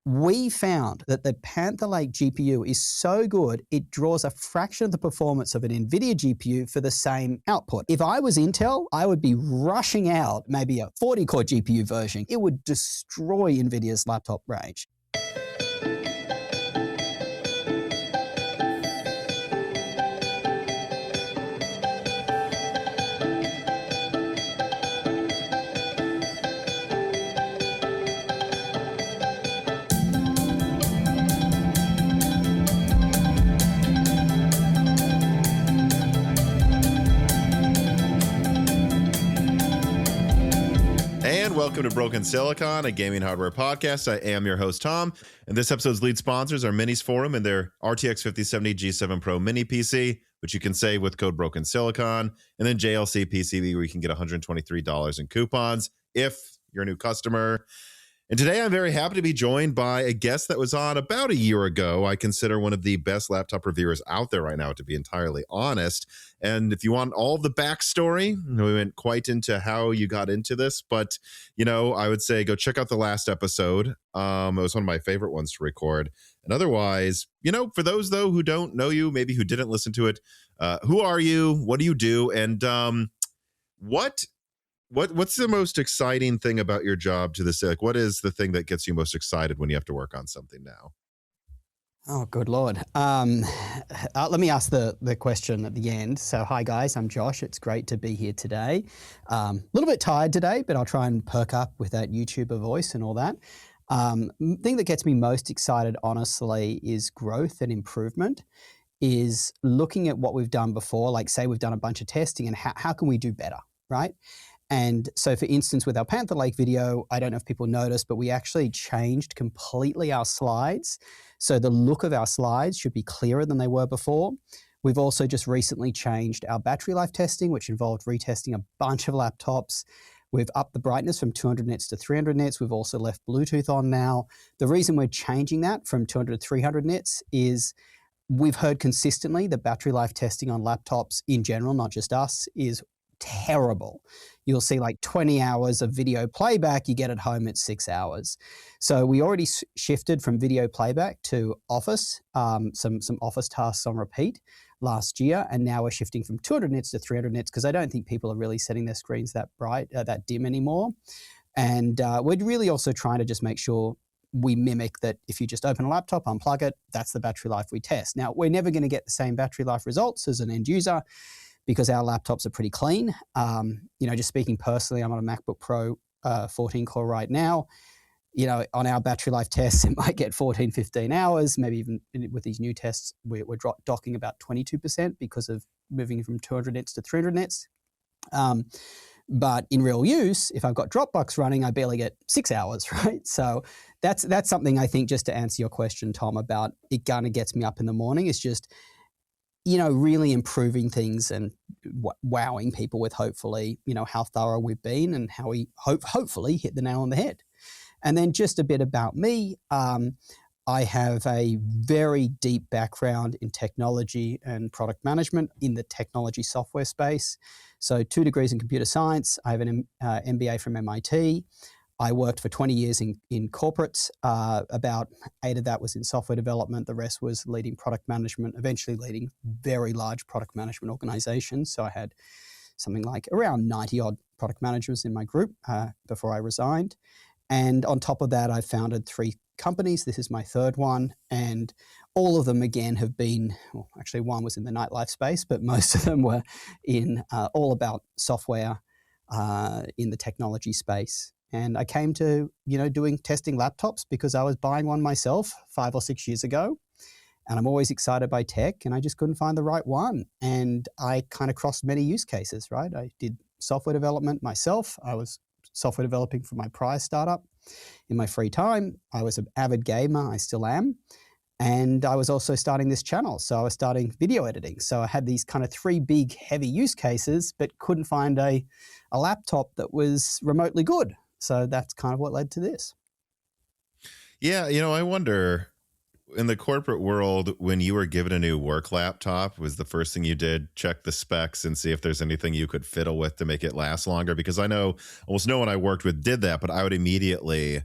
we found that the Panther Lake GPU is so good, it draws a fraction of the performance of an Nvidia GPU for the same output. If I was Intel, I would be rushing out maybe a 40-core GPU version. It would destroy Nvidia's laptop range. Welcome to Broken Silicon, a gaming hardware podcast. I am your host, Tom, and this episode's lead sponsors are Minis Forum and their RTX 5070 G7 Pro Mini PC, which you can save with code Broken Silicon, and then JLC PCB, where you can get $123 in coupons if you're a new customer. And today I'm very happy to be joined by a guest that was on about a year ago. I consider one of the best laptop reviewers out there right now, to be entirely honest. And if you want all of the backstory, we went quite into how you got into this, but, I would say go check out the last episode. It was one of my favorite ones to record. And otherwise, for those, though, who don't know you, maybe who didn't listen to it, who are you? What do you do? And What's the most exciting thing about your job to this day? Like, what is the thing that gets you most excited when you have to work on something now? Oh, good Lord. Let me ask the question at the end. So, hi guys, I'm Josh. It's great to be here today. A little bit tired today, but I'll try and perk up with that YouTuber voice and all that. Thing that gets me most excited, honestly, is growth and improvement, is looking at what we've done before. Like, say we've done a bunch of testing and how can we do better, right? And so, for instance, with our Panther Lake video, I don't know if people noticed, but we actually changed completely our slides. So the look of our slides should be clearer than they were before. We've also just recently changed our battery life testing, which involved retesting a bunch of laptops. We've upped the brightness from 200 nits to 300 nits. We've also left Bluetooth on now. The reason we're changing that from 200 to 300 nits is we've heard consistently the battery life testing on laptops in general, not just us, is terrible. You'll see like 20 hours of video playback, you get it home at 6 hours. So we already shifted from video playback to Office, some Office tasks on repeat last year, and now we're shifting from 200 nits to 300 nits because I don't think people are really setting their screens that bright, that dim anymore. And we're really also trying to just make sure we mimic that if you just open a laptop, unplug it, that's the battery life we test. Now, we're never going to get the same battery life results as an end user, because our laptops are pretty clean. Just speaking personally, I'm on a MacBook Pro 14 core right now. On our battery life tests, it might get 14, 15 hours. Maybe even with these new tests, we're docking about 22% because of moving from 200 nits to 300 nits. But in real use, if I've got Dropbox running, I barely get 6 hours, right? So that's something I think, just to answer your question, Tom, about it kind of gets me up in the morning. It's just, really improving things and wowing people with hopefully, how thorough we've been and how we hopefully hit the nail on the head. And then just a bit about me. I have a very deep background in technology and product management in the technology software space. So 2 degrees in computer science. I have an MBA from MIT. I worked for 20 years in corporates. About 8 of that was in software development. The rest was leading product management, eventually leading very large product management organizations. So I had something like around 90 odd product managers in my group before I resigned. And on top of that, I founded 3 companies. This is my 3rd one. And all of them, again, have been, well, actually one was in the nightlife space, but most of them were in all about software in the technology space. And I came to, doing testing laptops because I was buying one myself 5 or 6 years ago. And I'm always excited by tech, and I just couldn't find the right one. And I kind of crossed many use cases, right? I did software development myself. I was software developing for my prior startup in my free time. I was an avid gamer. I still am. And I was also starting this channel. So I was starting video editing. So I had these kind of 3 big, heavy use cases, but couldn't find a laptop that was remotely good. So that's kind of what led to this. Yeah, I wonder, in the corporate world, when you were given a new work laptop, was the first thing you did check the specs and see if there's anything you could fiddle with to make it last longer? Because I know almost no one I worked with did that, but I would immediately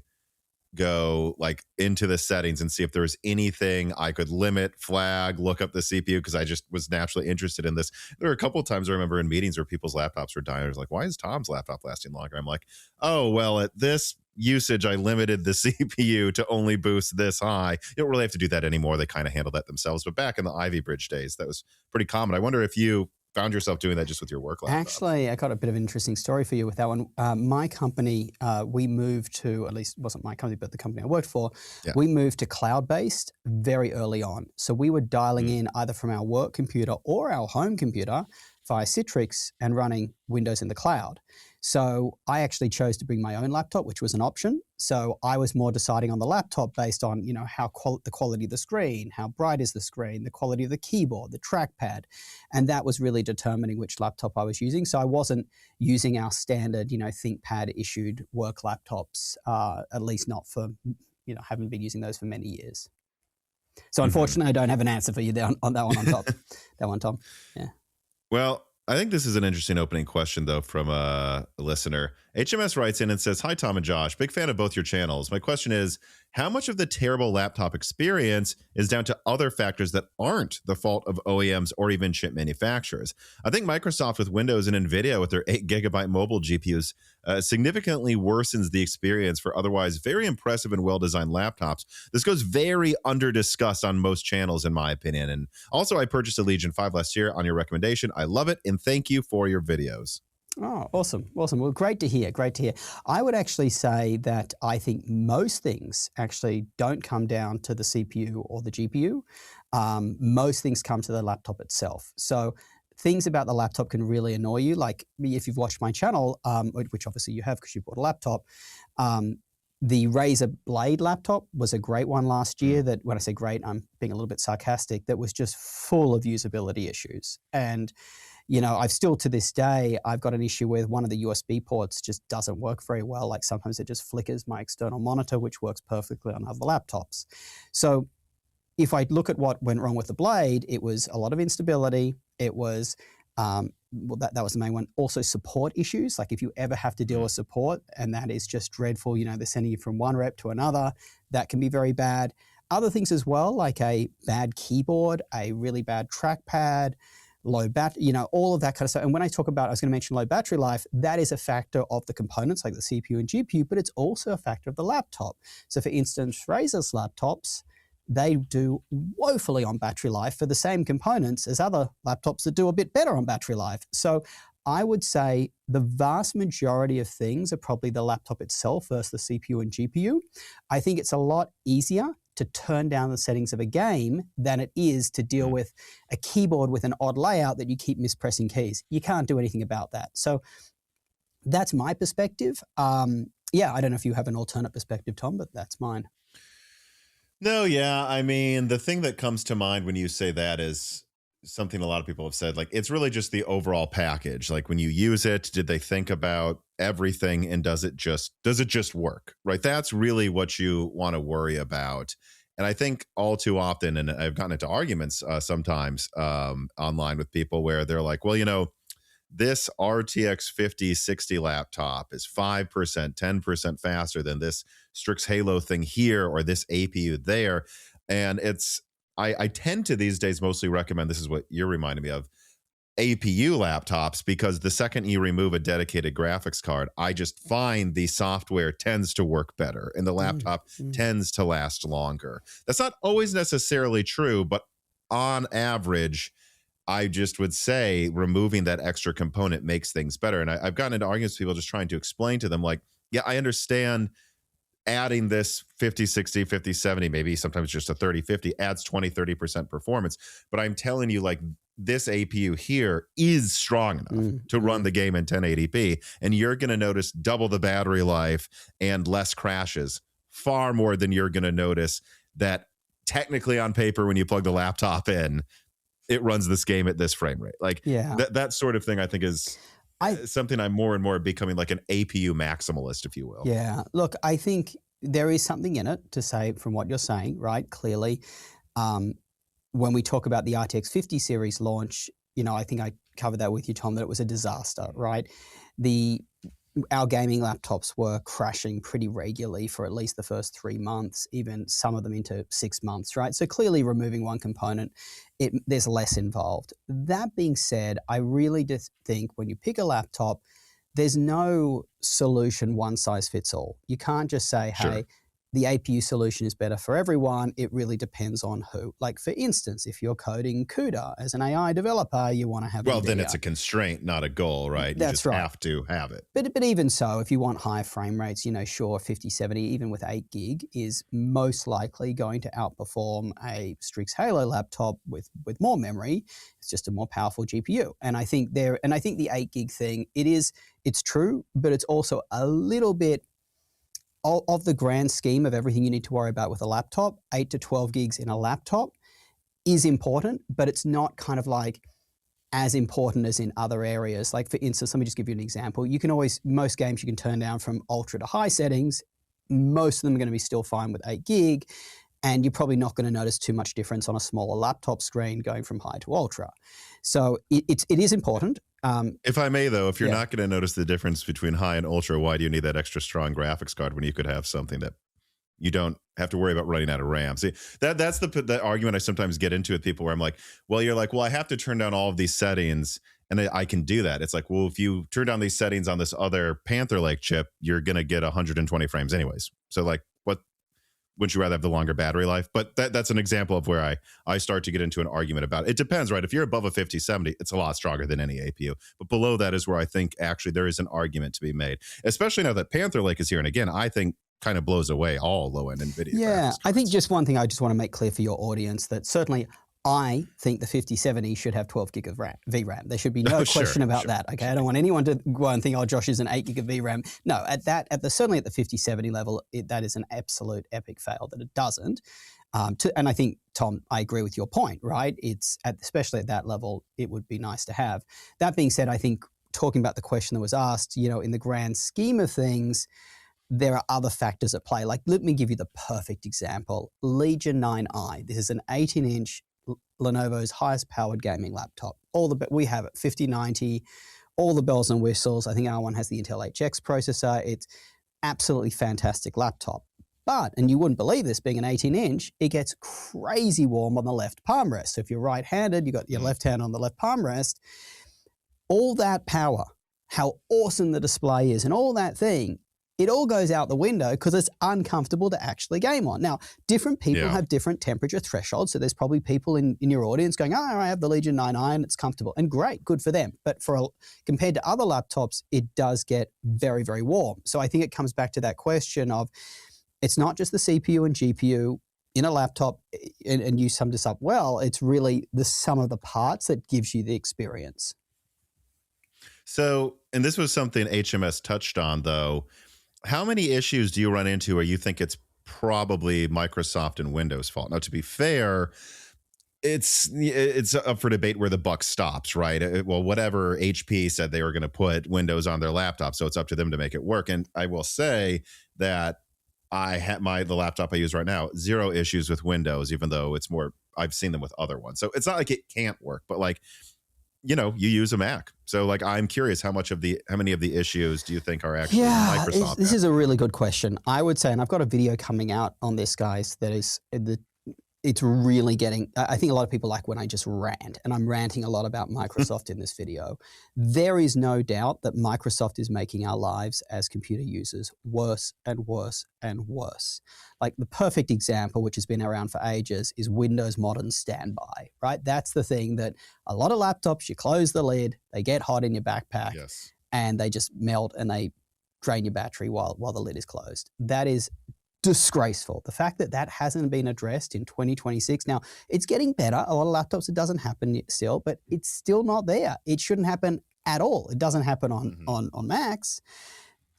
go like into the settings and see if there was anything I could limit, flag, look up the CPU, because I just was naturally interested in this. There were a couple of times I remember in meetings where people's laptops were dying. I was like, why is Tom's laptop lasting longer? I'm like, oh, well, at this usage, I limited the CPU to only boost this high. You don't really have to do that anymore. They kind of handle that themselves. But back in the Ivy Bridge days, that was pretty common. I wonder if you found yourself doing that just with your work laptop. Actually, I got a bit of an interesting story for you with that one. My company, we moved to, at least it wasn't my company, but the company I worked for, we moved to cloud-based very early on. So we were dialing in either from our work computer or our home computer via Citrix and running Windows in the cloud. So I actually chose to bring my own laptop, which was an option. So I was more deciding on the laptop based on, you know, how the quality of the screen, how bright is the screen, the quality of the keyboard, the trackpad. And that was really determining which laptop I was using. So I wasn't using our standard, you know, ThinkPad issued work laptops, at least not for, you know, haven't been using those for many years. So unfortunately, I don't have an answer for you there on that one on top. That one, Tom. Yeah. Well, I think this is an interesting opening question, though, from a listener. HMS writes in and says, hi, Tom and Josh. Big fan of both your channels. My question is, how much of the terrible laptop experience is down to other factors that aren't the fault of OEMs or even chip manufacturers? I think Microsoft with Windows and Nvidia with their 8GB mobile GPUs significantly worsens the experience for otherwise very impressive and well-designed laptops. This goes very under-discussed on most channels, in my opinion. And also, I purchased a Legion 5 last year on your recommendation. I love it, and thank you for your videos. Oh, awesome. Awesome. Well, great to hear. Great to hear. I would actually say that I think most things actually don't come down to the CPU or the GPU. Most things come to the laptop itself. So things about the laptop can really annoy you. Like if you've watched my channel, which obviously you have because you bought a laptop, the Razer Blade laptop was a great one last year that, when I say great, I'm being a little bit sarcastic, that was just full of usability issues. And you know, I've still to this day, I've got an issue with one of the USB ports just doesn't work very well. Like sometimes it just flickers my external monitor, which works perfectly on other laptops. So if I look at what went wrong with the Blade, it was a lot of instability. It was, well, that was the main one. Also support issues. Like if you ever have to deal with support, and that is just dreadful, you know, they're sending you from one rep to another, that can be very bad. Other things as well, like a bad keyboard, a really bad trackpad, low battery, you know, all of that kind of stuff. And when I talk about, I was going to mention low battery life, that is a factor of the components like the CPU and GPU, but it's also a factor of the laptop. So for instance, Razer's laptops, they do woefully on battery life for the same components as other laptops that do a bit better on battery life. So I would say the vast majority of things are probably the laptop itself versus the CPU and GPU. I think it's a lot easier to turn down the settings of a game than it is to deal with a keyboard with an odd layout that you keep mispressing keys. You can't do anything about that. So that's my perspective. Yeah, I don't know if you have an alternate perspective, Tom, but that's mine. No, yeah. I mean, the thing that comes to mind when you say that is something a lot of people have said, like, it's really just the overall package. Like when you use it, did they think about everything, and does it just work, right? That's really what you want to worry about. And I think all too often, and I've gotten into arguments sometimes online with people where they're like, well, you know, this RTX 5060 laptop is 5%, 10% faster than this Strix Halo thing here, or this APU there. And I tend to these days mostly recommend, this is what you're reminding me of, APU laptops, because the second you remove a dedicated graphics card, I just find the software tends to work better and the laptop tends to last longer. That's not always necessarily true, but on average, I just would say removing that extra component makes things better. And I've gotten into arguments with people just trying to explain to them, like, yeah, I understand adding this 5060, 5070, maybe sometimes just a 3050 adds 20-30% performance. But I'm telling you, like, this APU here is strong enough to run the game in 1080p, and you're going to notice double the battery life and less crashes, far more than you're going to notice that technically on paper, when you plug the laptop in, it runs this game at this frame rate. Like, that sort of thing, I think, is something I'm more and more becoming like an APU maximalist, if you will. Yeah. Look, I think there is something in it to say from what you're saying, right? Clearly, when we talk about the RTX 50 series launch, you know, I think I covered that with you, Tom, that it was a disaster, right? The our gaming laptops were crashing pretty regularly for at least the first 3 months, even some of them into 6 months, right? So clearly removing one component, there's less involved. That being said, I really just think when you pick a laptop, there's no solution one size fits all. You can't just say, hey, Sure. the APU solution is better for everyone. It really depends on who. Like, for instance, if you're coding CUDA as an AI developer, you want to have Well, NVIDIA. then it's a constraint, not a goal, right? That's you just right. have to have it. But even so, if you want high frame rates, sure, 5070, even with 8 gig, is most likely going to outperform a Strix Halo laptop with more memory. It's just a more powerful GPU. And I think the 8 gig thing, it's true, but it's also a little bit of the grand scheme of everything you need to worry about with a laptop. 8 to 12 gigs in a laptop is important, but it's not kind of like as important as in other areas. Like, for instance, let me just give you an example. Most games you can turn down from ultra to high settings. Most of them are going to be still fine with 8 gig, and you're probably not going to notice too much difference on a smaller laptop screen going from high to ultra. So it is important. If I may, though, if you're not going to notice the difference between high and ultra, why do you need that extra strong graphics card when you could have something that you don't have to worry about running out of RAM? See, that's the argument I sometimes get into with people where I'm like, well, I have to turn down all of these settings and I can do that. It's like, well, if you turn down these settings on this other Panther Lake chip, you're going to get 120 frames anyways. So like, wouldn't you rather have the longer battery life? But that's an example of where I start to get into an argument about it. It depends, right? If you're above a 5070, it's a lot stronger than any APU. But below that is where I think actually there is an argument to be made, especially now that Panther Lake is here. And again, I think kind of blows away all low-end NVIDIA. Yeah, I think just one thing I just want to make clear for your audience, that certainly I think the 5070 should have 12 gig of VRAM. There should be no question about that. Okay, I don't want anyone to go and think, oh, Josh is an 8 gig of VRAM. No, certainly at the 5070 level, that is an absolute epic fail that it doesn't. And I think, Tom, I agree with your point, right? Especially at that level, it would be nice to have. That being said, I think talking about the question that was asked, in the grand scheme of things, there are other factors at play. Like, let me give you the perfect example. Legion 9i. This is an 18-inch Lenovo's highest powered gaming laptop. We have it, 5090, all the bells and whistles. I think our one has the Intel HX processor. It's absolutely fantastic laptop. But, and you wouldn't believe this, being an 18-inch, it gets crazy warm on the left palm rest. So if you're right-handed, you've got your left hand on the left palm rest. All that power, how awesome the display is, and all that thing, it all goes out the window because it's uncomfortable to actually game on. Now, different people have different temperature thresholds. So there's probably people in your audience going, I have the Legion 9i and it's comfortable. And great, good for them. But compared to other laptops, it does get very, very warm. So I think it comes back to that question of, it's not just the CPU and GPU in a laptop, and you summed this up well, it's really the sum of the parts that gives you the experience. So, and this was something HMS touched on, though. How many issues do you run into where you think it's probably Microsoft and Windows' fault? Now, to be fair, it's up for debate where the buck stops, right? Well, whatever HP said they were going to put Windows on their laptop, so it's up to them to make it work. And I will say that I have the laptop I use right now, 0 issues with Windows, even though it's more, I've seen them with other ones. So it's not like it can't work, but like, you use a Mac. So like, I'm curious how many of the issues do you think are actually Microsoft? This is a really good question. I would say, and I've got a video coming out on this, guys, that is it's really getting, I think a lot of people like when I just rant, and I'm ranting a lot about Microsoft in this video. There is no doubt that Microsoft is making our lives as computer users worse and worse and worse. Like, the perfect example, which has been around for ages, is Windows Modern Standby, right? That's the thing that a lot of laptops, you close the lid, they get hot in your backpack, and they just melt and they drain your battery while the lid is closed. That is disgraceful. The fact that hasn't been addressed in 2026. Now, it's getting better. A lot of laptops, it doesn't happen still, but it's still not there. It shouldn't happen at all. It doesn't happen on Macs.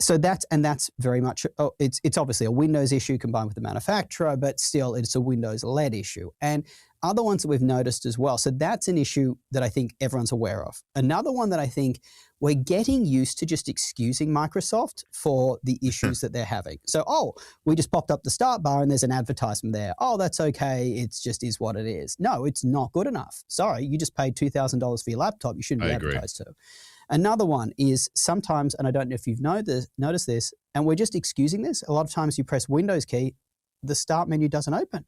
So that's very much, it's obviously a Windows issue combined with the manufacturer, but still it's a Windows-led issue. And other ones that we've noticed as well. So that's an issue that I think everyone's aware of. Another one that I think we're getting used to just excusing Microsoft for the issues that they're having. So, we just popped up the start bar and there's an advertisement there. Oh, that's okay. It's just is what it is. No, it's not good enough. Sorry, you just paid $2,000 for your laptop. You shouldn't be advertised to. Another one is sometimes, and I don't know if you've noticed this, and we're just excusing this. A lot of times you press Windows key, the start menu doesn't open.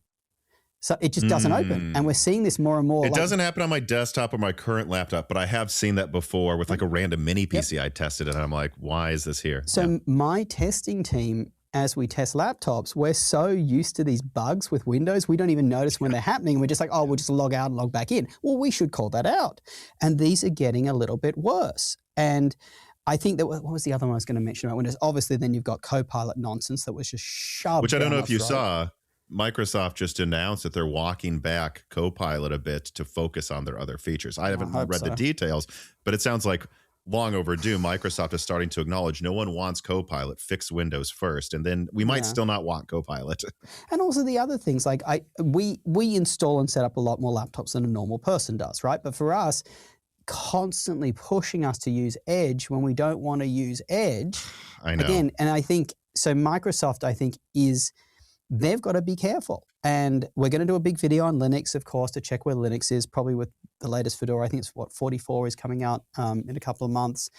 So it just doesn't open. And we're seeing this more and more. It doesn't happen on my desktop or my current laptop, but I have seen that before with like a random mini PC. I tested it and I'm like, why is this here? So my testing team, as we test laptops, we're so used to these bugs with Windows, we don't even notice when they're happening. We're just like, we'll just log out and log back in. Well, we should call that out. And these are getting a little bit worse. And I think that, what was the other one I was going to mention about Windows? Obviously, then you've got Copilot nonsense that was just shoved. Which I don't know if you saw. Microsoft just announced that they're walking back Copilot a bit to focus on their other features. I haven't read the details, but it sounds like long overdue. Microsoft is starting to acknowledge no one wants Copilot. Fix Windows first, and then we might still not want Copilot. And also the other things, like we install and set up a lot more laptops than a normal person does, right? But for us, constantly pushing us to use Edge when we don't want to use Edge. I know. Again, and I think, so Microsoft, I think, they've got to be careful. And we're going to do a big video on Linux, of course, to check where Linux is, probably with the latest Fedora. I think it's 44 is coming out in a couple of months.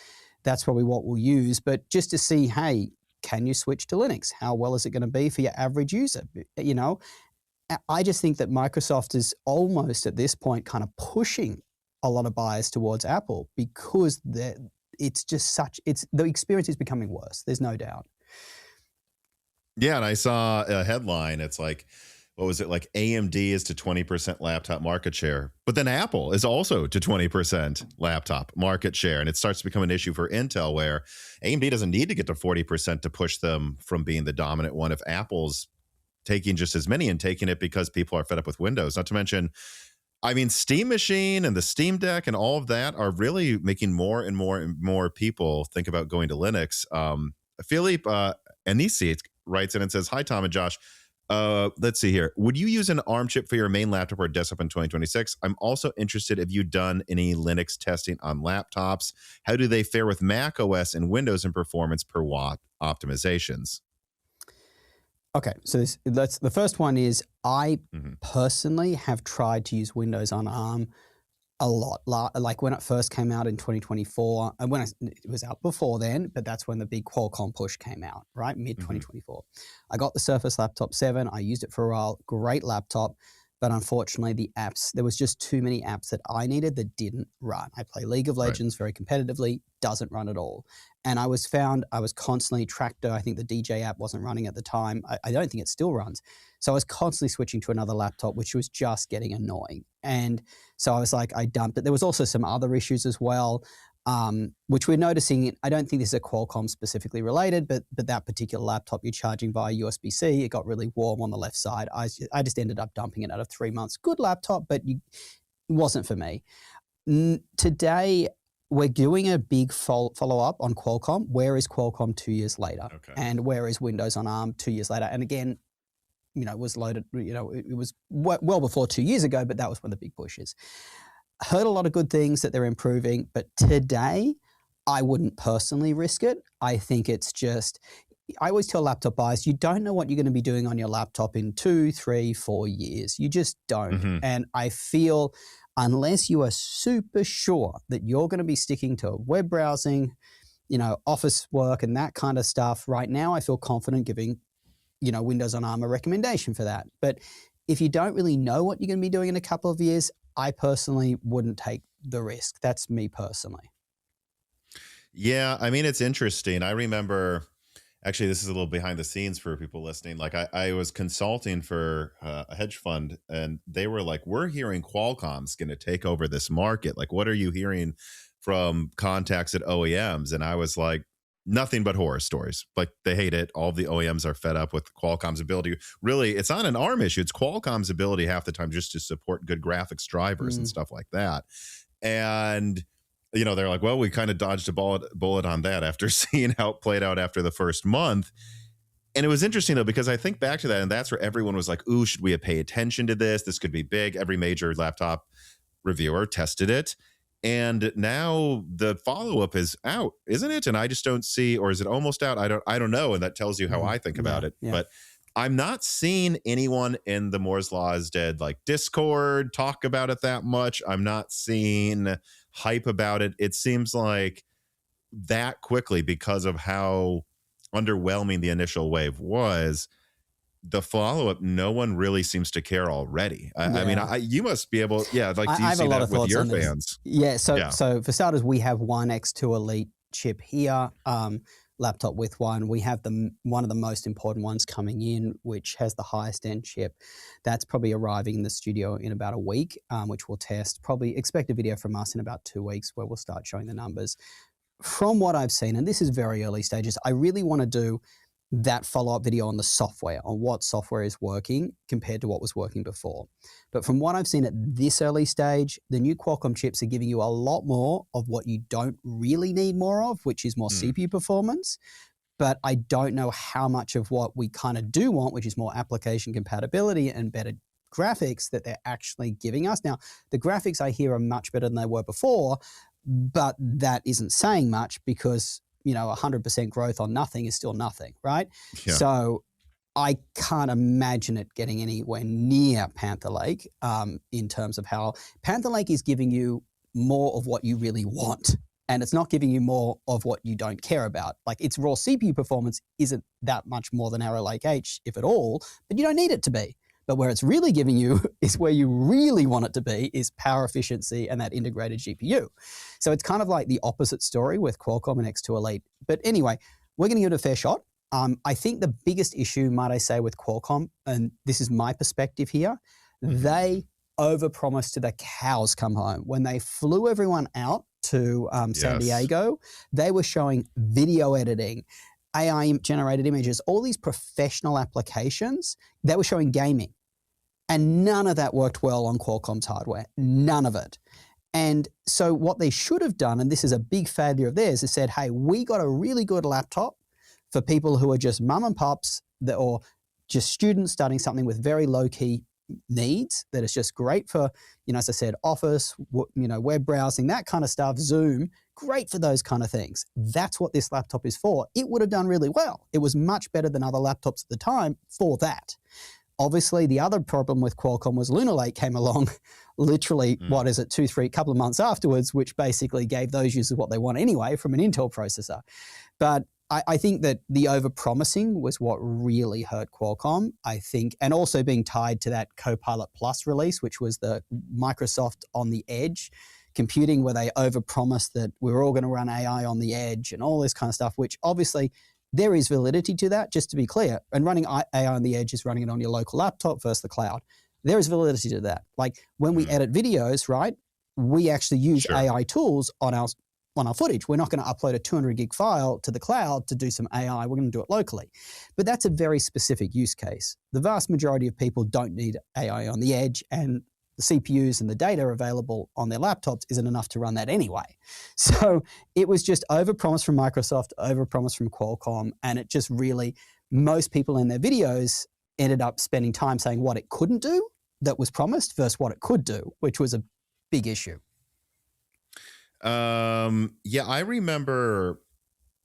That's probably what we'll use. But just to see, hey, can you switch to Linux? How well is it going to be for your average user? You know, I just think that Microsoft is almost at this point kind of pushing a lot of buyers towards Apple because it's just the experience is becoming worse. There's no doubt. Yeah, and I saw a headline. It's like, what was it? Like AMD is to 20% laptop market share, but then Apple is also to 20% laptop market share. And it starts to become an issue for Intel where AMD doesn't need to get to 40% to push them from being the dominant one if Apple's taking just as many and taking it because people are fed up with Windows. Not to mention, I mean, Steam Machine and the Steam Deck and all of that are really making more and more and more people think about going to Linux. Philippe Anisi writes in and says, hi, Tom and Josh. Let's see here. Would you use an ARM chip for your main laptop or desktop in 2026? I'm also interested if you've done any Linux testing on laptops. How do they fare with Mac OS and Windows in performance per watt optimizations? Okay, so the first one is I personally have tried to use Windows on ARM a lot. Like when it first came out in 2024, and when it was out before then, but that's when the big Qualcomm push came out, right? Mid 2024. I got the Surface Laptop 7. I used it for a while. Great laptop. But unfortunately, the apps, there was just too many apps that I needed that didn't run. I play League of Legends very competitively, doesn't run at all. And I was constantly Tractor. I think the DJ app wasn't running at the time. I don't think it still runs. So I was constantly switching to another laptop, which was just getting annoying. And so I was like, I dumped it. There was also some other issues as well, which we're noticing. I don't think this is a Qualcomm specifically related, but that particular laptop you're charging via USB-C, it got really warm on the left side. I just ended up dumping it out of 3 months. Good laptop, but it wasn't for me. Today, we're doing a big follow-up on Qualcomm. Where is Qualcomm 2 years later? Okay. And where is Windows on ARM 2 years later? And again, it was loaded, it was well before 2 years ago, but that was one of the big pushes. Heard a lot of good things that they're improving, but today, I wouldn't personally risk it. I think it's just, I always tell laptop buyers, you don't know what you're going to be doing on your laptop in 2, 3, 4 years. You just don't. And I feel, unless you are super sure that you're going to be sticking to web browsing, office work and that kind of stuff, right now I feel confident giving, Windows on ARM a recommendation for that. But if you don't really know what you're going to be doing in a couple of years, I personally wouldn't take the risk. That's me personally. Yeah, I mean, it's interesting. I remember, actually, this is a little behind the scenes for people listening. Like I was consulting for a hedge fund and they were like, we're hearing Qualcomm's going to take over this market. Like, what are you hearing from contacts at OEMs? And I was like, nothing but horror stories. Like they hate it. All the OEMs are fed up with Qualcomm's ability. Really, it's not an ARM issue. It's Qualcomm's ability half the time just to support good graphics drivers and stuff like that. And, they're like, well, we kind of dodged a bullet on that after seeing how it played out after the first month. And it was interesting, though, because I think back to that, and that's where everyone was like, ooh, should we pay attention to this? This could be big. Every major laptop reviewer tested it. And now the follow-up is out, isn't it? And I just don't see, or is it almost out? I don't know. And that tells you how I think about it. Yeah. But I'm not seeing anyone in the Moore's Law is Dead, like Discord, talk about it that much. I'm not seeing hype about it. It seems like that quickly, because of how underwhelming the initial wave was, the follow-up, no one really seems to care already. I mean, you must be able, like, do you see that with your fans? Yeah, so for starters, we have one X2 Elite chip here, laptop with one. We have one of the most important ones coming in, which has the highest end chip. That's probably arriving in the studio in about a week, which we'll test. Probably expect a video from us in about 2 weeks where we'll start showing the numbers. From what I've seen, and this is very early stages, I really want to do that follow-up video on the software, on what software is working compared to what was working before. But from what I've seen at this early stage, the new Qualcomm chips are giving you a lot more of what you don't really need more of, which is more CPU performance. But I don't know how much of what we kind of do want, which is more application compatibility and better graphics, that they're actually giving us. Now, the graphics I hear are much better than they were before, but that isn't saying much because 100% growth on nothing is still nothing, right? Yeah. So I can't imagine it getting anywhere near Panther Lake in terms of how Panther Lake is giving you more of what you really want. And it's not giving you more of what you don't care about. Like, its raw CPU performance isn't that much more than Arrow Lake H, if at all, but you don't need it to be. But where it's really giving you is where you really want it to be, is power efficiency and that integrated GPU. So it's kind of like the opposite story with Qualcomm and X2 Elite. But anyway, we're going to give it a fair shot. I think the biggest issue, might I say, with Qualcomm, and this is my perspective here, they overpromised to the cows come home. When they flew everyone out to San Diego, they were showing video editing, AI-generated images, all these professional applications. They were showing gaming. And none of that worked well on Qualcomm's hardware. None of it. And so what they should have done, and this is a big failure of theirs, is said, hey, we got a really good laptop for people who are just mum and pops or just students starting something with very low-key needs, that is just great for, as I said, Office, web browsing, that kind of stuff, Zoom, great for those kind of things. That's what this laptop is for. It would have done really well. It was much better than other laptops at the time for that. Obviously, the other problem with Qualcomm was Lunar Lake came along literally, couple of months afterwards, which basically gave those users what they want anyway from an Intel processor. But I think that the over-promising was what really hurt Qualcomm, I think, and also being tied to that Copilot Plus release, which was the Microsoft on the edge computing, where they over-promised that we were all going to run AI on the edge and all this kind of stuff, which obviously there is validity to that, just to be clear. And running AI on the edge is running it on your local laptop versus the cloud. There is validity to that. Like when we edit videos, right, we actually use AI tools on our footage. We're not going to upload a 200 gig file to the cloud to do some AI. We're going to do it locally. But that's a very specific use case. The vast majority of people don't need AI on the edge, and the CPUs and the data available on their laptops isn't enough to run that anyway. So it was just overpromised from Microsoft, overpromised from Qualcomm, and it just really, most people in their videos ended up spending time saying what it couldn't do that was promised versus what it could do, which was a big issue. I remember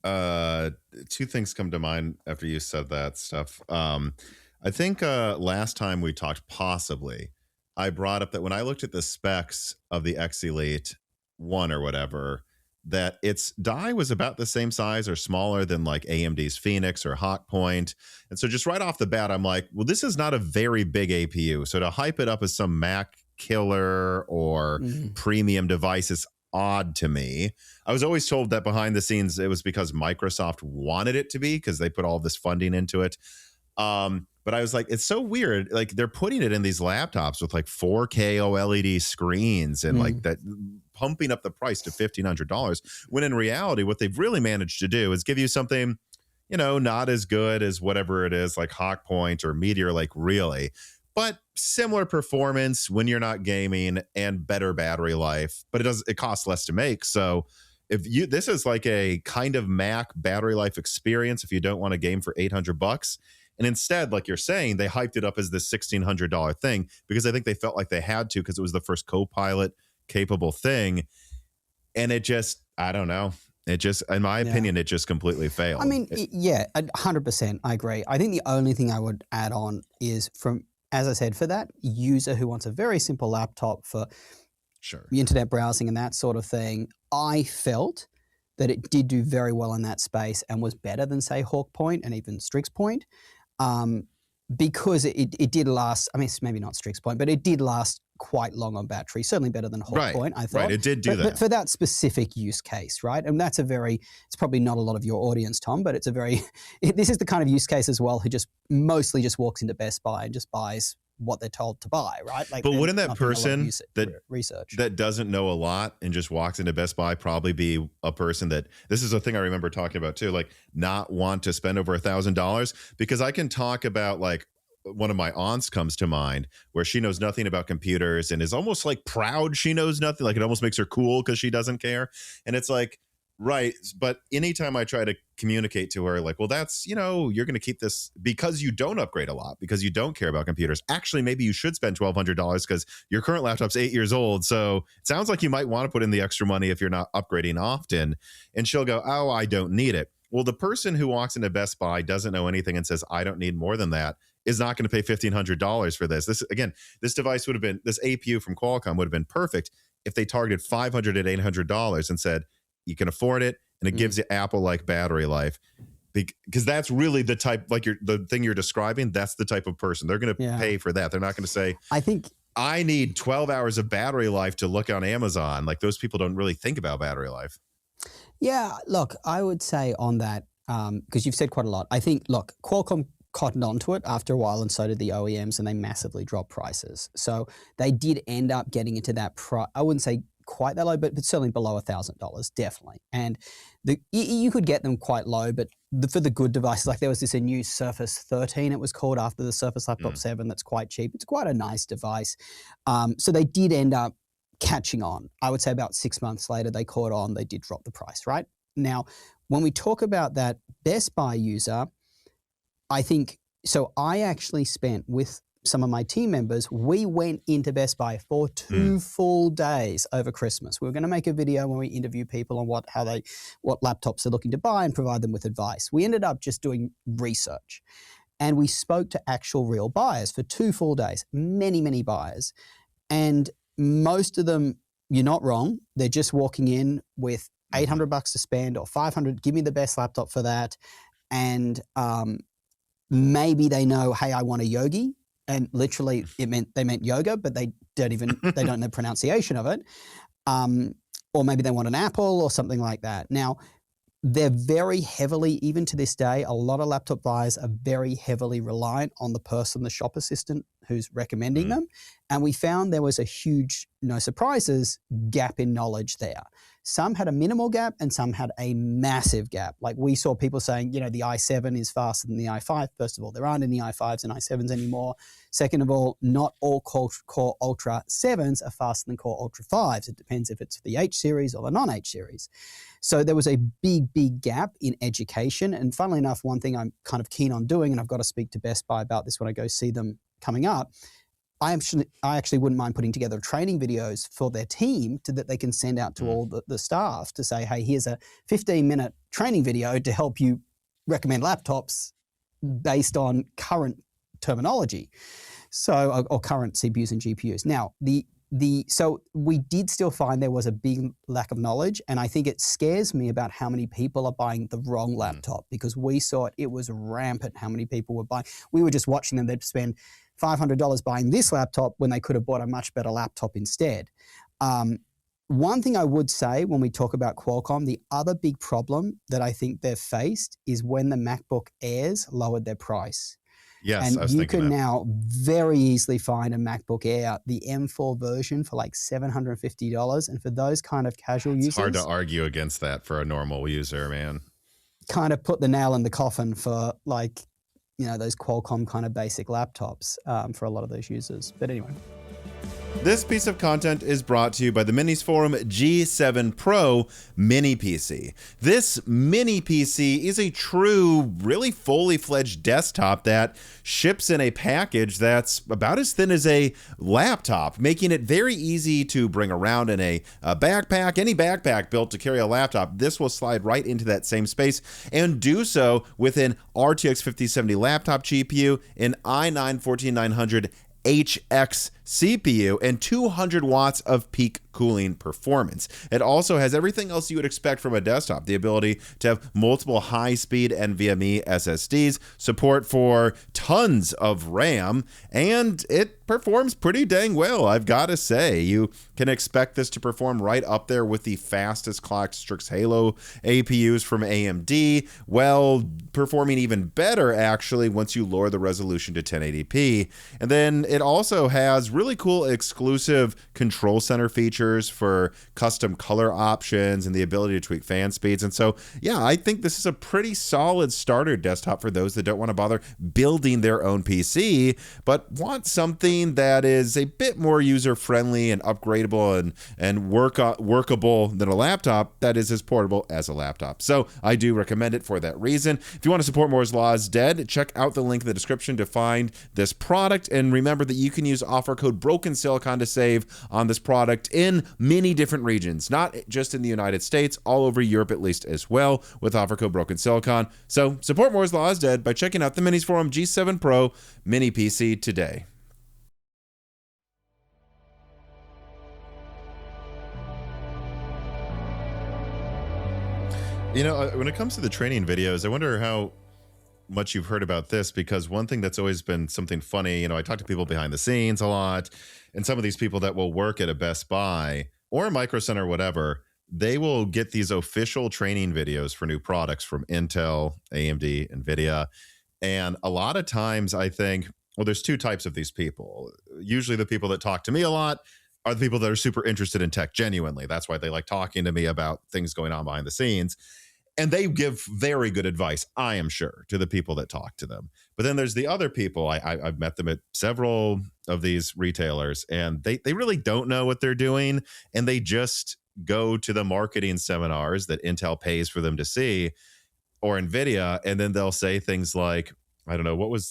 two things come to mind after you said that stuff. I think last time we talked, possibly, I brought up that when I looked at the specs of the X Elite 1 or whatever, that its die was about the same size or smaller than like AMD's Phoenix or Hawk Point. And so just right off the bat, I'm like, well, this is not a very big APU. So to hype it up as some Mac killer or premium device is odd to me. I was always told that behind the scenes it was because Microsoft wanted it to be, because they put all this funding into it. But I was like, it's so weird. Like, they're putting it in these laptops with like 4K OLED screens and like that, pumping up the price to $1,500, when in reality, what they've really managed to do is give you something, not as good as whatever it is, like Hawk Point or Meteor Lake, really, but similar performance when you're not gaming and better battery life. But it costs less to make. So this is like a kind of Mac battery life experience if you don't want a game for $800. And instead, like you're saying, they hyped it up as this $1,600 thing because I think they felt like they had to because it was the first Copilot capable thing. And it just, I don't know. It just, in my opinion, it just completely failed. I mean, 100%. I agree. I think the only thing I would add on is as I said, for that user who wants a very simple laptop for internet browsing and that sort of thing, I felt that it did do very well in that space and was better than, say, Hawk Point and even Strix Point. Because it did last, I mean, it's maybe not Strix Point, but it did last quite long on battery, certainly better than Hawk Point, I thought. Right, it did do that. But for that specific use case, right? And that's it's probably not a lot of your audience, Tom, but this is the kind of use case as well who just mostly just walks into Best Buy and just buys what they're told to buy, right? Like, but wouldn't that person research that doesn't know a lot and just walks into Best Buy probably be a person that, this is a thing I remember talking about too, like not want to spend over $1,000? Because I can talk about, like, one of my aunts comes to mind where she knows nothing about computers and is almost like proud she knows nothing. Like, it almost makes her cool because she doesn't care. And it's like, right. But anytime I try to communicate to her, like, well, that's, you're going to keep this because you don't upgrade a lot, because you don't care about computers. Actually, maybe you should spend $1,200 because your current laptop's 8 years old. So it sounds like you might want to put in the extra money if you're not upgrading often. And she'll go, oh, I don't need it. Well, the person who walks into Best Buy, doesn't know anything and says, I don't need more than that, is not going to pay $1,500 for this. This device would have been, this APU from Qualcomm would have been perfect if they targeted $500 at $800 and said, you can afford it, and it gives you Apple-like battery life. Because that's really the type, like the thing you're describing, that's the type of person. They're going to pay for that. They're not going to say, I need 12 hours of battery life to look on Amazon. Like, those people don't really think about battery life. Yeah, look, I would say on that, because you've said quite a lot. I think, look, Qualcomm cottoned onto it after a while, and so did the OEMs, and they massively dropped prices. So they did end up getting into that I wouldn't say quite that low, but certainly below $1,000, definitely. And you could get them quite low, but for the good devices, like there was a new Surface 13, it was called, after the Surface Laptop 7, that's quite cheap. It's quite a nice device. So they did end up catching on. I would say about 6 months later, they caught on, they did drop the price, right? Now, when we talk about that Best Buy user, I think, so I actually spent with some of my team members, we went into Best Buy for 2 full days over Christmas. We were going to make a video when we interview people on what laptops they're looking to buy and provide them with advice. We ended up just doing research, and we spoke to actual real buyers for 2 full days, many, many buyers. And most of them, you're not wrong, they're just walking in with $800 to spend or $500, give me the best laptop for that. And maybe they know, hey, I want a Yogi. And literally they meant yoga, but they don't know the pronunciation of it. Or maybe they want an Apple or something like that. Now, they're very heavily, even to this day, a lot of laptop buyers are very heavily reliant on the person, the shop assistant who's recommending them. And we found there was a huge, no surprises, gap in knowledge there. Some had a minimal gap and some had a massive gap. Like, we saw people saying, the i7 is faster than the i5. First of all, there aren't any i5s and i7s anymore. Second of all, not all Core Ultra 7s are faster than Core Ultra 5s. It depends if it's the H series or the non-H series. So there was a big, big gap in education. And funnily enough, one thing I'm kind of keen on doing, and I've got to speak to Best Buy about this when I go see them coming up, I actually wouldn't mind putting together training videos for their team that they can send out to all the staff to say, hey, here's a 15-minute training video to help you recommend laptops based on current terminology, or current CPUs and GPUs. Now, so we did still find there was a big lack of knowledge, and I think it scares me about how many people are buying the wrong laptop, because we saw it was rampant how many people were buying. We were just watching them, they'd spend $500 buying this laptop when they could have bought a much better laptop instead. One thing I would say when we talk about Qualcomm, the other big problem that I think they've faced is when the MacBook Airs lowered their price. Yes, and you can now very easily find a MacBook Air, the M4 version, for like $750. And for those kind of casual users, it's hard to argue against that for a normal user, man. Kind of put the nail in the coffin for those Qualcomm kind of basic laptops for a lot of those users. But anyway. This piece of content is brought to you by the Minis Forum G7 Pro Mini PC. This mini PC is a true, really fully fledged desktop that ships in a package that's about as thin as a laptop, making it very easy to bring around in a backpack. Any backpack built to carry a laptop, this will slide right into that same space and do so with an RTX 5070 laptop GPU, an i9-14900 HX CPU, and 200 watts of peak cooling performance. It also has everything else you would expect from a desktop: the ability to have multiple high-speed NVMe SSDs, support for tons of RAM, and it performs pretty dang well, I've got to say. You can expect this to perform right up there with the fastest clock Strix Halo APUs from AMD, well, performing even better actually once you lower the resolution to 1080p. And then it also has really cool exclusive control center features for custom color options and the ability to tweak fan speeds. And so, yeah, I think this is a pretty solid starter desktop for those that don't want to bother building their own PC, but want something that is a bit more user-friendly and upgradable and workable than a laptop that is as portable as a laptop. So I do recommend it for that reason. If you want to support Moore's Law is Dead, check out the link in the description to find this product. And remember that you can use offer code BrokenSilicon to save on this product in many different regions, not just in the United States, all over Europe at least as well, with offer code BrokenSilicon. So support Moore's Law is Dead by checking out the Minis Forum G7 Pro Mini PC today. You know, when it comes to the training videos, I wonder how much you've heard about this, because one thing that's always been something funny, you know, I talk to people behind the scenes a lot, and some of these people that will work at a Best Buy or a Micro Center or whatever, they will get these official training videos for new products from Intel, AMD, Nvidia. And a lot of times I think, well, there's two types of these people. Usually the people that talk to me a lot are the people that are super interested in tech genuinely. That's why they like talking to me about things going on behind the scenes. And they give very good advice, I am sure, to the people that talk to them. But then there's the other people. I've met them at several of these retailers, and they really don't know what they're doing. And they just go to the marketing seminars that Intel pays for them to see, or Nvidia, and then they'll say things like, I don't know, what was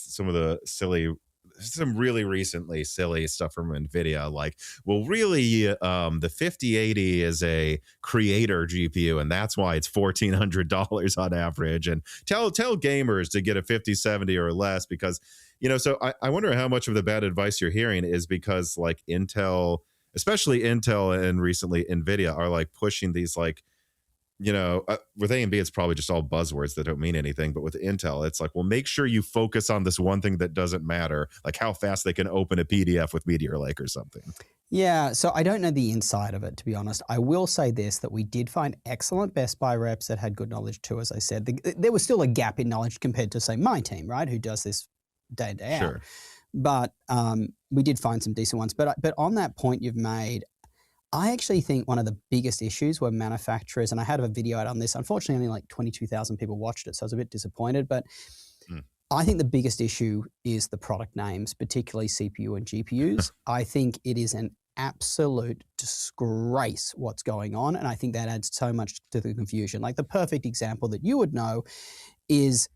some really recently silly stuff from Nvidia, like, well, really, the 5080 is a creator GPU, and that's why it's $1,400 on average. And tell gamers to get a 5070 or less, because, you know, so I wonder how much of the bad advice you're hearing is because, like, Intel, especially Intel and recently Nvidia, are like pushing these, like, you know, with AMD, it's probably just all buzzwords that don't mean anything. But with Intel, it's like, well, make sure you focus on this one thing that doesn't matter, like how fast they can open a PDF with Meteor Lake or something. Yeah, so I don't know the inside of it, to be honest. I will say this, that we did find excellent Best Buy reps that had good knowledge too, as I said. There was still a gap in knowledge compared to, say, my team, right, who does this day in, day out. Sure. But we did find some decent ones. But on that point you've made, I actually think one of the biggest issues were manufacturers, and I had a video out on this. Unfortunately, only like 22,000 people watched it, so I was a bit disappointed. But I think the biggest issue is the product names, particularly CPU and GPUs. I think it is an absolute disgrace what's going on, and I think that adds so much to the confusion. Like the perfect example that you would know is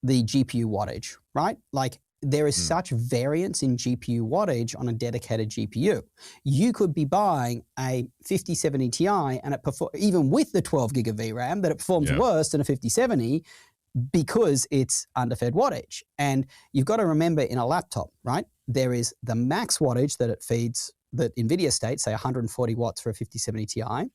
the GPU wattage, right? Like there is such variance in GPU wattage on a dedicated GPU. You could be buying a 5070 Ti and even with the 12 gig of VRAM, that it performs worse than a 5070 because it's underfed wattage. And you've got to remember, in a laptop, right, there is the max wattage that it feeds, that Nvidia states, say 140 watts for a 5070 Ti.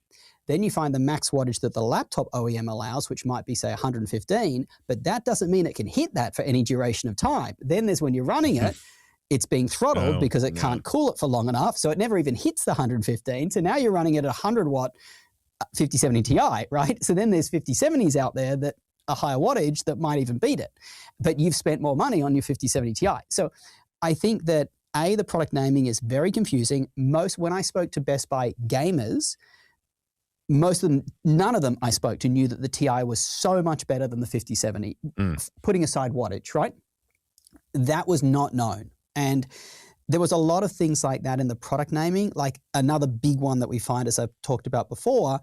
Then you find the max wattage that the laptop OEM allows, which might be, say, 115, but that doesn't mean it can hit that for any duration of time. Then there's when you're running it, it's being throttled because it can't cool it for long enough, so it never even hits the 115. So now you're running it at 100-watt 5070 Ti, right? So then there's 5070s out there that are higher wattage that might even beat it, but you've spent more money on your 5070 Ti. So I think that, A, the product naming is very confusing. When I spoke to Best Buy gamers, most of them, none of them I spoke to knew that the Ti was so much better than the 5070, putting aside wattage, right? That was not known. And there was a lot of things like that in the product naming. Like another big one that we find, as I've talked about before,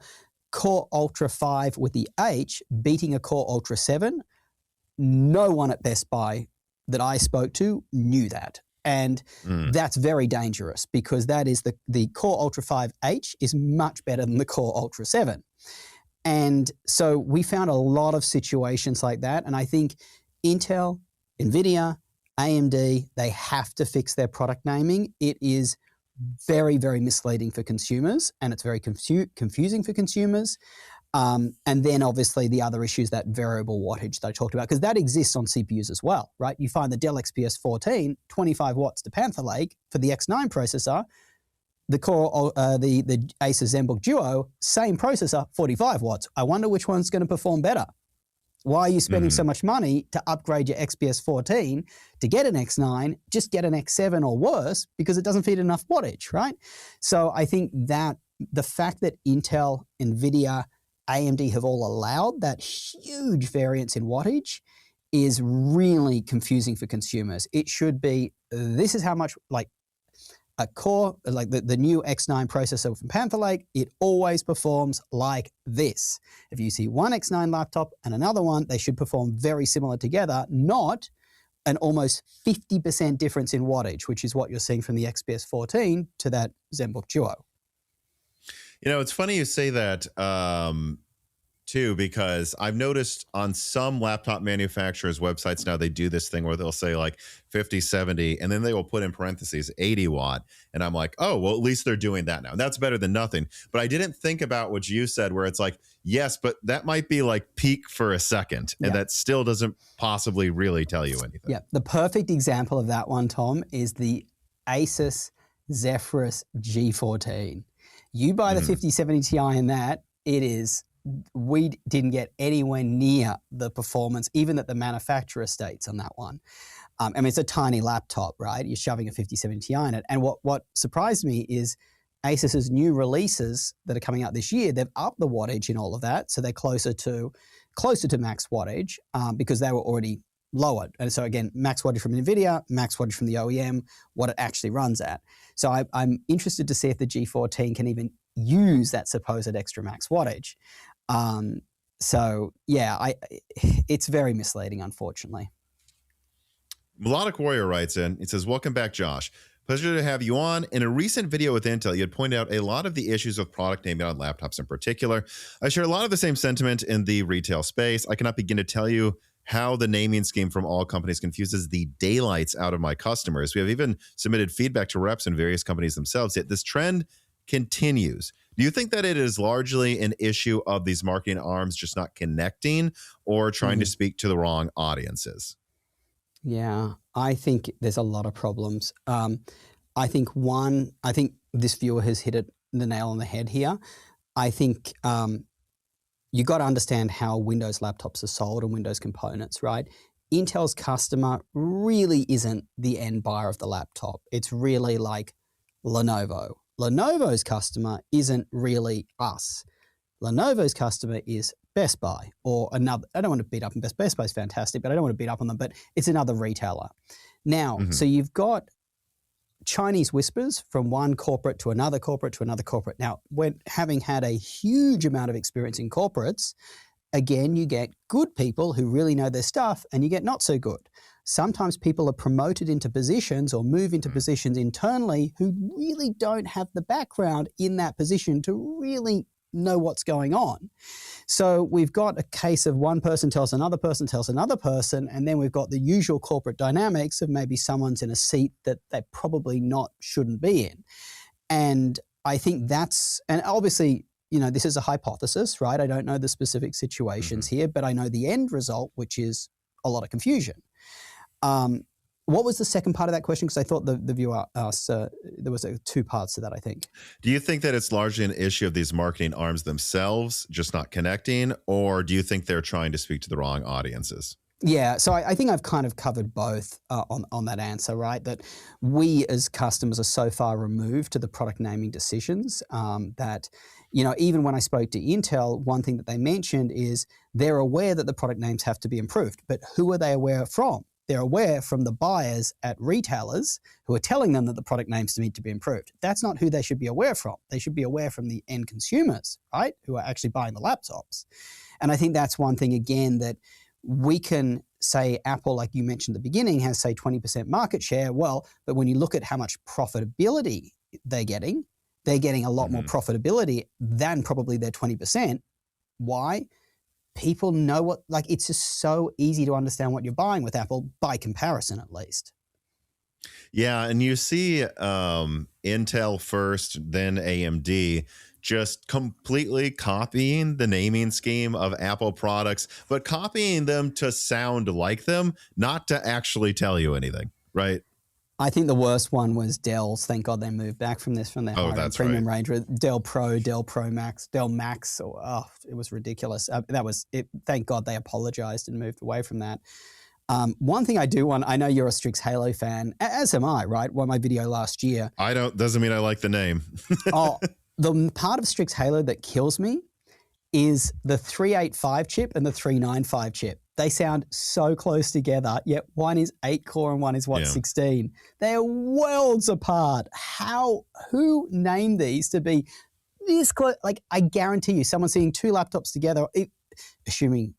Core Ultra 5 with the H beating a Core Ultra 7. No one at Best Buy that I spoke to knew that. And that's very dangerous because that is the Core Ultra 5H is much better than the Core Ultra 7. And so we found a lot of situations like that. And I think Intel, Nvidia, AMD, they have to fix their product naming. It is very, very misleading for consumers, and it's very confusing for consumers. And then obviously the other issue is that variable wattage that I talked about, because that exists on CPUs as well, right? You find the Dell XPS 14, 25 watts to Panther Lake for the X9 processor. The the Asus ZenBook Duo, same processor, 45 watts. I wonder which one's going to perform better. Why are you spending so much money to upgrade your XPS 14 to get an X9? Just get an X7 or worse because it doesn't feed enough wattage, right? So I think that the fact that Intel, Nvidia, AMD have all allowed that huge variance in wattage is really confusing for consumers. It should be, this is how much, like a core, like the new X9 processor from Panther Lake, it always performs like this. If you see one X9 laptop and another one, they should perform very similar together, not an almost 50% difference in wattage, which is what you're seeing from the XPS 14 to that ZenBook Duo. You know, it's funny you say that too, because I've noticed on some laptop manufacturers' websites now, they do this thing where they'll say like 50, 70, and then they will put in parentheses 80 watt. And I'm like, oh, well, at least they're doing that now. And that's better than nothing. But I didn't think about what you said, where it's like, yes, but that might be like peak for a second. And that still doesn't possibly really tell you anything. Yeah, the perfect example of that one, Tom, is the Asus Zephyrus G14. You buy the 5070 Ti in that, it is, we didn't get anywhere near the performance, even that the manufacturer states on that one. I mean, it's a tiny laptop, right? You're shoving a 5070 Ti in it. And what surprised me is Asus's new releases that are coming out this year, they've upped the wattage in all of that. So they're closer to max wattage because they were already lowered. And so again, max wattage from Nvidia, max wattage from the OEM, what it actually runs at. So I'm interested to see if the G14 can even use that supposed extra max wattage. So yeah, it's very misleading, unfortunately. Melodic Warrior writes in, it says, welcome back, Josh. Pleasure to have you on. In a recent video with Intel, you had pointed out a lot of the issues with product naming on laptops in particular. I share a lot of the same sentiment in the retail space. I cannot begin to tell you how the naming scheme from all companies confuses the daylights out of my customers. We have even submitted feedback to reps in various companies themselves, yet this trend continues. Do you think that it is largely an issue of these marketing arms just not connecting or trying to speak to the wrong audiences? Yeah, I think there's a lot of problems. I think this viewer has hit the nail on the head here. I think you got to understand how Windows laptops are sold and Windows components, right? Intel's customer really isn't the end buyer of the laptop. It's really like Lenovo. Lenovo's customer isn't really us. Lenovo's customer is Best Buy or another. I don't want to beat up on Best Buy is fantastic, but I don't want to beat up on them, but it's another retailer. Now, so you've got Chinese whispers from one corporate to another corporate to another corporate. Now, when having had a huge amount of experience in corporates, again, you get good people who really know their stuff and you get not so good. Sometimes people are promoted into positions or move into positions internally who really don't have the background in that position to really know what's going on. So we've got a case of one person tells another person, and then we've got the usual corporate dynamics of maybe someone's in a seat that they probably shouldn't be in. And I think and obviously, you know, this is a hypothesis, right? I don't know the specific situations here, but I know the end result, which is a lot of confusion. What was the second part of that question? Because I thought the viewer asked, there was two parts to that, I think. Do you think that it's largely an issue of these marketing arms themselves just not connecting, or do you think they're trying to speak to the wrong audiences? Yeah, so I think I've kind of covered both on that answer, right? That we as customers are so far removed to the product naming decisions that, you know, even when I spoke to Intel, one thing that they mentioned is they're aware that the product names have to be improved, but who are they aware from? They're aware from the buyers at retailers who are telling them that the product names need to be improved. That's not who they should be aware from. They should be aware from the end consumers, right, who are actually buying the laptops. And I think that's one thing, again, that we can say Apple, like you mentioned at the beginning, has, say, 20% market share. Well, but when you look at how much profitability they're getting a lot more profitability than probably their 20%. Why? People know what, like, it's just so easy to understand what you're buying with Apple, by comparison at least. Yeah, and you see Intel first, then AMD, just completely copying the naming scheme of Apple products, but copying them to sound like them, not to actually tell you anything, right? I think the worst one was Dell's. Thank God they moved back from this, from their higher premium range. Dell Pro, Dell Pro Max, Dell Max. It was ridiculous. That was it. Thank God they apologized and moved away from that. One thing I do want, I know you're a Strix Halo fan, as am I, right? Well, my video last year. Doesn't mean I like the name. The part of Strix Halo that kills me is the 385 chip and the 395 chip. They sound so close together, yet one is 8-core and one is 16. They are worlds apart. Who named these to be this close? Like, I guarantee you, someone seeing two laptops together, assuming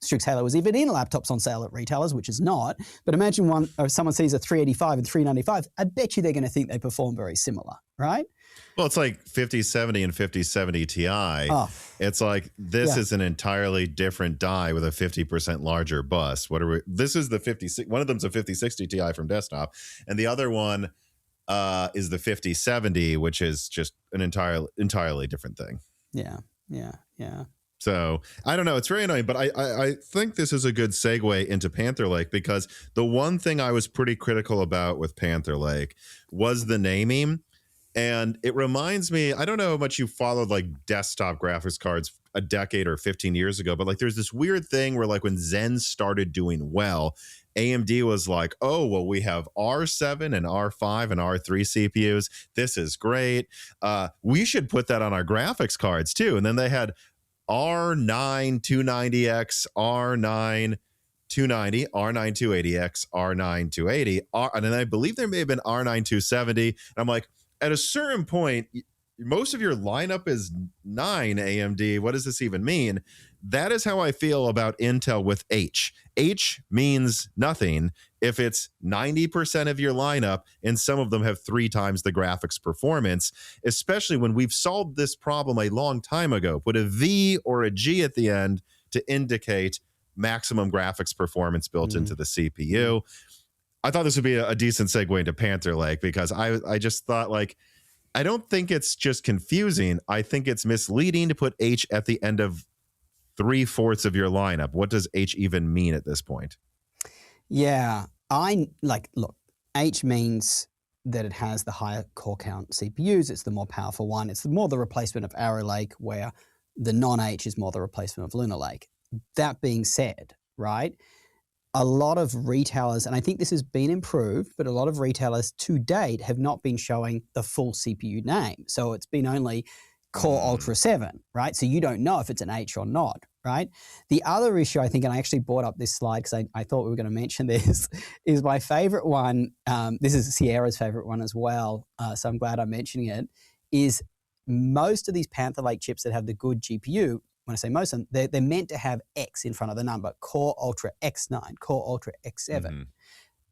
Strix Halo was even in laptops on sale at retailers, which is not, but imagine someone sees a 385 and 395, I bet you they're going to think they perform very similar, right? Well, it's like 5070 and 5070 Ti. It's like, this is an entirely different die with a 50% larger bus. This is the 50, one of them's a 5060 Ti from desktop, and the other one is the 5070, which is just an entirely different thing. Yeah. So I don't know. It's very annoying, but I think this is a good segue into Panther Lake, because the one thing I was pretty critical about with Panther Lake was the naming. And it reminds me, I don't know how much you followed like desktop graphics cards a decade or 15 years ago, but like there's this weird thing where like when Zen started doing well, AMD was like, oh, well, we have R7 and R5 and R3 CPUs. This is great. We should put that on our graphics cards too. And then they had R9 290X, R9 290, R9 280X, R9 280, and then I believe there may have been R9 270. And I'm like, at a certain point, most of your lineup is 9 AMD. What does this even mean? That is how I feel about Intel with H. H means nothing if it's 90% of your lineup and some of them have 3 times the graphics performance, especially when we've solved this problem a long time ago. Put a V or a G at the end to indicate maximum graphics performance built into the CPU. I thought this would be a decent segue into Panther Lake, because I just thought, like, I don't think it's just confusing. I think it's misleading to put H at the end of 3/4 of your lineup. What does H even mean at this point? Yeah, look, H means that it has the higher core count CPUs. It's the more powerful one. It's more the replacement of Arrow Lake, where the non-H is more the replacement of Lunar Lake. That being said, right, a lot of retailers, and I think this has been improved, but a lot of retailers to date have not been showing the full CPU name. So it's been only Core Ultra 7, right? So you don't know if it's an H or not, right? The other issue, I think, and I actually brought up this slide because I thought we were going to mention this, is my favorite one. This is Sierra's favorite one as well, so I'm glad I'm mentioning it, is most of these Panther Lake chips that have the good GPU, when I say most of them, they're meant to have X in front of the number, Core Ultra X9, Core Ultra X7.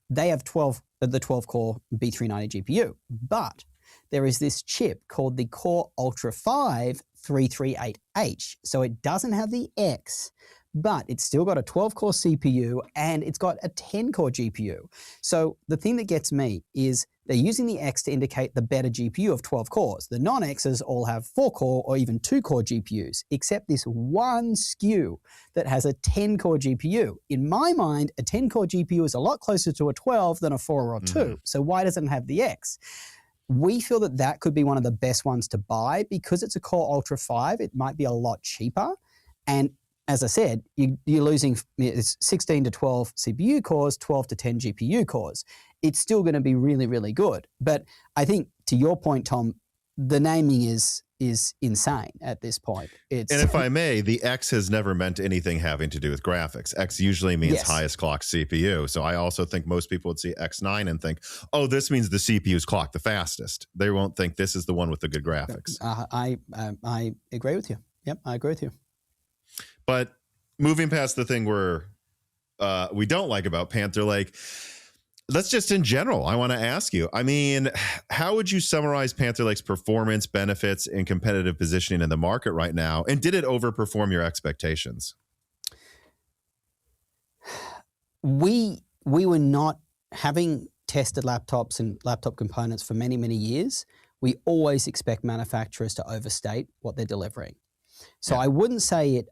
They have the 12-core B390 GPU, but there is this chip called the Core Ultra 5 338H. So it doesn't have the X, but it's still got a 12-core CPU and it's got a 10-core GPU. So the thing that gets me is they're using the X to indicate the better GPU of 12 cores. The non-Xs all have 4-core or even 2-core GPUs, except this one SKU that has a 10-core GPU. In my mind, a 10-core GPU is a lot closer to a 12 than a 4 or 2. So why doesn't it have the X? We feel that that could be one of the best ones to buy because it's a Core Ultra 5. It might be a lot cheaper. And as I said, you're losing 16 to 12 CPU cores, 12 to 10 GPU cores. It's still going to be really, really good. But I think to your point, Tom, the naming is insane at this point. And if I may, the X has never meant anything having to do with graphics. X usually means highest clock CPU. So I also think most people would see X9 and think, oh, this means the CPU's clock the fastest. They won't think this is the one with the good graphics. I agree with you. Yep, I agree with you. But moving past the thing we don't like about Panther Lake, let's just in general, I want to ask you, I mean, how would you summarize Panther Lake's performance, benefits, and competitive positioning in the market right now? And did it overperform your expectations? We were not, having tested laptops and laptop components for many, many years, we always expect manufacturers to overstate what they're delivering. So I wouldn't say it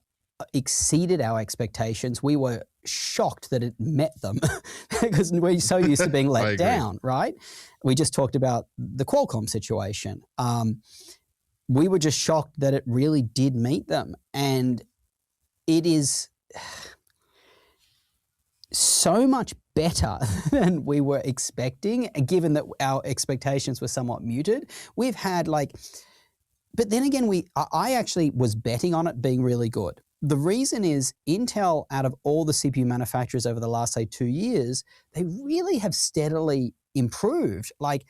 exceeded our expectations. We were shocked that it met them because we're so used to being let down, right? We just talked about the Qualcomm situation. We were just shocked that it really did meet them. And it is so much better than we were expecting, given that our expectations were somewhat muted. We've had but then again, I actually was betting on it being really good. The reason is Intel, out of all the CPU manufacturers over the last, say, 2 years, they really have steadily improved. Like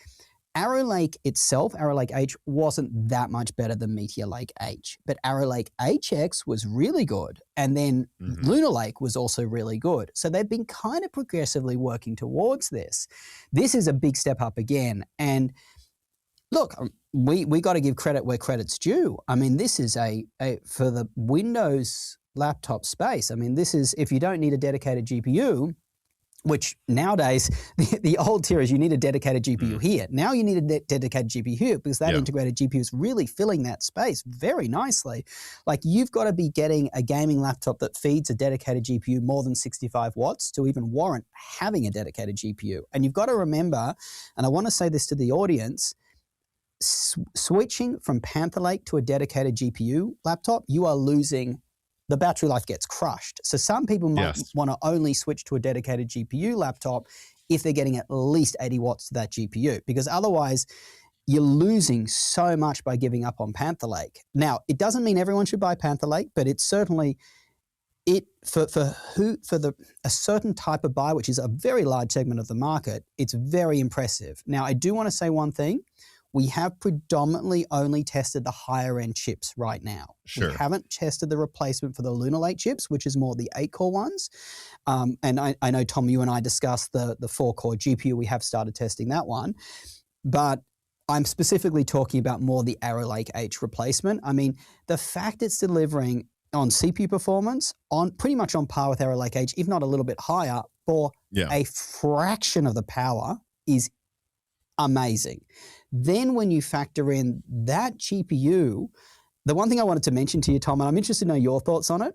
Arrow Lake itself, Arrow Lake H, wasn't that much better than Meteor Lake H, but Arrow Lake HX was really good. And then Lunar Lake was also really good. So they've been kind of progressively working towards this. This is a big step up again. And look, we got to give credit where credit's due. I mean, this is for the Windows laptop space. I mean, this is, if you don't need a dedicated GPU, which nowadays, the old tier is you need a dedicated GPU here. Now you need a dedicated GPU here because that integrated GPU is really filling that space very nicely. Like, you've got to be getting a gaming laptop that feeds a dedicated GPU more than 65 watts to even warrant having a dedicated GPU. And you've got to remember, and I want to say this to the audience, switching from Panther Lake to a dedicated GPU laptop, you are losing, the battery life gets crushed. So some people might want to only switch to a dedicated GPU laptop if they're getting at least 80 watts to that GPU, because otherwise you're losing so much by giving up on Panther Lake. Now, it doesn't mean everyone should buy Panther Lake, but it's certainly, for a certain type of buyer, which is a very large segment of the market, it's very impressive. Now, I do want to say one thing. We have predominantly only tested the higher end chips right now. We haven't tested the replacement for the Lunar Lake chips, which is more the 8-core ones. And I know, Tom, you and I discussed the 4-core GPU. We have started testing that one. But I'm specifically talking about more the Arrow Lake H replacement. I mean, the fact it's delivering on CPU performance on pretty much on par with Arrow Lake H, if not a little bit higher, for a fraction of the power is amazing. Then when you factor in that GPU, the one thing I wanted to mention to you, Tom, and I'm interested to know your thoughts on it,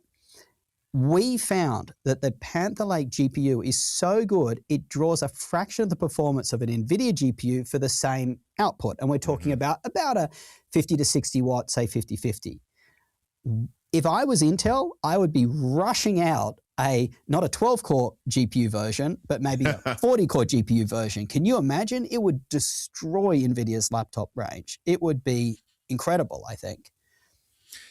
we found that the Panther Lake GPU is so good, it draws a fraction of the performance of an Nvidia GPU for the same output. And we're talking about a 50 to 60 watt, say 50-50. If I was Intel, I would be rushing out not a 12-core GPU version, but maybe a 40-core GPU version. Can you imagine? It would destroy NVIDIA's laptop range. It would be incredible, I think.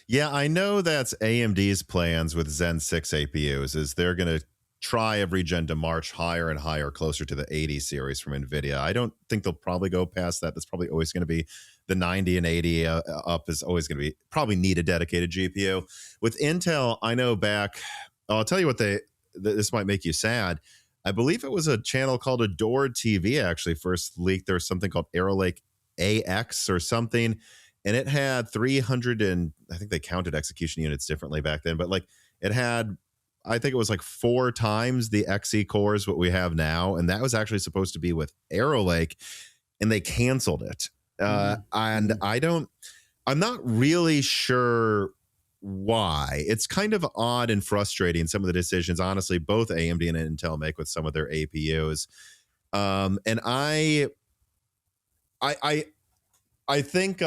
Yeah, I know that's AMD's plans with Zen 6 APUs is they're going to try every gen to march higher and higher, closer to the 80 series from NVIDIA. I don't think they'll probably go past that. That's probably always going to be the 90 and 80 up is always going to be, probably need a dedicated GPU. With Intel, I know back, I'll tell you what this might make you sad. I believe it was a channel called Adored TV actually first leaked. There was something called Arrow Lake AX or something. And it had 300 and I think they counted execution units differently back then, but like it had, I think it was like 4 times the XE cores what we have now. And that was actually supposed to be with Arrow Lake and they canceled it. And I'm not really sure why. It's kind of odd and frustrating, some of the decisions, honestly, both AMD and Intel make with some of their APUs. And I think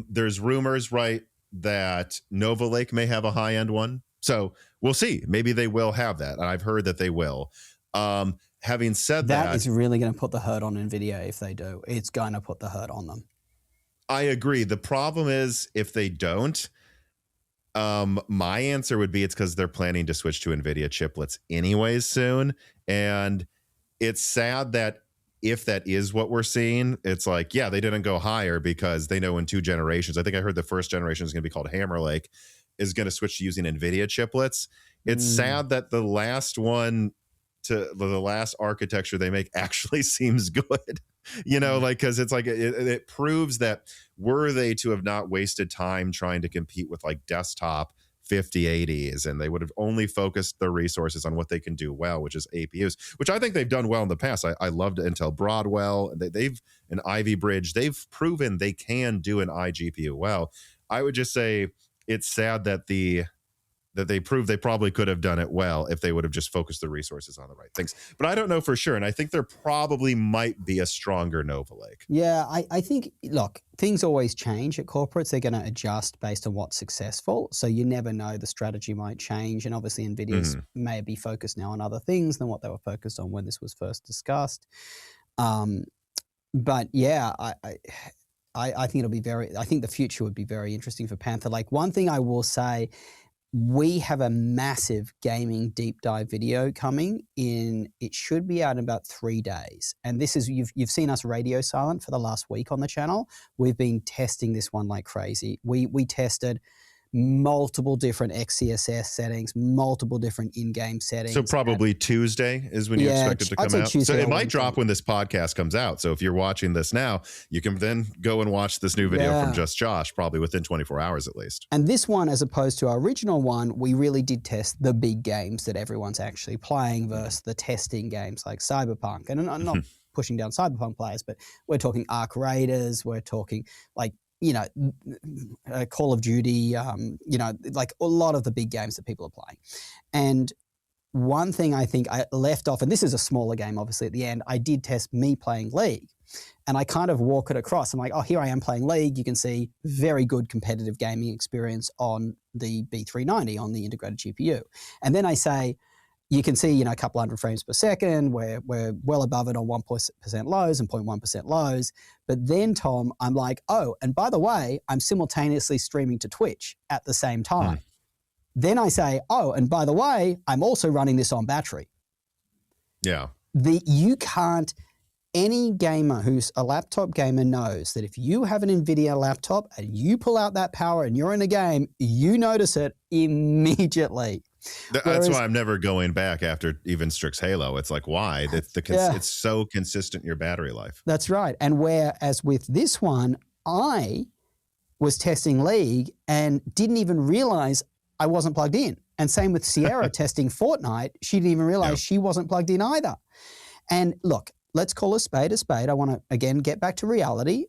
there's rumors, right, that Nova Lake may have a high-end one. So we'll see. Maybe they will have that. And I've heard that they will. Having said that... That is really going to put the hurt on NVIDIA if they do. It's going to put the hurt on them. I agree. The problem is if they don't, my answer would be it's because they're planning to switch to Nvidia chiplets anyways soon. And it's sad that if that is what we're seeing, it's like, yeah, they didn't go higher because they know in 2 generations, I think I heard the first generation is going to be called Hammer Lake, is going to switch to using Nvidia chiplets. It's sad that the last one to the last architecture they make actually seems good, like, because it's like it proves that were they to have not wasted time trying to compete with like desktop 5080s, and they would have only focused their resources on what they can do well, which is APUs, which I think they've done well in the past. I loved Intel Broadwell. They've an Ivy Bridge. They've proven they can do an iGPU well. I would just say it's sad that they proved they probably could have done it well if they would have just focused the resources on the right things. But I don't know for sure. And I think there probably might be a stronger Nova Lake. Yeah, I think, look, things always change at corporates. They're going to adjust based on what's successful. So you never know, the strategy might change. And obviously NVIDIA's may be focused now on other things than what they were focused on when this was first discussed. But yeah, I think I think the future would be very interesting for Panther Lake. One thing I will say, we have a massive gaming deep dive video coming in. It should be out in about 3 days. And this is, you've seen us radio silent for the last week on the channel. We've been testing this one like crazy. We tested multiple different XCSS settings, multiple different in-game settings. So probably Tuesday is when you expect it to come out. So it might drop when this podcast comes out. So if you're watching this now, you can then go and watch this new video from Just Josh, probably within 24 hours at least. And this one, as opposed to our original one, we really did test the big games that everyone's actually playing versus the testing games like Cyberpunk. And I'm not pushing down Cyberpunk players, but we're talking Arc Raiders, we're talking like, Call of Duty, like a lot of the big games that people are playing. And one thing I think I left off, and this is a smaller game, obviously, at the end, I did test me playing League. And I kind of walk it across. I'm like, oh, here I am playing League. You can see very good competitive gaming experience on the B390, on the integrated GPU. And then I say, you can see, a couple hundred frames per second. We're well above it on 1% lows and 0.1% lows. But then, Tom, I'm like, oh, and by the way, I'm simultaneously streaming to Twitch at the same time. Then I say, oh, and by the way, I'm also running this on battery. Yeah. Any gamer who's a laptop gamer knows that if you have an Nvidia laptop and you pull out that power and you're in a game, you notice it immediately. That's why I'm never going back after even Strix Halo. It's like, why? It's so consistent in your battery life. That's right. And whereas with this one, I was testing League and didn't even realize I wasn't plugged in. And same with Sierra testing Fortnite. She didn't even realize she wasn't plugged in either. And look, let's call a spade a spade. I want to, again, get back to reality.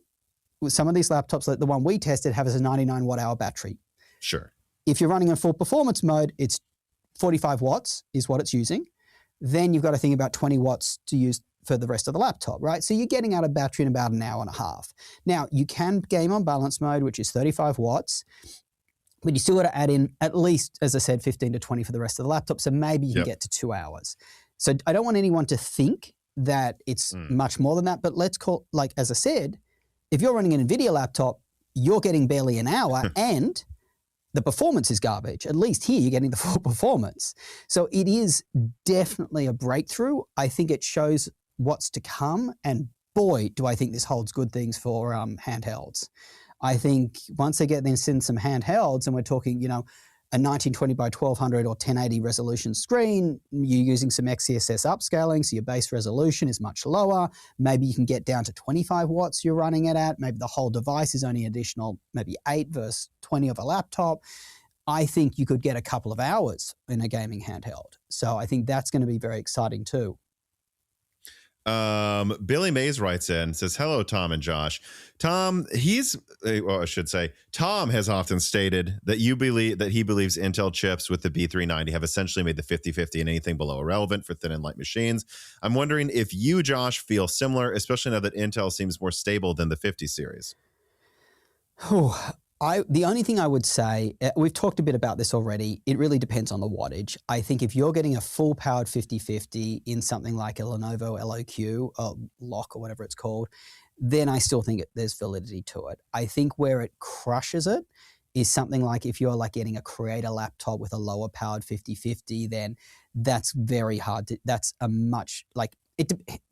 With some of these laptops, like the one we tested, have a 99 watt-hour battery. Sure. If you're running in full performance mode, it's 45 watts is what it's using. Then you've got to think about 20 watts to use for the rest of the laptop, right? So you're getting out of battery in about an hour and a half. Now, you can game on balance mode, which is 35 watts, but you still got to add in at least, as I said, 15 to 20 for the rest of the laptop. So maybe you can get to 2 hours. So I don't want anyone to think that it's much more than that, but let's call, like, as I said, if you're running an Nvidia laptop, you're getting barely an hour and the performance is garbage. At least here you're getting the full performance. So it is definitely a breakthrough. I think it shows what's to come. And boy, do I think this holds good things for handhelds. I think once they get in some handhelds and we're talking, a 1920 by 1200 or 1080 resolution screen, you're using some XCSS upscaling, so your base resolution is much lower. Maybe you can get down to 25 watts you're running it at. Maybe the whole device is only additional, maybe 8 versus 20 of a laptop. I think you could get a couple of hours in a gaming handheld. So I think that's going to be very exciting too. Billy Mays writes in, says, hello, Tom and Josh. Tom, Tom has often stated that he believes Intel chips with the B390 have essentially made the 50-50 and anything below irrelevant for thin and light machines. I'm wondering if you, Josh, feel similar, especially now that Intel seems more stable than the 50 series. The only thing I would say, we've talked a bit about this already, it really depends on the wattage. I think if you're getting a full-powered 50-50 in something like a Lenovo LOQ, or Lock or whatever it's called, then I still think there's validity to it. I think where it crushes it is something like if you're like getting a creator laptop with a lower powered 5050, then that's very hard to, that's a much like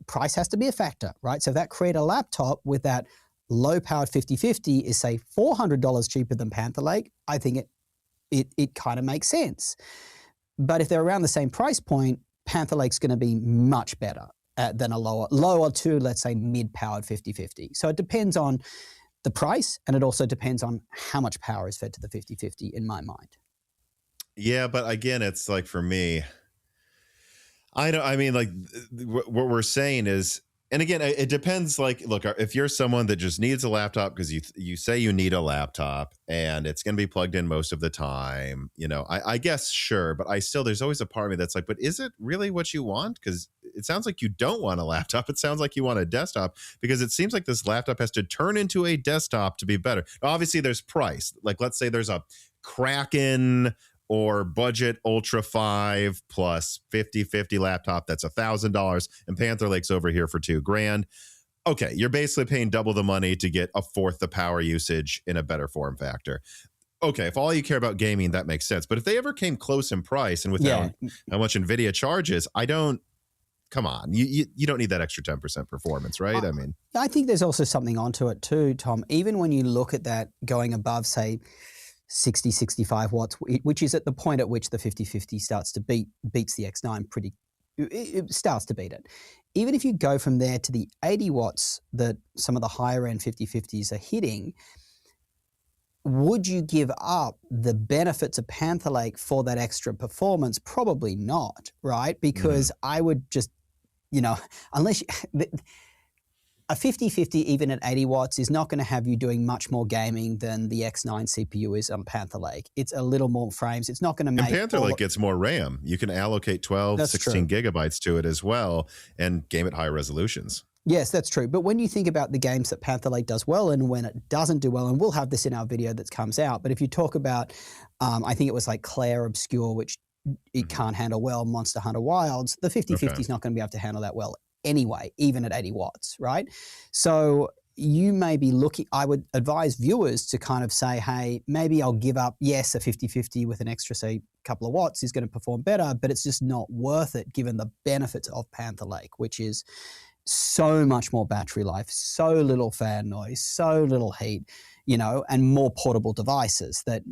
price has to be a factor, right? So if that creator laptop with that low powered 5050 is say $400 cheaper than Panther Lake, I think it kind of makes sense. But if they're around the same price point, Panther Lake's going to be much better than a lower to, let's say, mid-powered 5050. So it depends on the price, and it also depends on how much power is fed to the 5050 in my mind. Yeah, but again, it's like for me, I mean, like what we're saying is, and again, it depends. Like, look, if you're someone that just needs a laptop because you say you need a laptop and it's going to be plugged in most of the time, you know, I guess sure, but there's always a part of me that's like, but is it really what you want? Because it sounds like you don't want a laptop. It sounds like you want a desktop, because it seems like this laptop has to turn into a desktop to be better. Obviously, there's price. Like, let's say there's a Kraken or budget Ultra 5 plus 5050 laptop that's $1,000, and Panther Lake's over here for $2,000. Okay, you're basically paying double the money to get a fourth the power usage in a better form factor. Okay, if all you care about gaming, that makes sense. But if they ever came close in price and with how much Nvidia charges, come on, you don't need that extra 10% performance, right? I mean, I think there's also something onto it too, Tom. Even when you look at that going above, say, 60, 65 watts, which is at the point at which the 5050 starts to beats the X9 it starts to beat it. Even if you go from there to the 80 watts that some of the higher end 5050s are hitting, would you give up the benefits of Panther Lake for that extra performance? Probably not, right? Because I would just, unless a 5050 even at 80 watts is not going to have you doing much more gaming than the X9 CPU is on Panther Lake. It's a little more frames. It's not going to make... And Panther Lake gets more RAM. You can allocate 12, 16 gigabytes to it as well and game at high resolutions. Yes, that's true. But when you think about the games that Panther Lake does well and when it doesn't do well, and we'll have this in our video that comes out, but if you talk about, I think it was like Claire Obscure, which it can't handle well, Monster Hunter Wilds, the 5050 is not going to be able to handle that well anyway, even at 80 watts, right? So you may be looking, I would advise viewers to kind of say, hey, maybe I'll give up, yes, a 5050 with an extra, say, couple of watts is going to perform better, but it's just not worth it given the benefits of Panther Lake, which is so much more battery life, so little fan noise, so little heat, and more portable devices that,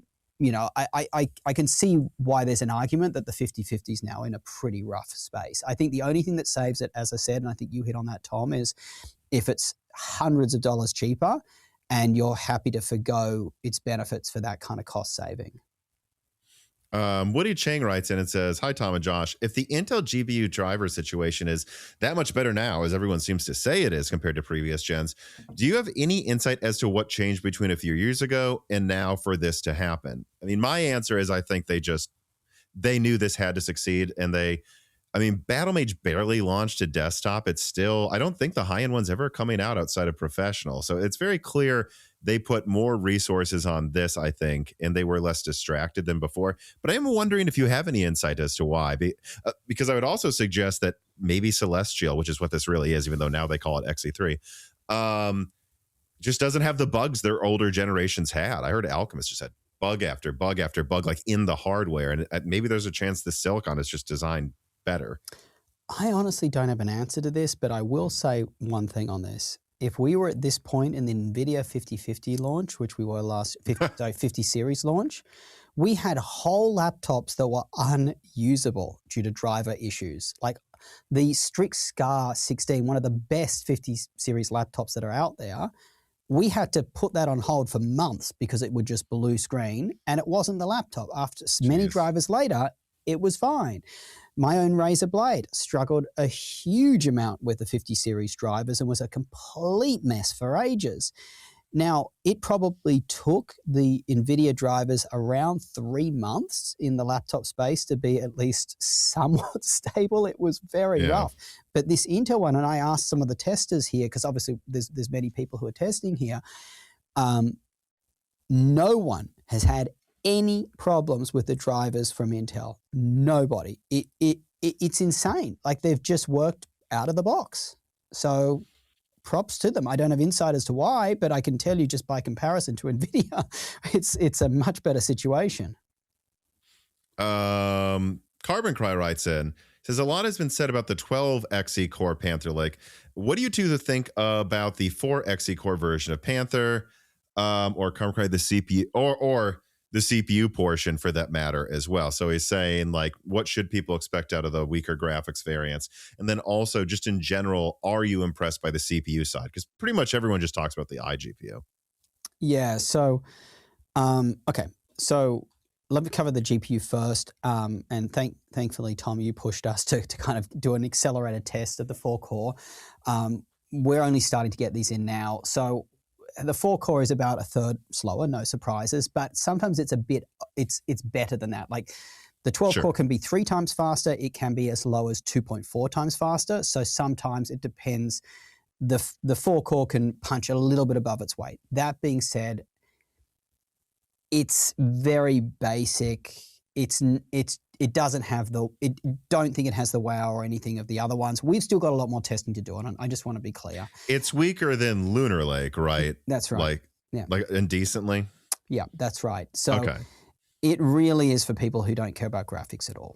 I can see why there's an argument that the 5050 is now in a pretty rough space. I think the only thing that saves it, as I said, and I think you hit on that, Tom, is if it's hundreds of dollars cheaper and you're happy to forgo its benefits for that kind of cost saving. Woody Chang writes in and says, hi, Tom and Josh. If the Intel GPU driver situation is that much better now, as everyone seems to say it is compared to previous gens, do you have any insight as to what changed between a few years ago and now for this to happen? I mean, my answer is I think they knew this had to succeed, and Battlemage barely launched to desktop. It's still, I don't think the high-end one's ever coming out outside of professional. So it's very clear they put more resources on this, I think, and they were less distracted than before. But I am wondering if you have any insight as to why. Because I would also suggest that maybe Celestial, which is what this really is, even though now they call it XE3, just doesn't have the bugs their older generations had. I heard Alchemist just had bug after bug after bug, like in the hardware. And maybe there's a chance the silicon is just designed better. I honestly don't have an answer to this, but I will say one thing on this. If we were at this point in the Nvidia 5050 launch, which we were last 50 series launch, we had whole laptops that were unusable due to driver issues. Like the Strix Scar 16, one of the best 50 series laptops that are out there, we had to put that on hold for months because it would just blue screen, and it wasn't the laptop. After many drivers later, it was fine. My own Razer Blade struggled a huge amount with the 50 series drivers and was a complete mess for ages. Now, it probably took the Nvidia drivers around 3 months in the laptop space to be at least somewhat stable. It was very rough. But this Intel one, and I asked some of the testers here, because obviously there's many people who are testing here, no one has had any problems with the drivers from Intel. Nobody. It's insane. Like they've just worked out of the box. So props to them. I don't have insight as to why, but I can tell you just by comparison to Nvidia, it's a much better situation. Carbon Cry writes in, says a lot has been said about the 12xe core Panther Lake. What do you two think about the 4xe core version of Panther, or Carbon Cry, the CPU, or the CPU portion for that matter as well? So he's saying, like, what should people expect out of the weaker graphics variants? And then also, just in general, are you impressed by the CPU side? Because pretty much everyone just talks about the iGPU. Yeah. So, okay. So let me cover the GPU first. And thankfully, Tom, you pushed us to kind of do an accelerated test of the 4-core. We're only starting to get these in now. So the 4-core is about a third slower, no surprises, but sometimes it's better than that. Like the 12-core can be 3 times faster. It can be as low as 2.4 times faster. So sometimes it depends. The 4-core can punch a little bit above its weight. That being said, it's very basic. It doesn't have don't think it has the wow or anything of the other ones. We've still got a lot more testing to do on it. I just want to be clear. It's weaker than Lunar Lake, right? That's right. Like indecently. Yeah, that's right. So it really is for people who don't care about graphics at all.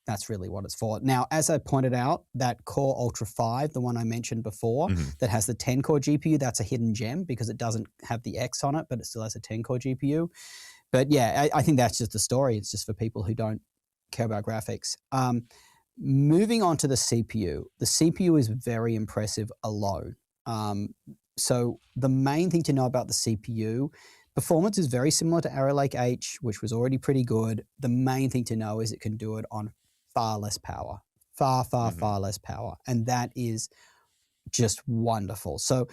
That's really what it's for. Now, as I pointed out, that Core Ultra 5, the one I mentioned before, that has the 10-core GPU, that's a hidden gem because it doesn't have the X on it, but it still has a 10-core GPU. But yeah, I think that's just the story. It's just for people who don't care about graphics. Moving on to the CPU is very impressive alone. So the main thing to know about the CPU, performance is very similar to Arrow Lake H, which was already pretty good. The main thing to know is it can do it on far less power, far less power. And that is just wonderful. So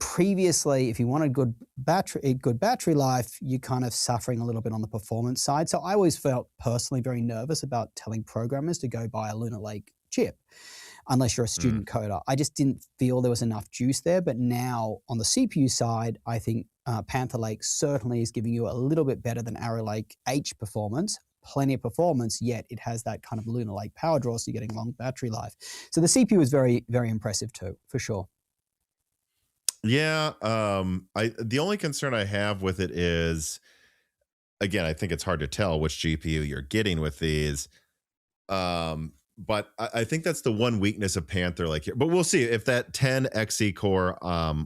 previously, if you wanted good battery life, you're kind of suffering a little bit on the performance side. So I always felt personally very nervous about telling programmers to go buy a Lunar Lake chip, unless you're a student coder. I just didn't feel there was enough juice there. But now on the CPU side, I think Panther Lake certainly is giving you a little bit better than Arrow Lake H performance. Plenty of performance, yet it has that kind of Lunar Lake power draw, so you're getting long battery life. So the CPU is very, very impressive too, for sure. Yeah, the only concern I have with it is, again, I think it's hard to tell which GPU you're getting with these. But I think that's the one weakness of Panther Lake here. But we'll see if that 10xe core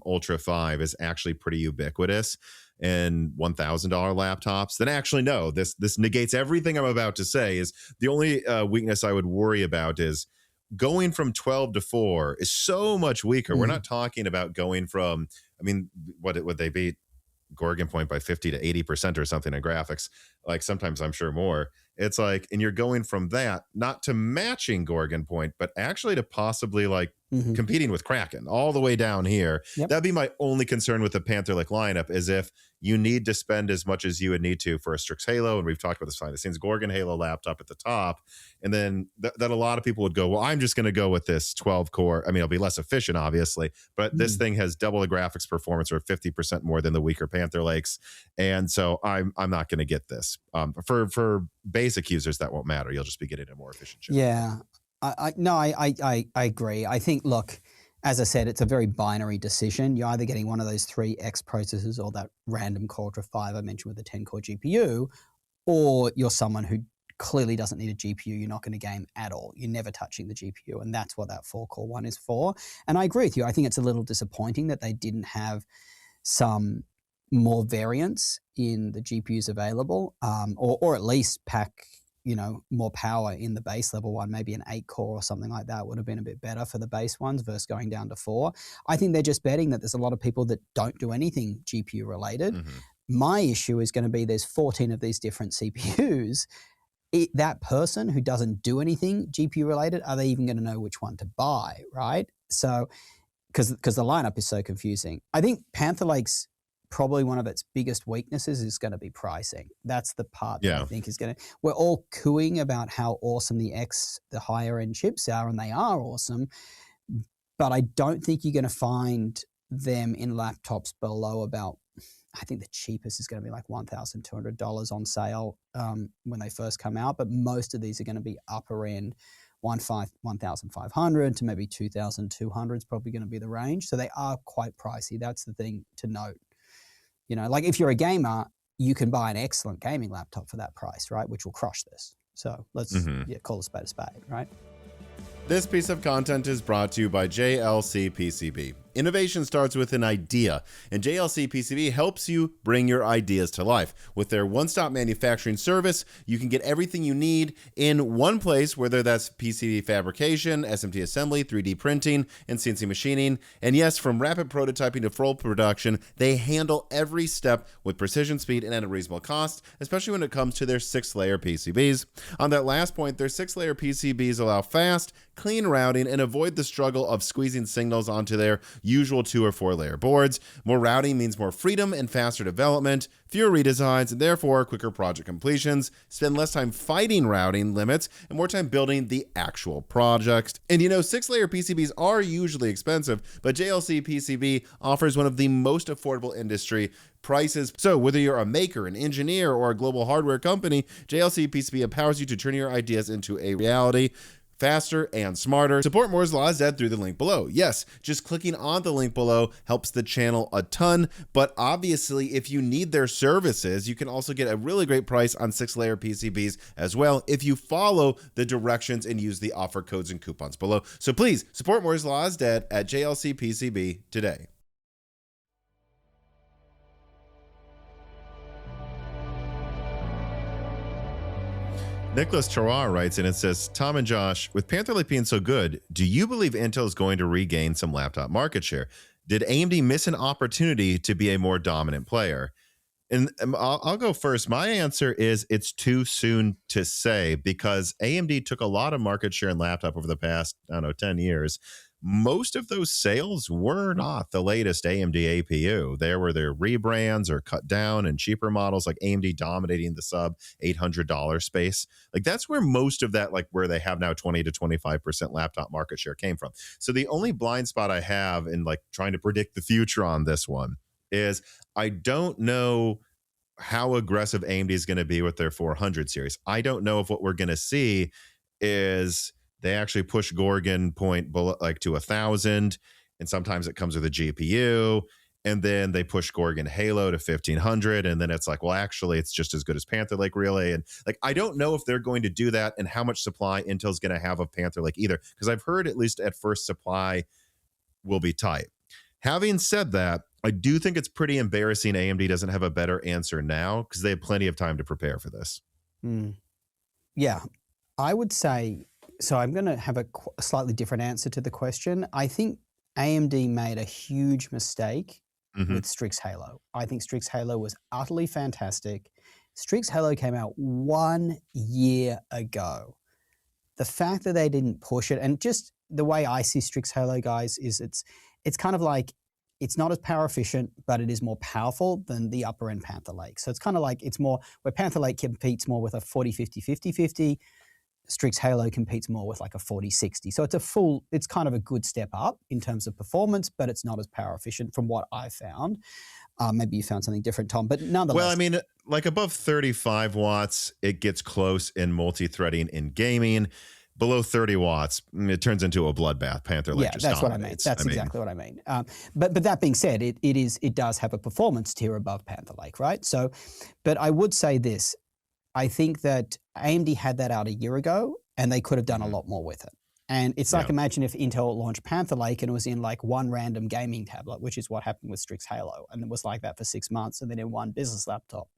Ultra 5 is actually pretty ubiquitous in $1,000 laptops. Then actually, no, this negates everything I'm about to say. Is the only weakness I would worry about is going from 12 to 4 is so much weaker. We're not talking about going from, I mean, what would they beat Gorgon Point by 50 to 80% or something in graphics? Like sometimes I'm sure more. It's like, and you're going from that not to matching Gorgon Point, but actually to possibly like competing with Kraken all the way down here. That'd be my only concern with the Panther Lake lineup, is if you need to spend as much as you would need to for a Strix Halo, and we've talked about this behind the scenes, Gorgon Halo laptop at the top, and then that a lot of people would go, well, I'm just going to go with this 12 core. I mean, it'll be less efficient, obviously, but this thing has double the graphics performance, or 50% more than the weaker Panther Lakes, and so I'm not going to get this. For basic users, that won't matter. You'll just be getting a more efficient chip. Yeah. I agree. I think, look, as I said, it's a very binary decision. You're either getting one of those 3X processors or that random Core Ultra 5 I mentioned with the 10-core GPU, or you're someone who clearly doesn't need a GPU. You're not going to game at all. You're never touching the GPU, and that's what that 4-core one is for. And I agree with you. I think it's a little disappointing that they didn't have some more variance in the GPUs available, or at least pack more power in the base level one. Maybe an 8-core or something like that would have been a bit better for the base ones versus going down to 4. I think they're just betting that there's a lot of people that don't do anything GPU related. My issue is going to be there's 14 of these different CPUs. That person who doesn't do anything GPU related, are they even going to know which one to buy, right? So, because the lineup is so confusing. I think Panther Lake's probably one of its biggest weaknesses is going to be pricing. That's the part that I think is going to, we're all cooing about how awesome the higher end chips are, and they are awesome, but I don't think you're going to find them in laptops below about, I think the cheapest is going to be like $1,200 on sale when they first come out, but most of these are going to be upper end 1,500 to maybe 2,200 is probably going to be the range. So they are quite pricey. That's the thing to note. Like if you're a gamer, you can buy an excellent gaming laptop for that price, right? Which will crush this. So let's call a spade, right? This piece of content is brought to you by JLC PCB. Innovation starts with an idea, and JLC PCB helps you bring your ideas to life. With their one-stop manufacturing service, you can get everything you need in one place, whether that's PCB fabrication, SMT assembly, 3D printing, and CNC machining. And yes, from rapid prototyping to full production, they handle every step with precision, speed, and at a reasonable cost, especially when it comes to their 6-layer PCBs. On that last point, their 6-layer PCBs allow fast, clean routing and avoid the struggle of squeezing signals onto their usual 2 or 4 layer boards. More routing means more freedom and faster development, fewer redesigns, and therefore quicker project completions. Spend less time fighting routing limits and more time building the actual project. And 6-layer PCBs are usually expensive, but JLC PCB offers one of the most affordable industry prices. So whether you're a maker, an engineer, or a global hardware company, JLC PCB empowers you to turn your ideas into a reality faster and smarter. Support Moore's Law is dead through the link below. Yes, just clicking on the link below helps the channel a ton, but obviously if you need their services, you can also get a really great price on 6-layer PCBs as well if you follow the directions and use the offer codes and coupons below. So please support Moore's Law is dead at JLC PCB today. Nicholas Charar writes in and says, Tom and Josh, with Panther Lake being so good, do you believe Intel is going to regain some laptop market share? Did AMD miss an opportunity to be a more dominant player? And I'll go first. My answer is it's too soon to say because AMD took a lot of market share in laptop over the past, 10 years. Most of those sales were not the latest AMD APU. There were their rebrands or cut down and cheaper models like AMD dominating the sub $800 space. Like that's where most of that, like where they have now 20 to 25% laptop market share came from. So the only blind spot I have in like trying to predict the future on this one is I don't know how aggressive AMD is going to be with their 400 series. I don't know if what we're going to see is they actually push Gorgon Point below, like to 1,000, and sometimes it comes with a GPU, and then they push Gorgon Halo to 1,500, and then it's like, well, actually, it's just as good as Panther Lake Relay, and like I don't know if they're going to do that and how much supply Intel's going to have of Panther Lake either, because I've heard at least at first supply will be tight. Having said that, I do think it's pretty embarrassing AMD doesn't have a better answer now because they have plenty of time to prepare for this. Yeah, I would say. So I'm going to have a slightly different answer to the question. I think AMD made a huge mistake with Strix Halo. I think Strix Halo was utterly fantastic. Strix Halo came out 1 year ago. The fact that they didn't push it, and just the way I see Strix Halo, guys, is it's kind of like it's not as power efficient, but it is more powerful than the upper end Panther Lake. So it's kind of like it's more where Panther Lake competes more with a 40-50, 50-50. Strix Halo competes more with like a 40-60. So it's kind of a good step up in terms of performance, but it's not as power efficient from what I found. Maybe you found something different, Tom, but nonetheless. Well, I mean, like above 35 watts, it gets close in multi-threading in gaming. Below 30 watts, it turns into a bloodbath. Panther Lake just that's dominates. What I mean. That's exactly what I mean. But that being said, it does have a performance tier above Panther Lake, right? So, but I would say this. I think that AMD had that out a year ago, and they could have done a lot more with it. And it's like, imagine if Intel launched Panther Lake and it was in like one random gaming tablet, which is what happened with Strix Halo. And it was like that for 6 months, and then in one business laptop,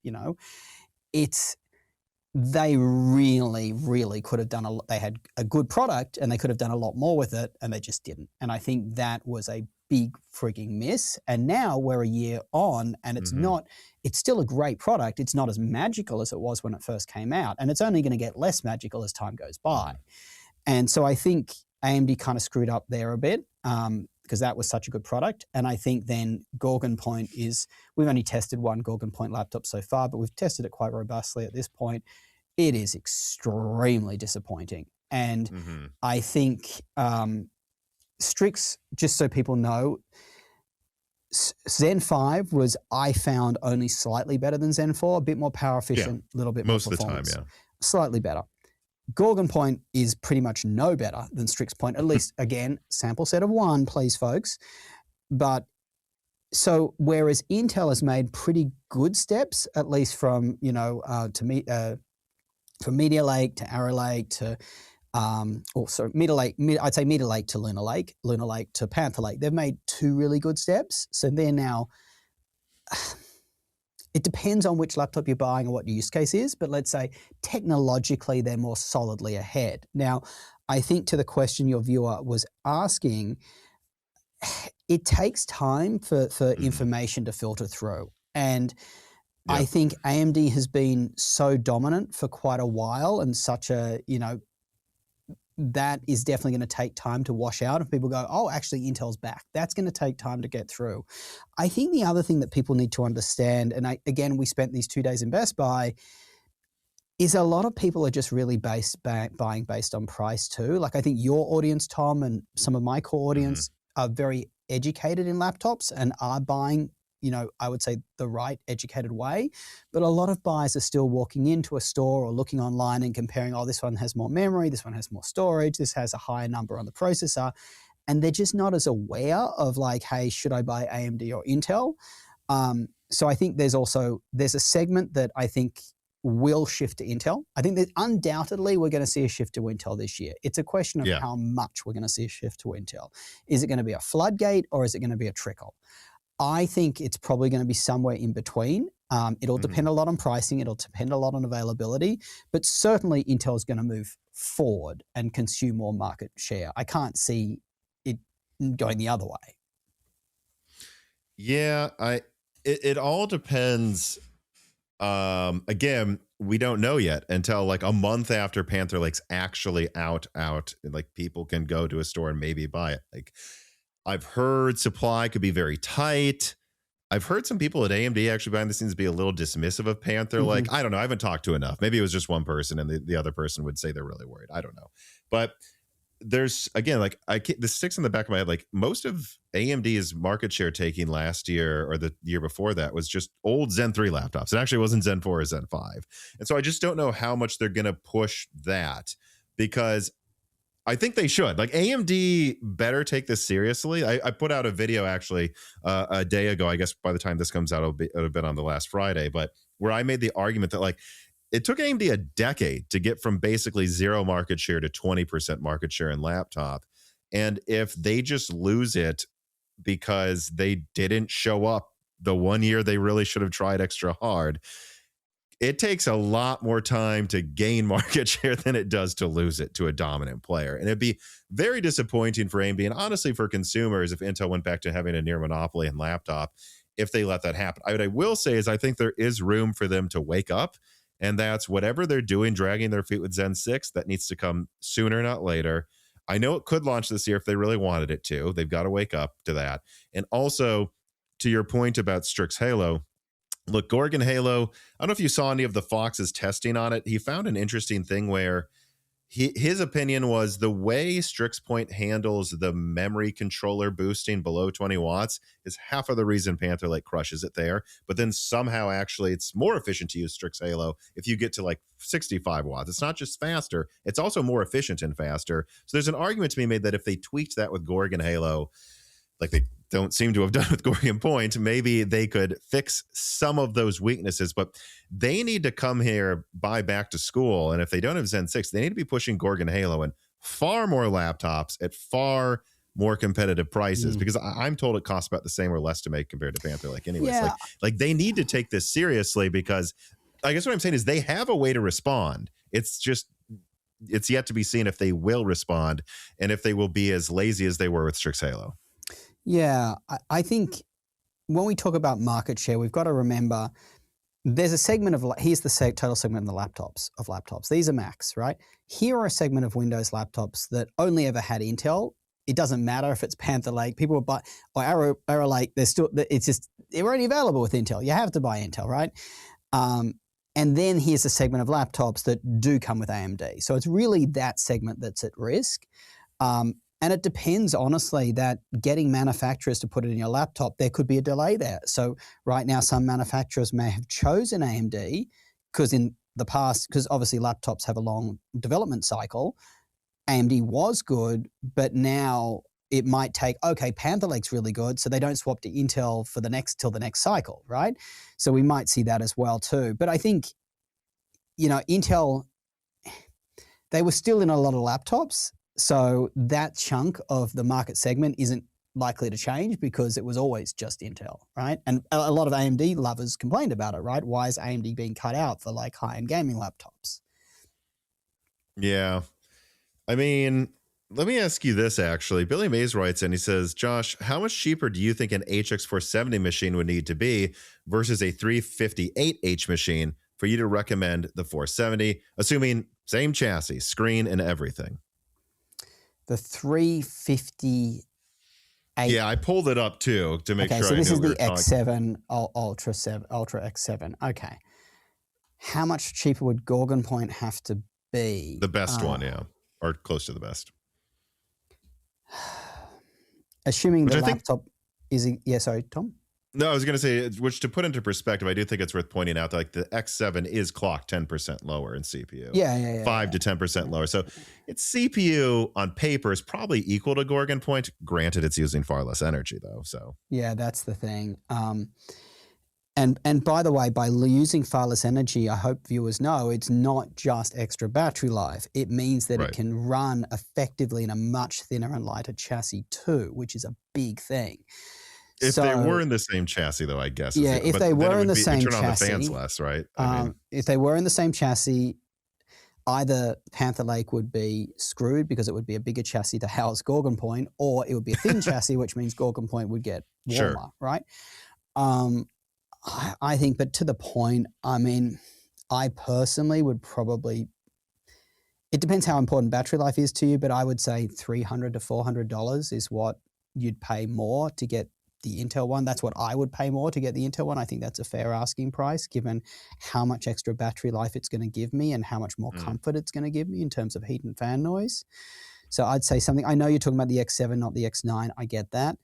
they really, really could have done a lot. They had a good product and they could have done a lot more with it, and they just didn't. And I think that was a big frigging miss. And now we're a year on, and it's still a great product. It's not as magical as it was when it first came out, and it's only going to get less magical as time goes by. And so I think AMD kind of screwed up there a bit because that was such a good product. And I think then Gorgon Point we've only tested one Gorgon Point laptop so far, but we've tested it quite robustly at this point. It is extremely disappointing. And I think Strix, just so people know, Zen 5 was, I found, only slightly better than Zen 4, a bit more power efficient, a little bit more performance. Most of the time, slightly better. Gorgon Point is pretty much no better than Strix Point, at least, again, sample set of 1, please, folks. But so whereas Intel has made pretty good steps, at least from, from Media Lake to Arrow Lake to, I'd say Media Lake to Lunar Lake to Panther Lake. They've made 2 really good steps. So they're now, it depends on which laptop you're buying and what your use case is, but let's say technologically they're more solidly ahead. Now, I think to the question your viewer was asking, it takes time for information to filter through. And I think AMD has been so dominant for quite a while, and such a, that is definitely going to take time to wash out. If people go, oh, actually Intel's back, that's going to take time to get through. I think the other thing that people need to understand, and again, we spent these 2 days in Best Buy, is a lot of people are just really buying based on price too. Like I think your audience, Tom, and some of my core audience are very educated in laptops and are buying, I would say the right educated way. But a lot of buyers are still walking into a store or looking online and comparing, oh, this one has more memory, this one has more storage, this has a higher number on the processor. And they're just not as aware of like, hey, should I buy AMD or Intel? So I think there's a segment that I think will shift to Intel. I think that undoubtedly we're going to see a shift to Intel this year. It's a question of how much we're going to see a shift to Intel. Is it going to be a floodgate or is it going to be a trickle? I think it's probably going to be somewhere in between. It'll depend a lot on pricing. It'll depend a lot on availability, but certainly Intel is going to move forward and consume more market share. I can't see it going the other way. Yeah, it all depends. Again, we don't know yet until like a month after Panther Lake's actually out, like people can go to a store and maybe buy it. Like I've heard supply could be very tight. I've heard some people at AMD actually behind the scenes be a little dismissive of Panther. Like, I don't know. I haven't talked to enough. Maybe it was just one person and the other person would say they're really worried. I don't know. But there's, again, like this sticks in the back of my head. Like most of AMD's market share taking last year or the year before that was just old Zen 3 laptops. It actually wasn't Zen 4 or Zen 5. And so I just don't know how much they're going to push that, because I think they should. Like AMD better take this seriously. I put out a video actually a day ago. I guess by the time this comes out, it'll have been on the last Friday, but where I made the argument that like it took AMD a decade to get from basically 0 market share to 20% market share in laptop. And if they just lose it because they didn't show up the one year they really should have tried extra hard, it takes a lot more time to gain market share than it does to lose it to a dominant player. And it'd be very disappointing for AMD and honestly for consumers if Intel went back to having a near monopoly in laptop if they let that happen. What I will say is I think there is room for them to wake up. And that's whatever they're doing, dragging their feet with Zen 6, that needs to come sooner, not later. I know it could launch this year if they really wanted it to. They've got to wake up to that. And also, to your point about Strix Halo, look, Gorgon Halo, I don't know if you saw any of the Fox's testing on it. He found an interesting thing where his opinion was the way Strix Point handles the memory controller boosting below 20 watts is half of the reason Panther Lake crushes it there. But then somehow actually it's more efficient to use Strix Halo if you get to like 65 watts. It's not just faster, it's also more efficient and faster. So there's an argument to be made that if they tweaked that with Gorgon Halo, like they don't seem to have done with Gorgon Point, maybe they could fix some of those weaknesses, but they need to come here by back to school. And if they don't have Zen 6, they need to be pushing Gorgon Halo in far more laptops at far more competitive prices, because I'm told it costs about the same or less to make compared to Panther Lake anyways. Yeah. Like they need to take this seriously, because I guess what I'm saying is they have a way to respond. It's yet to be seen if they will respond and if they will be as lazy as they were with Strix Halo. Yeah, I think when we talk about market share, we've got to remember there's a segment of, here's the total segment of laptops. These are Macs, right? Here are a segment of Windows laptops that only ever had Intel. It doesn't matter if it's Panther Lake, people will buy, or Arrow Lake, they're only available with Intel. You have to buy Intel, right? And then here's a segment of laptops that do come with AMD. So it's really that segment that's at risk. And it depends, honestly, that getting manufacturers to put it in your laptop, there could be a delay there. So right now, some manufacturers may have chosen AMD because in the past, because obviously laptops have a long development cycle, AMD was good, but now it might take, okay, Panther Lake's really good, so they don't swap to Intel for till the next cycle, right? So we might see that as well too. But I think, Intel, they were still in a lot of laptops, so that chunk of the market segment isn't likely to change because it was always just Intel, right? And a lot of AMD lovers complained about it, right? Why is AMD being cut out for like high-end gaming laptops? Yeah. I mean, let me ask you this, actually. Billy Mays writes in, he says, Josh, how much cheaper do you think an HX470 machine would need to be versus a 358H machine for you to recommend the 470, assuming same chassis, screen, and everything? The 358. Yeah, I pulled it up too to make sure. So this I is knew the X7 Ultra X7. Okay. How much cheaper would Gorgon Point have to be? The best one, yeah, or close to the best. Assuming the laptop is, sorry, Tom? No, I was going to say, which to put into perspective, I do think it's worth pointing out that like the X7 is clocked 10% lower in CPU. Yeah. 5 to 10% lower. So its CPU on paper is probably equal to Gorgon Point. Granted, it's using far less energy though. So yeah, that's the thing. And by the way, by using far less energy, I hope viewers know it's not just extra battery life. It means that it can run effectively in a much thinner and lighter chassis too, which is a big thing. If they were in the same chassis, though, I guess. Yeah, if they were in the same chassis. Turn on the fans less, right? If they were in the same chassis, either Panther Lake would be screwed because it would be a bigger chassis to house Gorgon Point, or it would be a thin chassis, which means Gorgon Point would get warmer, right? I think, but to the point, I mean, I personally would probably, it depends how important battery life is to you, but I would say $300 to $400 is what you'd pay more to get the Intel one. That's what I would pay more to get the Intel one. I think that's a fair asking price given how much extra battery life it's going to give me and how much more comfort it's going to give me in terms of heat and fan noise. So I'd say something, I know you're talking about the X7, not the X9. I get that.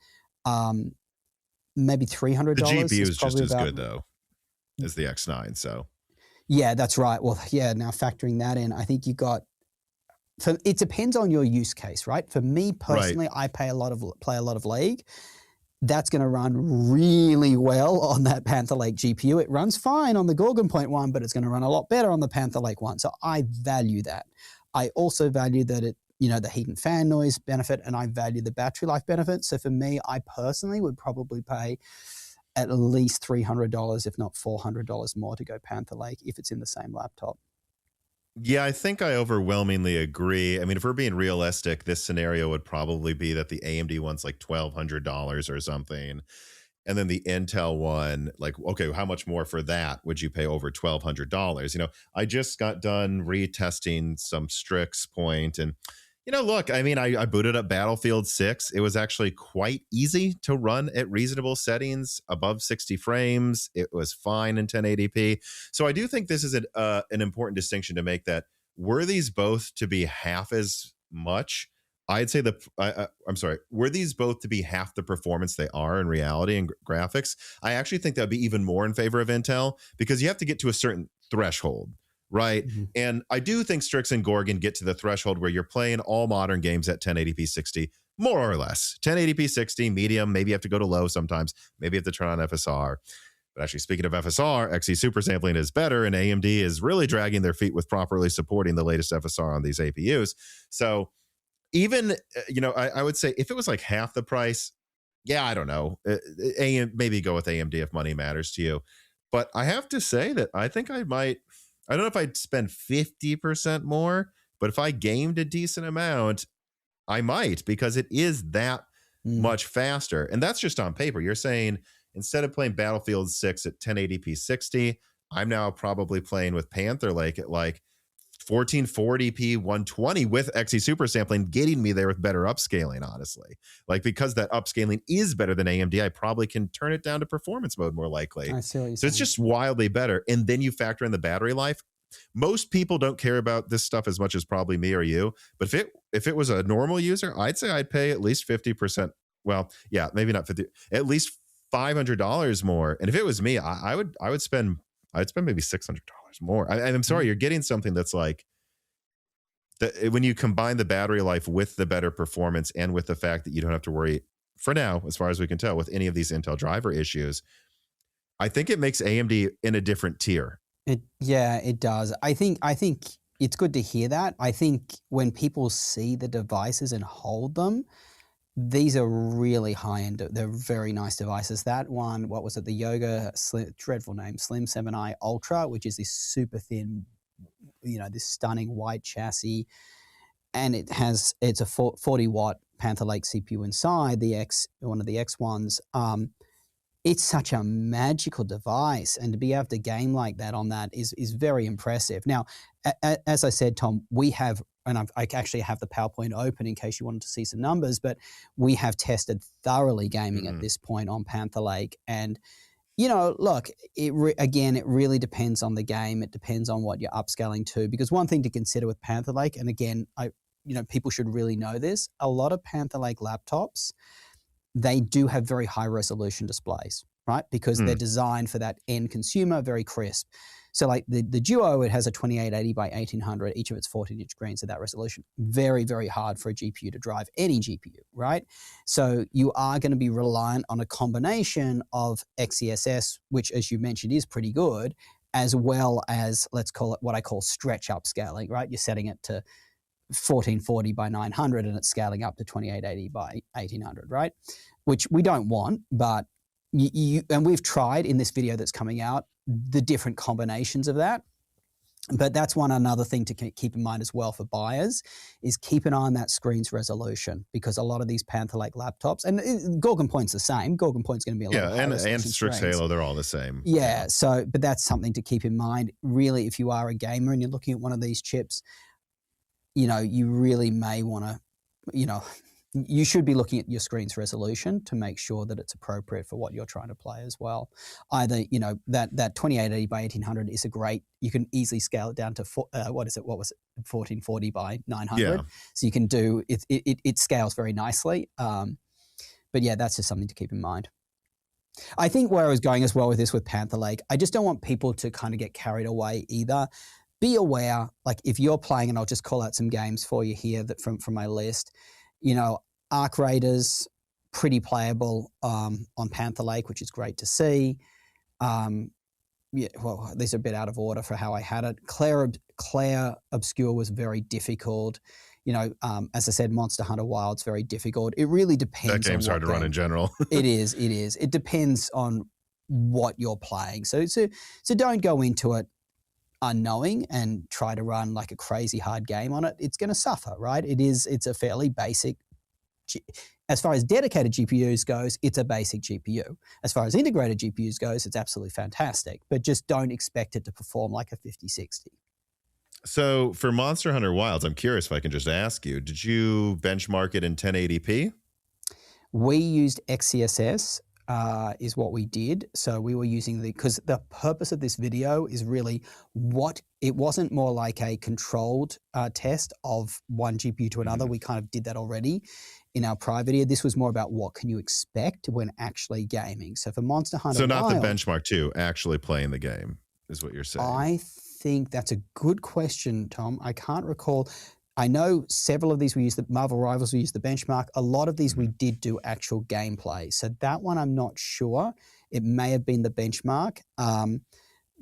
Maybe $300. The GPU is just as good though as the X9. So yeah, that's right. Well, yeah, now factoring that in, I think you got, it depends on your use case, right? For me personally, I play a lot of League. That's going to run really well on that Panther Lake GPU. It runs fine on the Gorgon Point one, but it's going to run a lot better on the Panther Lake one. So I value that. I also value that it, the heat and fan noise benefit, and I value the battery life benefit. So for me, I personally would probably pay at least $300, if not $400 more to go Panther Lake if it's in the same laptop. Yeah, I think I overwhelmingly agree. I mean, if we're being realistic, this scenario would probably be that the AMD one's like $1,200 or something. And then the Intel one, like, okay, how much more for that would you pay over $1,200? I just got done retesting some Strix Point and, look, I mean, I booted up Battlefield 6. It was actually quite easy to run at reasonable settings above 60 frames. It was fine in 1080p. So I do think this is an important distinction to make, that were these both to be half as much, I'd say were these both to be half the performance they are in reality and graphics, I actually think that would be even more in favor of Intel, because you have to get to a certain threshold. Right. Mm-hmm. And I do think Strix and Gorgon get to the threshold where you're playing all modern games at 1080p 60, more or less. 1080p 60, medium, maybe you have to go to low sometimes. Maybe you have to turn on FSR. But actually, speaking of FSR, XE super sampling is better, and AMD is really dragging their feet with properly supporting the latest FSR on these APUs. So even, I would say if it was like half the price, yeah, I don't know. Maybe go with AMD if money matters to you. But I have to say that I think I don't know if I'd spend 50% more, but if I gamed a decent amount, I might, because it is that much faster. And that's just on paper. You're saying instead of playing Battlefield 6 at 1080p 60, I'm now probably playing with Panther Lake at like 1440p 120 with XE super sampling, getting me there with better upscaling, honestly. Like, because that upscaling is better than AMD, I probably can turn it down to performance mode more likely. I see what you're saying. It's just wildly better. And then you factor in the battery life. Most people don't care about this stuff as much as probably me or you. But if it was a normal user, I'd say I'd pay at least 50%. Well, yeah, maybe not 50, at least $500 more. And if it was me, I'd spend maybe $600. There's more. I'm sorry, you're getting something that's like, when you combine the battery life with the better performance and with the fact that you don't have to worry, for now, as far as we can tell, with any of these Intel driver issues, I think it makes AMD in a different tier. It does. I think it's good to hear that. I think when people see the devices and hold them, these are really high-end. They're very nice devices. That one, what was it? The Yoga, dreadful name, Slim 7i Ultra, which is this super thin, this stunning white chassis. And it's a 40-watt Panther Lake CPU inside, one of the X ones. It's such a magical device, and to be able to game like that on that is very impressive. Now, as I said, Tom, we have, and I actually have the PowerPoint open in case you wanted to see some numbers, but we have tested thoroughly gaming at this point on Panther Lake. And, look, it really depends on the game. It depends on what you're upscaling to, because one thing to consider with Panther Lake, and again, people should really know this, a lot of Panther Lake laptops, they do have very high resolution displays, right? Because they're designed for that end consumer, very crisp. So like the Duo, it has a 2880 by 1800, each of its 14-inch screens at that resolution. Very, very hard for a GPU to drive, any GPU, right? So you are going to be reliant on a combination of XeSS, which, as you mentioned, is pretty good, as well as, let's call it what I call stretch upscaling, right? You're setting it to 1440 by 900 and it's scaling up to 2880 by 1800, right? Which we don't want, but and we've tried in this video that's coming out the different combinations of that. But that's another thing to keep in mind as well for buyers, is keep an eye on that screen's resolution, because a lot of these Panther Lake laptops, and Gorgon Point's the same. Gorgon Point's going to be a lot of and Strix Halo, they're all the same. Yeah, so, but that's something to keep in mind. Really, if you are a gamer and you're looking at one of these chips, you really may want to, you should be looking at your screen's resolution to make sure that it's appropriate for what you're trying to play as well. Either, that 2880 by 1800 is you can easily scale it down to, 1440 by 900. Yeah. So you can do, it scales very nicely. But yeah, that's just something to keep in mind. I think where I was going as well with this with Panther Lake, I just don't want people to kind of get carried away either. Be aware, like if you're playing, and I'll just call out some games for you here that from my list, Arc Raiders, pretty playable on Panther Lake, which is great to see. These are a bit out of order for how I had it. Claire Obscure was very difficult. As I said, Monster Hunter Wild's very difficult. It really depends. That game's hard to run in general. It is. It depends on what you're playing. So don't go into it unknowing and try to run like a crazy hard game on it. It's going to suffer, right? It's a fairly basic, as far as dedicated GPUs goes, it's a basic GPU. As far as integrated GPUs goes, it's absolutely fantastic, but just don't expect it to perform like a 5060. So for Monster Hunter Wilds, I'm curious if I can just ask you, did you benchmark it in 1080p? We used XeSS. Is what we did. So we were using because the purpose of this video is really it wasn't more like a controlled test of one GPU to another. We kind of did that already in our prior video. This was more about what can you expect when actually gaming. So for Monster Hunter So not Wild, the benchmark too, actually playing the game is what you're saying. I think that's a good question, Tom. I can't recall. I know several of these we used, the Marvel Rivals, we used the benchmark. A lot of these we did do actual gameplay. So that one I'm not sure. It may have been the benchmark.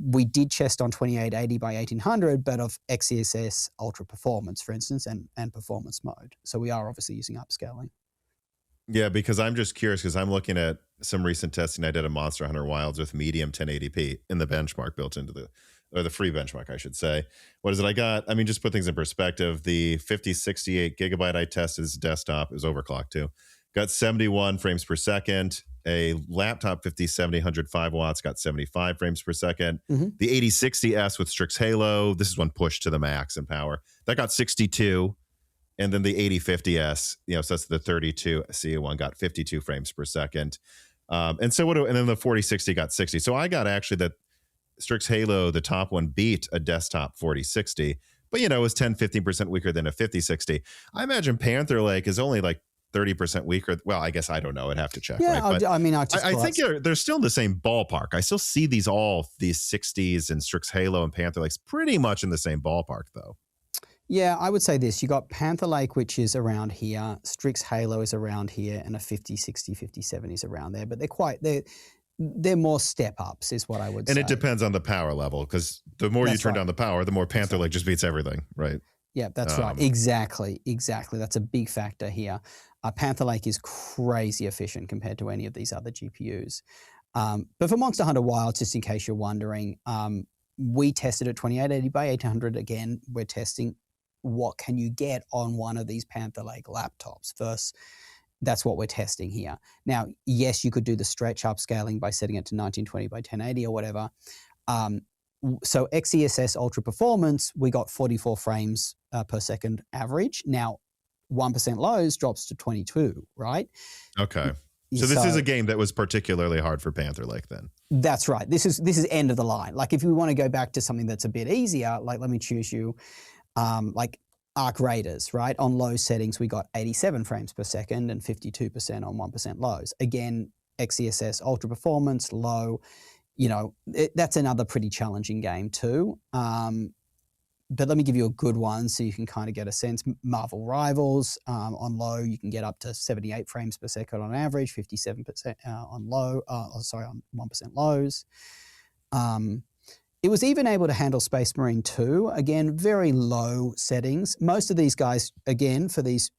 We did test on 2880 by 1800, but of XeSS Ultra Performance, for instance, and performance mode. So we are obviously using upscaling. Yeah, because I'm just curious, because I'm looking at some recent testing I did of Monster Hunter Wilds with medium 1080p in the benchmark built into the free benchmark, I should say. What is it I got? I mean, just put things in perspective. The 5068 gigabyte I tested as a desktop, it was overclocked too. Got 71 frames per second. A laptop 5070 105 watts got 75 frames per second. The 8060S with Strix Halo, this is one pushed to the max in power. That got 62. And then the 8050S, so that's the 32 CA1 got 52 frames per second. And then the 4060 got 60. So I got actually that Strix Halo, the top one, beat a desktop 4060, but it was 10-15% weaker than a 5060. I imagine Panther Lake is only like 30% weaker. Well, I guess I don't know. I'd have to check. Yeah, right? But I think they're still in the same ballpark. I still see these 60s and Strix Halo and Panther Lake's pretty much in the same ballpark, though. Yeah, I would say this. You got Panther Lake, which is around here. Strix Halo is around here, and a 50, 60, 57 is around there. But they're more step ups, is what I would say. And it depends on the power level, because the more you turn down the power, the more Panther Lake just beats everything, right? Yeah, that's right. Exactly. That's a big factor here. Panther Lake is crazy efficient compared to any of these other GPUs. But for Monster Hunter Wilds, just in case you're wondering, we tested at 2880 by 800. Again, we're testing what can you get on one of these Panther Lake laptops. First, that's what we're testing here. Now, yes, you could do the stretch upscaling by setting it to 1920 by 1080 or whatever. So XeSS Ultra Performance, we got 44 frames per second average. Now, 1% lows drops to 22, right? Okay. So this is a game that was particularly hard for Panther Lake then. That's right. This is end of the line. Like if you want to go back to something that's a bit easier, like let me choose you, like Arc Raiders, right? On low settings, we got 87 frames per second and 52% on 1% lows. Again, XeSS Ultra Performance, low, that's another pretty challenging game too. But let me give you a good one so you can kind of get a sense. Marvel Rivals, on low, you can get up to 78 frames per second on average, 57% on low, on 1% lows. It was even able to handle Space Marine 2. Again, very low settings. Most of these guys, again, for these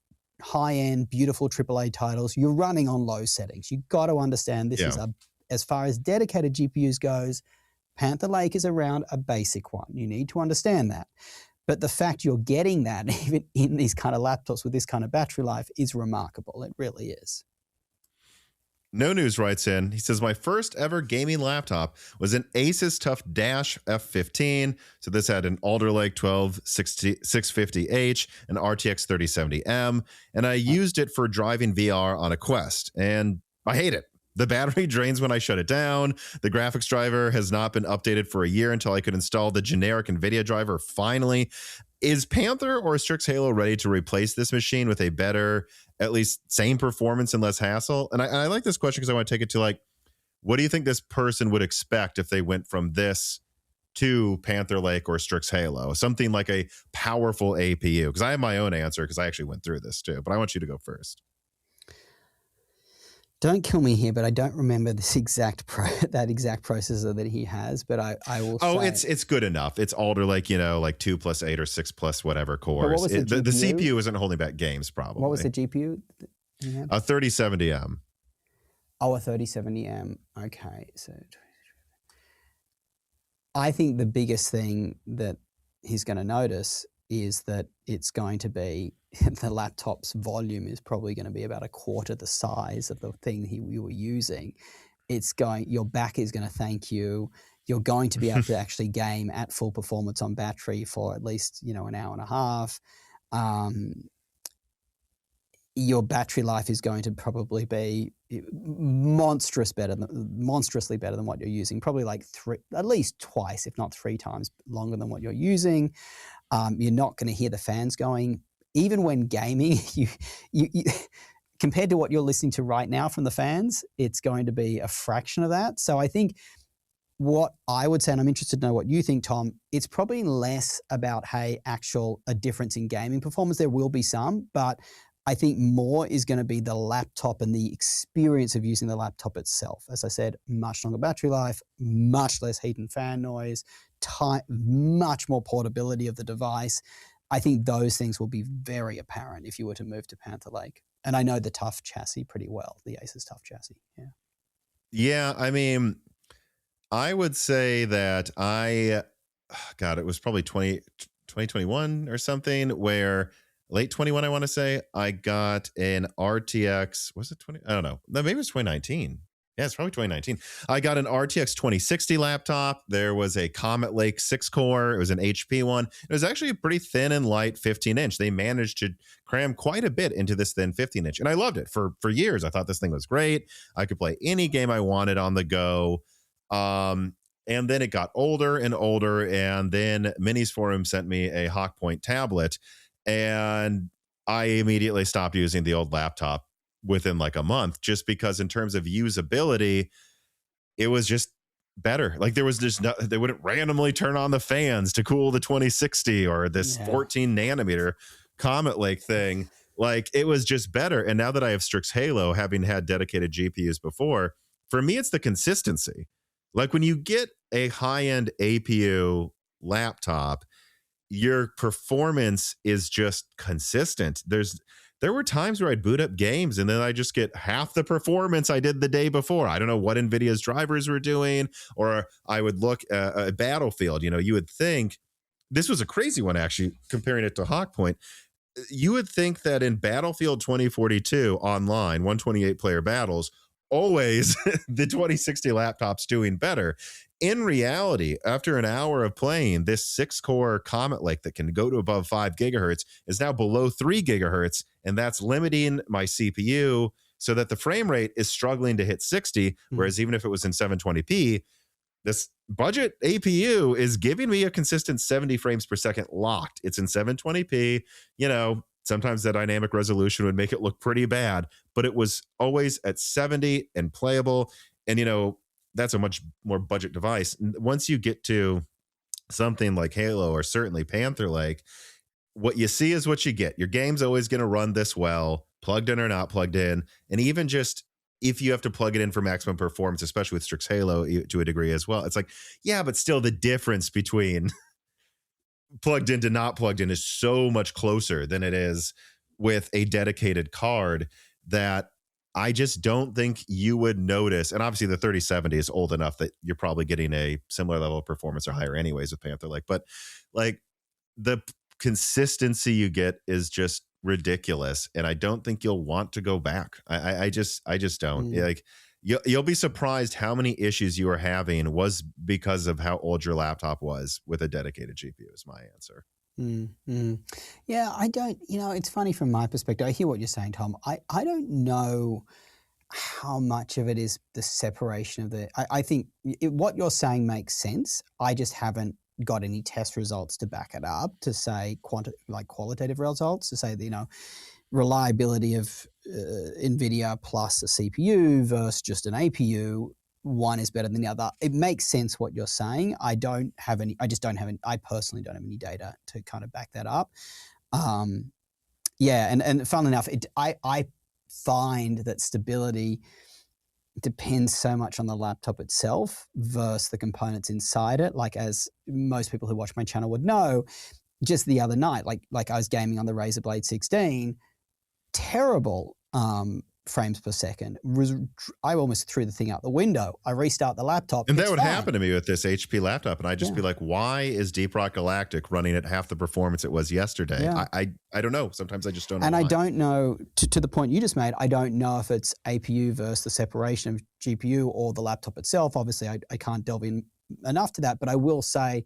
high-end, beautiful AAA titles, you're running on low settings. You've got to understand this is as far as dedicated GPUs goes, Panther Lake is around a basic one. You need to understand that. But the fact you're getting that even in these kind of laptops with this kind of battery life is remarkable. It really is. No News writes in, he says, my first ever gaming laptop was an Asus Tough Dash F15. So this had an Alder Lake 12650H, an RTX 3070M, and I used it for driving VR on a Quest. And I hate it. The battery drains when I shut it down. The graphics driver has not been updated for a year until I could install the generic Nvidia driver finally. Is Panther or Strix Halo ready to replace this machine with a better, at least same performance and less hassle? And I like this question because I want to take it to like, what do you think this person would expect if they went from this to Panther Lake or Strix Halo? Something like a powerful APU. Because I have my own answer because I actually went through this too. But I want you to go first. Don't kill me here, but I don't remember this exact processor that he has. But I will. Oh, it's good enough. It's Alder Lake, like 2 plus 8 or 6 plus whatever cores. What was the CPU isn't holding back games, probably. What was the GPU? A 3070M. Oh, a 3070M. Okay, so I think the biggest thing that he's going to notice is that it's going to be the laptop's volume is probably going to be about a quarter the size of the thing you were using. Your back is going to thank you. You're going to be able to actually game at full performance on battery for at least, an hour and a half. Your battery life is going to probably be monstrously better than what you're using. Probably like at least twice, if not 3 times longer than what you're using. You're not going to hear the fans going. Even when gaming, you compared to what you're listening to right now from the fans, it's going to be a fraction of that. So I think what I would say, and I'm interested to know what you think, Tom, it's probably less about, a difference in gaming performance. There will be some, but I think more is going to be the laptop and the experience of using the laptop itself. As I said, much longer battery life, much less heat and fan noise, much more portability of the device. I think those things will be very apparent if you were to move to Panther Lake. And I know the Tough chassis pretty well, the Asus Tough chassis. Yeah. Yeah, I mean, I would say that it was probably 2021 or something, where late 21, I want to say, I got an RTX, was it 20? I don't know. No, maybe it was 2019. Yeah, it's probably 2019. I got an RTX 2060 laptop. There was a Comet Lake 6-core. It was an HP one. It was actually a pretty thin and light 15-inch. They managed to cram quite a bit into this thin 15-inch, and I loved it. For years, I thought this thing was great. I could play any game I wanted on the go. And then it got older and older, and then Minis Forum sent me a Hawk Point tablet, and I immediately stopped using the old laptop within like a month, just because in terms of usability, it was just better. Like there was just no, they wouldn't randomly turn on the fans to cool the 2060 or this 14 nanometer Comet Lake thing. Like it was just better. And now that I have Strix Halo, having had dedicated GPUs before, for me, it's the consistency. Like when you get a high-end APU laptop, your performance is just consistent. There were times where I'd boot up games and then I just get half the performance I did the day before. I don't know what NVIDIA's drivers were doing, or I would look at Battlefield. You know, you would think this was a crazy one, actually, comparing it to Hawk Point. You would think that in Battlefield 2042 online, 128 player battles, always the 2060 laptop's doing better. In reality, after an hour of playing, this 6-core Comet Lake that can go to above 5 gigahertz is now below 3 gigahertz, and that's limiting my CPU so that the frame rate is struggling to hit 60, whereas even if it was in 720p, this budget APU is giving me a consistent 70 frames per second locked. It's in 720p. You know, sometimes the dynamic resolution would make it look pretty bad, but it was always at 70 and playable. And, you know, that's a much more budget device. Once you get to something like Halo or certainly Panther Lake, what you see is what you get. Your game's always going to run this well, plugged in or not plugged in. And even just if you have to plug it in for maximum performance, especially with Strix Halo to a degree as well, it's like, yeah, but still the difference between plugged in to not plugged in is so much closer than it is with a dedicated card that I just don't think you would notice. And obviously the 3070 is old enough that you're probably getting a similar level of performance or higher anyways with Panther Lake. But like the consistency you get is just ridiculous. And I don't think you'll want to go back. I just don't. Like you'll be surprised how many issues you are having was because of how old your laptop was with a dedicated GPU is my answer. Yeah, I don't, you know, it's funny from my perspective. I hear what you're saying, Tom. I don't know how much of it is the separation of the, I think what you're saying makes sense. I just haven't got any test results to back it up to say qualitative results to say that, you know, reliability of Nvidia plus a CPU versus just an APU, one is better than the other. It makes sense what you're saying. I personally don't have any data to kind of back that up. Yeah, and funnily enough, I find that stability depends so much on the laptop itself versus the components inside it. Like as most people who watch my channel would know, just the other night, like I was gaming on the Razer Blade 16, terrible frames per second. I almost threw the thing out the window. I restart the laptop. And that would happen to me with this HP laptop. And I'd just be like, why is Deep Rock Galactic running at half the performance it was yesterday? Yeah. I don't know. Sometimes I just don't know. And why. I don't know, to the point you just made, I don't know if it's APU versus the separation of GPU or the laptop itself. Obviously, I can't delve in enough to that, but I will say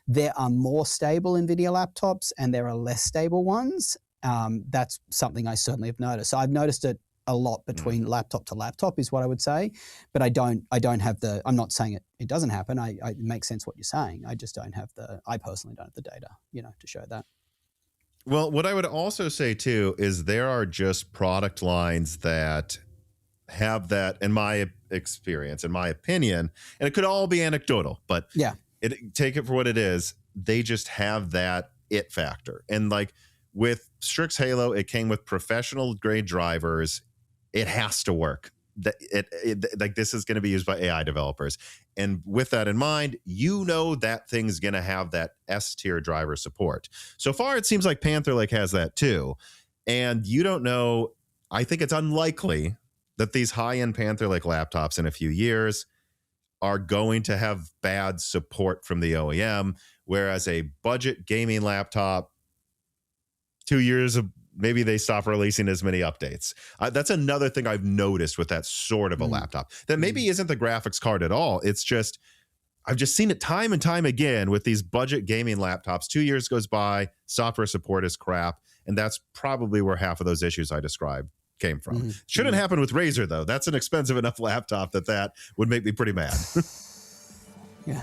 there are more stable NVIDIA laptops and there are less stable ones. That's something I certainly have noticed. So I've noticed it a lot between laptop to laptop is what I would say, but I don't have the, I'm not saying it doesn't happen. It makes sense what you're saying. I just don't have I personally don't have the data, you know, to show that. Well, what I would also say too, is there are just product lines that have that, in my experience, in my opinion, and it could all be anecdotal, but yeah, take it for what it is. They just have that it factor. And like with Strix Halo, it came with professional grade drivers. It has to work. Like this is going to be used by AI developers. And with that in mind, you know that thing's going to have that S tier driver support. So far, it seems like Panther Lake has that too. And you don't know, I think it's unlikely that these high-end Panther Lake laptops in a few years are going to have bad support from the OEM, whereas a budget gaming laptop, 2 years of maybe they stop releasing as many updates. That's another thing I've noticed with that sort of a laptop that maybe isn't the graphics card at all. It's just, I've just seen it time and time again with these budget gaming laptops. 2 years goes by, software support is crap. And that's probably where half of those issues I described came from. Shouldn't happen with Razer though. That's an expensive enough laptop that would make me pretty mad. Yeah.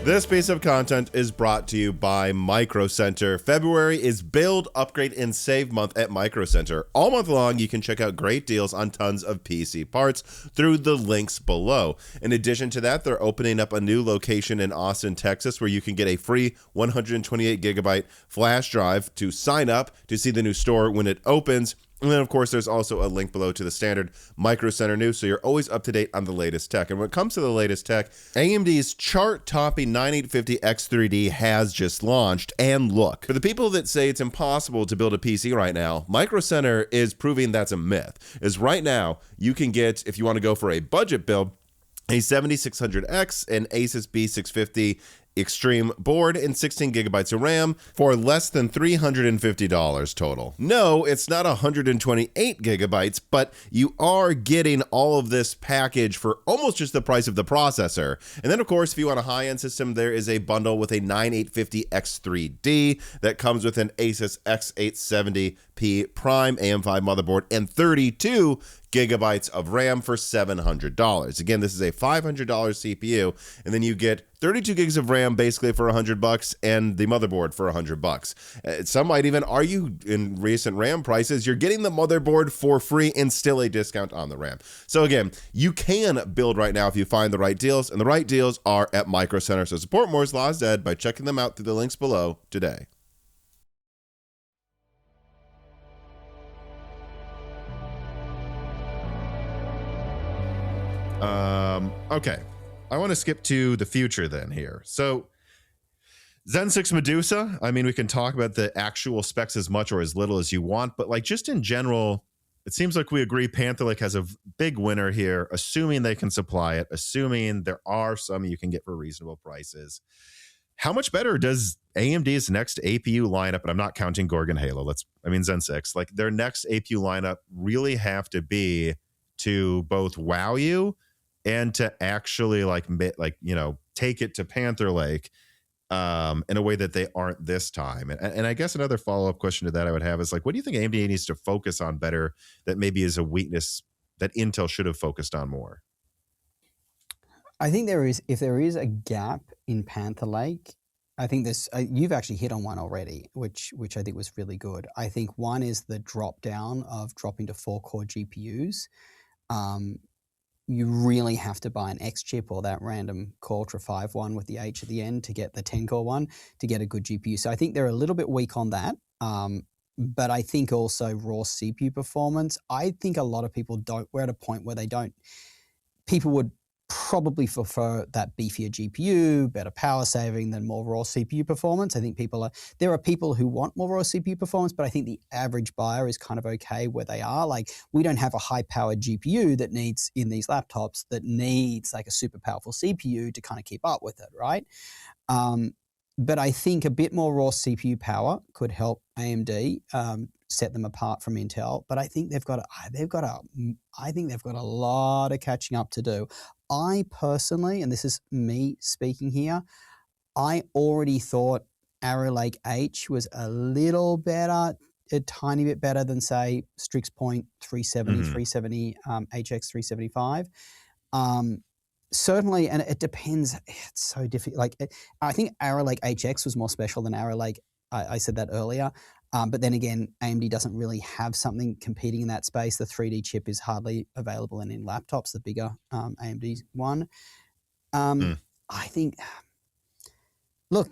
This piece of content is brought to you by Micro Center. February is Build, Upgrade, and Save month at Micro Center. All month long, you can check out great deals on tons of PC parts through the links below. In addition to that, they're opening up a new location in Austin, Texas, where you can get a free 128 gigabyte flash drive to sign up to see the new store when it opens. And then, of course, there's also a link below to the standard Micro Center news, so you're always up to date on the latest tech. And when it comes to the latest tech, AMD's chart-topping 9850X3D has just launched. And look, for the people that say it's impossible to build a PC right now, Micro Center is proving that's a myth. Is right now, you can get, if you want to go for a budget build, a 7600X, an Asus B650 Extreme board, and 16 gigabytes of RAM for less than $350 total. No, it's not 128 gigabytes, but you are getting all of this package for almost just the price of the processor. And then, of course, if you want a high-end system, there is a bundle with a 9850X3D that comes with an Asus X870P Prime AM5 motherboard and 32 gigabytes of RAM for $700. Again, this is a $500 CPU, and then you get 32 gigs of RAM basically for $100 and the motherboard for $100. Some might even argue in recent RAM prices, you're getting the motherboard for free and still a discount on the RAM. So again, you can build right now if you find the right deals, and the right deals are at Micro Center. So support Moore's Law is Dead by checking them out through the links below today. Okay. I want to skip to the future then here. So Zen 6 Medusa, I mean, we can talk about the actual specs as much or as little as you want, but like just in general, it seems like we agree Panther Lake has a big winner here, assuming they can supply it, assuming there are some you can get for reasonable prices. How much better does AMD's next APU lineup, and I'm not counting Gorgon Halo, Zen 6, like their next APU lineup really have to be to both wow you and to actually take it to Panther Lake in a way that they aren't this time. And I guess another follow-up question to that I would have is like, what do you think AMD needs to focus on better that maybe is a weakness that Intel should have focused on more? I think if there is a gap in Panther Lake, I think this, you've actually hit on one already, which I think was really good. I think one is the drop down of dropping to 4-core GPUs. You really have to buy an X chip or that random Core Ultra 5 one with the H at the end to get the 10-core one to get a good GPU. So I think they're a little bit weak on that. But I think also raw CPU performance, I think a lot of people we're at a point where people would probably prefer that beefier GPU, better power saving than more raw CPU performance. I think there are people who want more raw CPU performance, but I think the average buyer is kind of okay where they are. Like we don't have a high powered GPU that needs in these laptops that needs like a super powerful CPU to kind of keep up with it, right? But I think a bit more raw CPU power could help AMD set them apart from Intel. But I think they've got a lot of catching up to do. I personally, and this is me speaking here, I already thought Arrow Lake H was a little better, a tiny bit better than say Strix Point 370 HX 375. Certainly, and it depends. It's so difficult. I think Arrow Lake HX was more special than Arrow Lake. I said that earlier. But then again, AMD doesn't really have something competing in that space. The 3D chip is hardly available in laptops, the bigger AMD one. I think, look,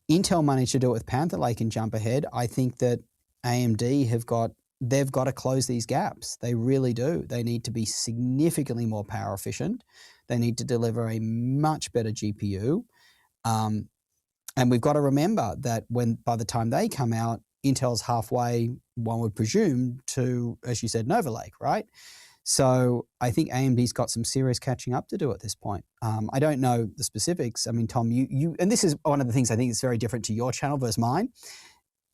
Intel managed to do it with Panther Lake and jump ahead. I think that AMD they've got to close these gaps. They really do. They need to be significantly more power efficient. They need to deliver a much better GPU. And we've got to remember that by the time they come out, Intel's halfway, one would presume, to, as you said, Nova Lake, right? So I think AMD's got some serious catching up to do at this point. I don't know the specifics. I mean, Tom, you and this is one of the things I think is very different to your channel versus mine.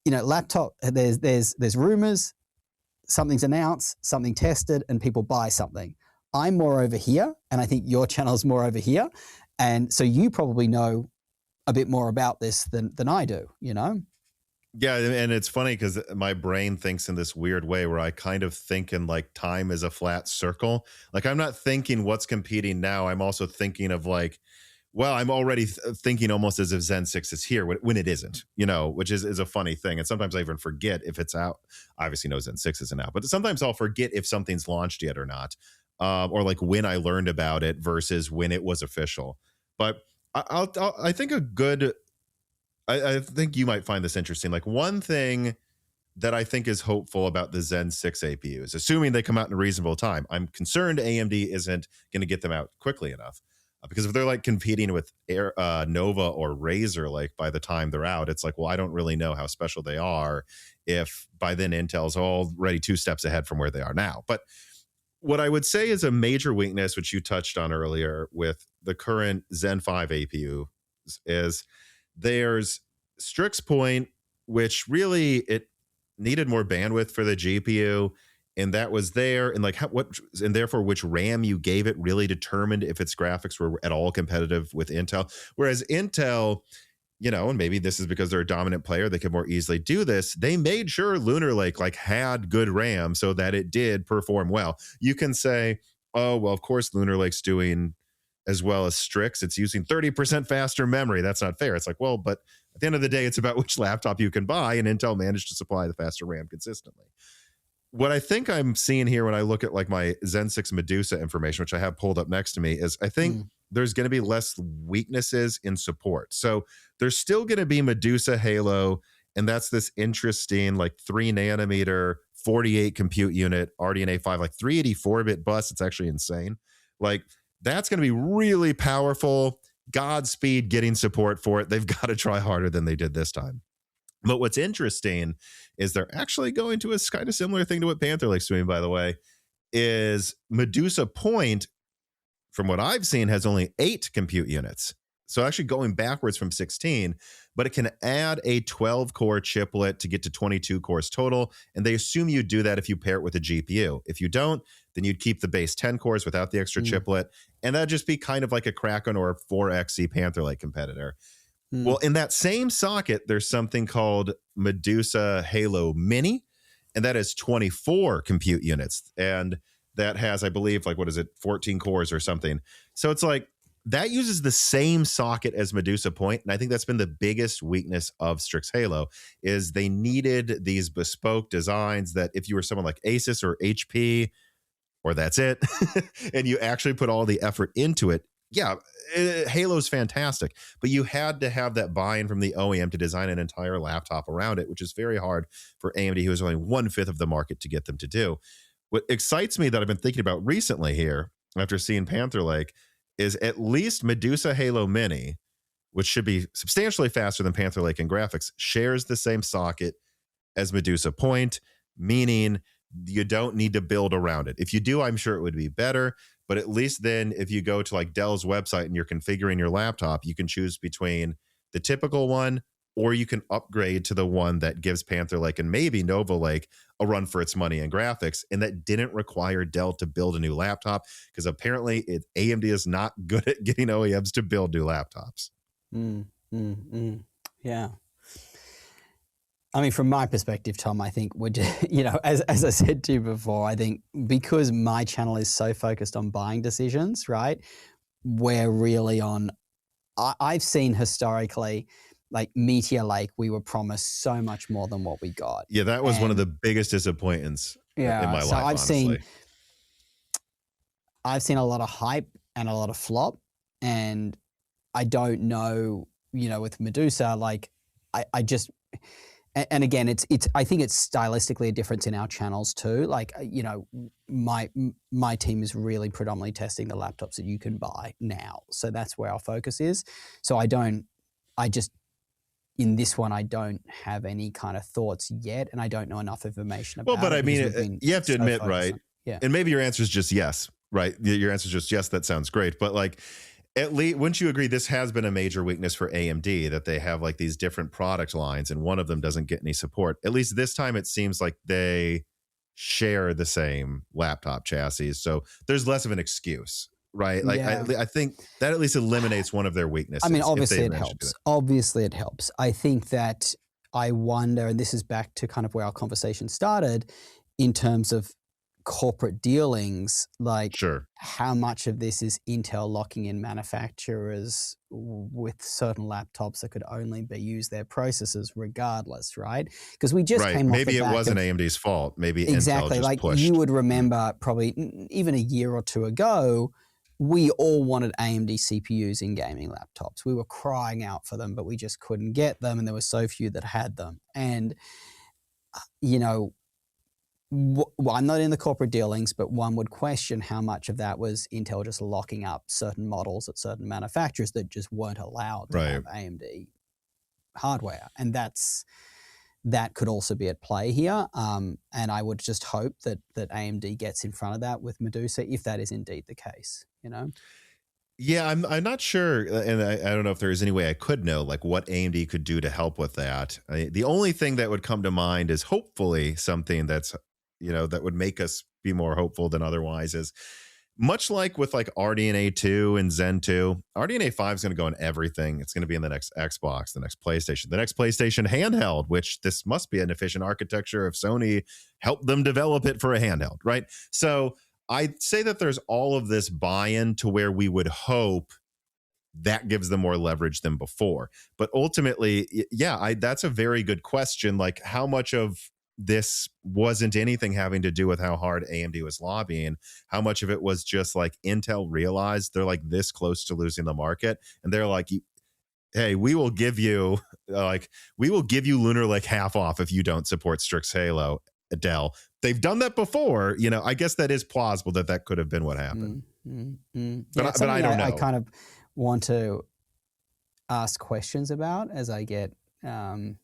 You know, laptop, there's rumors, something's announced, something tested, and people buy something. I'm more over here, and I think your channel's more over here. And so you probably know a bit more about this than I do, you know? Yeah, and it's funny because my brain thinks in this weird way where I kind of think in like time is a flat circle. Like I'm not thinking what's competing now. I'm also thinking of like well, I'm already thinking almost as if Zen 6 is here when it isn't, which is a funny thing. And sometimes I even forget if it's out. Obviously, no, Zen 6 isn't out, but sometimes I'll forget if something's launched yet or not, or like when I learned about it versus when it was official. But I think I think you might find this interesting. Like one thing that I think is hopeful about the Zen 6 APUs, assuming they come out in a reasonable time. I'm concerned AMD isn't going to get them out quickly enough. Because if they're like competing with Nova or Razer, like by the time they're out, it's like, well, I don't really know how special they are if by then Intel's already 2 steps ahead from where they are now. But what I would say is a major weakness, which you touched on earlier with the current Zen 5 APU, is there's Strix Point, which really it needed more bandwidth for the GPU. And that was there, and and therefore which RAM you gave it really determined if its graphics were at all competitive with Intel. Whereas Intel, and maybe this is because they're a dominant player, they could more easily do this. They made sure Lunar Lake had good RAM so that it did perform well. You can say, oh, well, of course Lunar Lake's doing as well as Strix. It's using 30% faster memory. That's not fair. It's like, well, but at the end of the day, it's about which laptop you can buy, and Intel managed to supply the faster RAM consistently. What I think I'm seeing here when I look at like my Zen 6 Medusa information, which I have pulled up next to me, is I think there's going to be less weaknesses in support. So there's still going to be Medusa Halo, and that's this interesting like 3 nanometer 48 compute unit RDNA 5, like 384-bit bus. It's actually insane. Like that's going to be really powerful. Godspeed getting support for it. They've got to try harder than they did this time. But what's interesting is they're actually going to a kind of similar thing to what Panther Lake's doing, by the way, is Medusa Point, from what I've seen, has only 8 compute units. So actually going backwards from 16, but it can add a 12-core chiplet to get to 22 cores total. And they assume you do that if you pair it with a GPU. If you don't, then you'd keep the base 10 cores without the extra chiplet. And that'd just be kind of like a Kraken or a 4XE Panther Lake competitor. Well, in that same socket, there's something called Medusa Halo Mini, and that is 24 compute units. And that has, I believe, 14 cores or something. So it's like that uses the same socket as Medusa Point. And I think that's been the biggest weakness of Strix Halo is they needed these bespoke designs that if you were someone like Asus or HP, or that's it, and you actually put all the effort into it, yeah, Halo's fantastic, but you had to have that buy-in from the OEM to design an entire laptop around it, which is very hard for AMD, who is only 1/5 of the market, to get them to do. What excites me that I've been thinking about recently here, after seeing Panther Lake, is at least Medusa Halo Mini, which should be substantially faster than Panther Lake in graphics, shares the same socket as Medusa Point, meaning you don't need to build around it. If you do, I'm sure it would be better. But at least then if you go to like Dell's website and you're configuring your laptop, you can choose between the typical one, or you can upgrade to the one that gives Panther Lake and maybe Nova Lake a run for its money in graphics. And that didn't require Dell to build a new laptop, because apparently AMD is not good at getting OEMs to build new laptops. Yeah. I mean, from my perspective, Tom, I think we're just, as I said to you before, I think because my channel is so focused on buying decisions, right? We're really on, I've seen historically, like Meteor Lake, we were promised so much more than what we got. Yeah, that was one of the biggest disappointments in my life, honestly. I've seen a lot of hype and a lot of flop, and I don't know, with Medusa, like I just... And again, it's. I think it's stylistically a difference in our channels too. Like, my team is really predominantly testing the laptops that you can buy now. So that's where our focus is. So in this one, I don't have any kind of thoughts yet, and I don't know enough information about it. Well, but I mean, you have to admit, right? Yeah. And maybe your answer is just yes, right? Your answer is just yes, that sounds great. But like, at least, wouldn't you agree this has been a major weakness for AMD, that they have like these different product lines and one of them doesn't get any support? At least this time, it seems like they share the same laptop chassis. So there's less of an excuse, right? Like, yeah. I think that at least eliminates one of their weaknesses. I mean, obviously it helps. Obviously it helps. I think that I wonder, and this is back to kind of where our conversation started, in terms of corporate dealings, like Sure. how much of this is Intel locking in manufacturers with certain laptops that could only be used their processors regardless, right? Because we just Right. came off Maybe the it back wasn't of, AMD's fault. Maybe Intel exactly, just like pushed. you would remember probably even a year or two ago, we all wanted AMD CPUs in gaming laptops. We were crying out for them, but we just couldn't get them, and there were so few that had them. And you know, well, I'm not in the corporate dealings, but one would question how much of that was Intel just locking up certain models at certain manufacturers that just weren't allowed to Right. have AMD hardware. And that could also be at play here. And I would just hope that AMD gets in front of that with Medusa, if that is indeed the case, you know? Yeah, I'm not sure, and I don't know if there is any way I could know like what AMD could do to help with that. The only thing that would come to mind is hopefully something that's, that would make us be more hopeful than otherwise is much like with like RDNA 2 and Zen 2. RDNA 5 is going to go in everything. It's going to be in the next Xbox, the next PlayStation handheld, which this must be an efficient architecture if Sony helped them develop it for a handheld, right? So I'd say that there's all of this buy-in to where we would hope that gives them more leverage than before. But ultimately, yeah, that's a very good question. Like, how much of this wasn't anything having to do with how hard AMD was lobbying? How much of it was just like Intel realized they're like this close to losing the market, and they're like, hey, we will give you Lunar Lake half off if you don't support Strix Halo, Dell. They've done that before. I guess that is plausible that could have been what happened. But I don't know. I kind of want to ask questions about as I get, when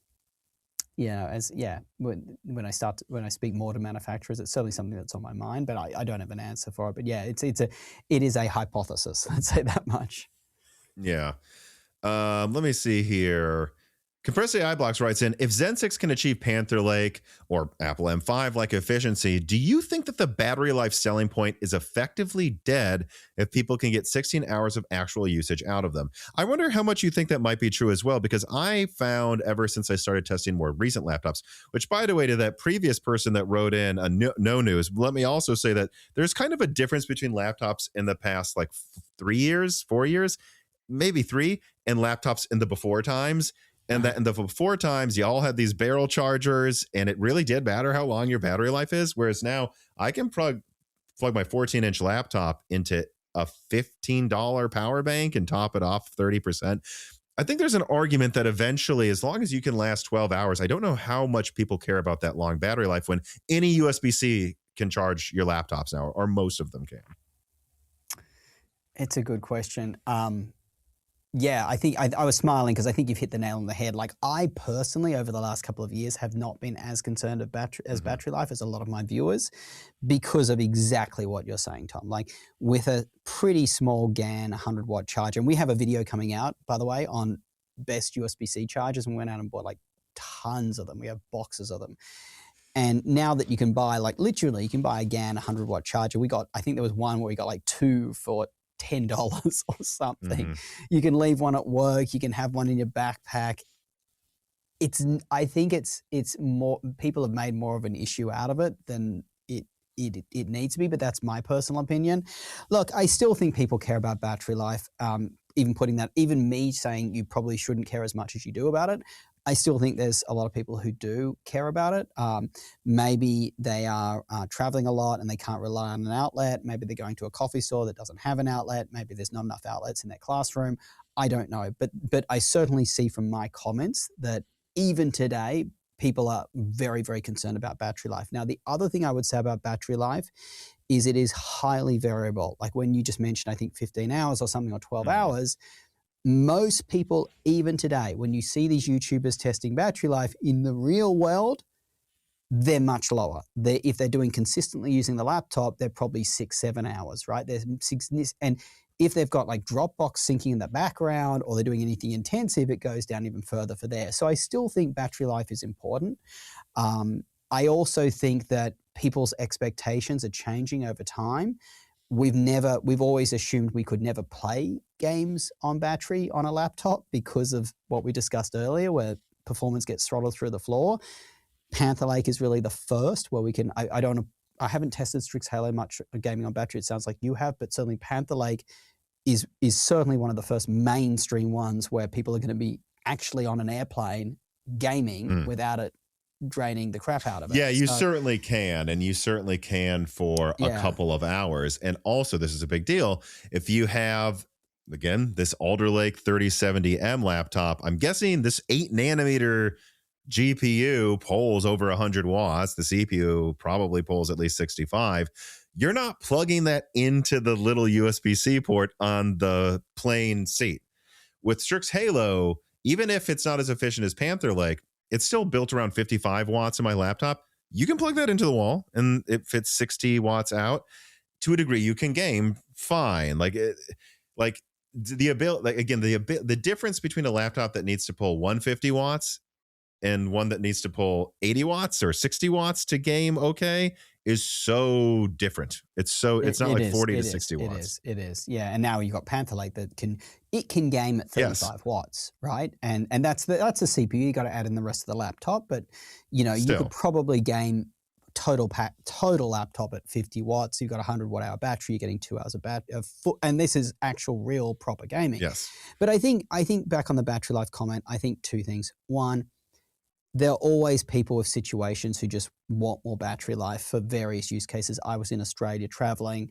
I speak more to manufacturers, it's certainly something that's on my mind, but I don't have an answer for it. But yeah, it is a hypothesis. Let's say that much. Yeah. Let me see here. Compressed AI Blocks writes in, if Zen 6 can achieve Panther Lake or Apple M5 like efficiency, do you think that the battery life selling point is effectively dead if people can get 16 hours of actual usage out of them? I wonder how much you think that might be true as well, because I found ever since I started testing more recent laptops, which by the way, to that previous person that wrote in no news, let me also say that there's kind of a difference between laptops in the past like 3 years, 4 years, maybe 3, and laptops in the before times. And that in the before times, y'all had these barrel chargers, and it really did matter how long your battery life is. Whereas now I can plug my 14-inch laptop into a $15 power bank and top it off 30%. I think there's an argument that eventually, as long as you can last 12 hours, I don't know how much people care about that long battery life when any USB-C can charge your laptops now, or most of them can. It's a good question. Yeah, I think I was smiling because I think you've hit the nail on the head. Like, I personally, over the last couple of years, have not been as concerned of battery life as a lot of my viewers, because of exactly what you're saying, Tom. Like, with a pretty small GAN 100-watt charger, and we have a video coming out, by the way, on best USB-C chargers, and we went out and bought like tons of them. We have boxes of them. And now that you can buy, like, literally, you can buy a GAN 100-watt charger. I think there was one where we got like 2 for $10 or something. You can leave one at work. You can have one in your backpack. I think it's more, people have made more of an issue out of it than it needs to be, but that's my personal opinion. Look, I still think people care about battery life. Even me saying you probably shouldn't care as much as you do about it, I still think there's a lot of people who do care about it. Maybe they are traveling a lot and they can't rely on an outlet. Maybe they're going to a coffee store that doesn't have an outlet. Maybe there's not enough outlets in their classroom. I don't know. But I certainly see from my comments that even today, people are very, very concerned about battery life. Now, the other thing I would say about battery life is it is highly variable. Like when you just mentioned, I think 15 hours or something, or 12 hours, most people, even today, when you see these YouTubers testing battery life in the real world, they're much lower. If they're doing consistently using the laptop, they're probably 6-7 hours, right? And if they've got like Dropbox syncing in the background, or they're doing anything intensive, it goes down even further for there. So I still think battery life is important. I also think that people's expectations are changing over time. We've always assumed we could never play games on battery on a laptop because of what we discussed earlier, where performance gets throttled through the floor. Panther Lake is really the first where we can, I don't I haven't tested Strix Halo much gaming on battery. It sounds like you have, but certainly Panther Lake is certainly one of the first mainstream ones where people are going to be actually on an airplane gaming without it draining the crap out of it. Yeah, you certainly can, and you certainly can for a couple of hours. And also, this is a big deal. If you have, again, this Alder Lake 3070M laptop, I'm guessing this 8 nanometer GPU pulls over 100 watts. The CPU probably pulls at least 65. You're not plugging that into the little USB-C port on the plane seat. With Strix Halo, even if it's not as efficient as Panther Lake, it's still built around 55 watts in my laptop. You can plug that into the wall and it fits 60 watts out. To a degree, you can game fine. The ability, again, the difference between a laptop that needs to pull 150 watts and one that needs to pull 80 watts or 60 watts to game is so different. It's not like 40 to 60 watts. It is. Yeah. And now you've got Panther Lake that can game at 35 watts, right? And that's the CPU. You got to add in the rest of the laptop, but you could probably game total laptop at 50 watts. You've got a 100 watt hour battery. You're getting 2 hours of battery, and this is actual real proper gaming. Yes. But I think back on the battery life comment, I think 2 things. One, there are always people with situations who just want more battery life for various use cases. I was in Australia traveling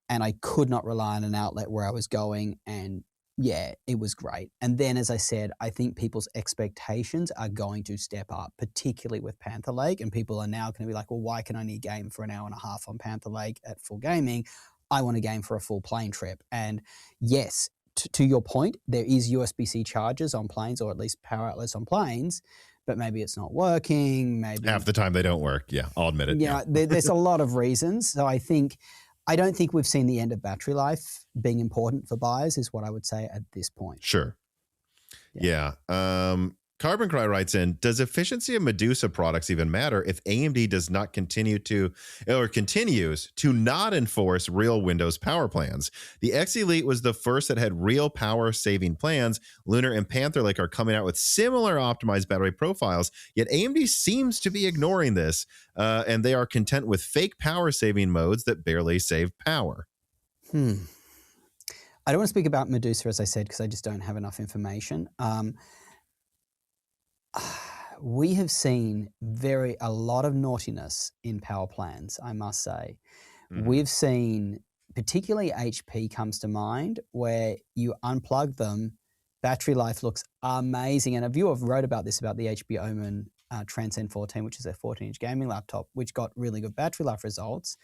and I could not rely on an outlet where I was going, and yeah, it was great. And then, as I said, I think people's expectations are going to step up, particularly with Panther Lake, and people are now going to be like, well, why can I only game for an hour and a half on Panther Lake at full gaming? I want to game for a full plane trip. And yes, to your point, there is USB-C chargers on planes, or at least power outlets on planes, but maybe it's not working. Maybe half the time they don't work. Yeah, I'll admit it. Yeah, there's a lot of reasons. So I don't think we've seen the end of battery life being important for buyers, is what I would say at this point. Sure. Yeah. Carbon Cry writes in, does efficiency of Medusa products even matter if AMD does not continues to not enforce real Windows power plans? The X Elite was the first that had real power saving plans. Lunar and Panther Lake are coming out with similar optimized battery profiles, yet AMD seems to be ignoring this, and they are content with fake power saving modes that barely save power. I don't want to speak about Medusa, as I said, because I just don't have enough information. We have seen a lot of naughtiness in power plans, I must say. We've seen, particularly HP comes to mind, where you unplug them, battery life looks amazing. And a viewer wrote about this, about the HP Omen Transcend 14, which is their 14-inch gaming laptop, which got really good battery life results.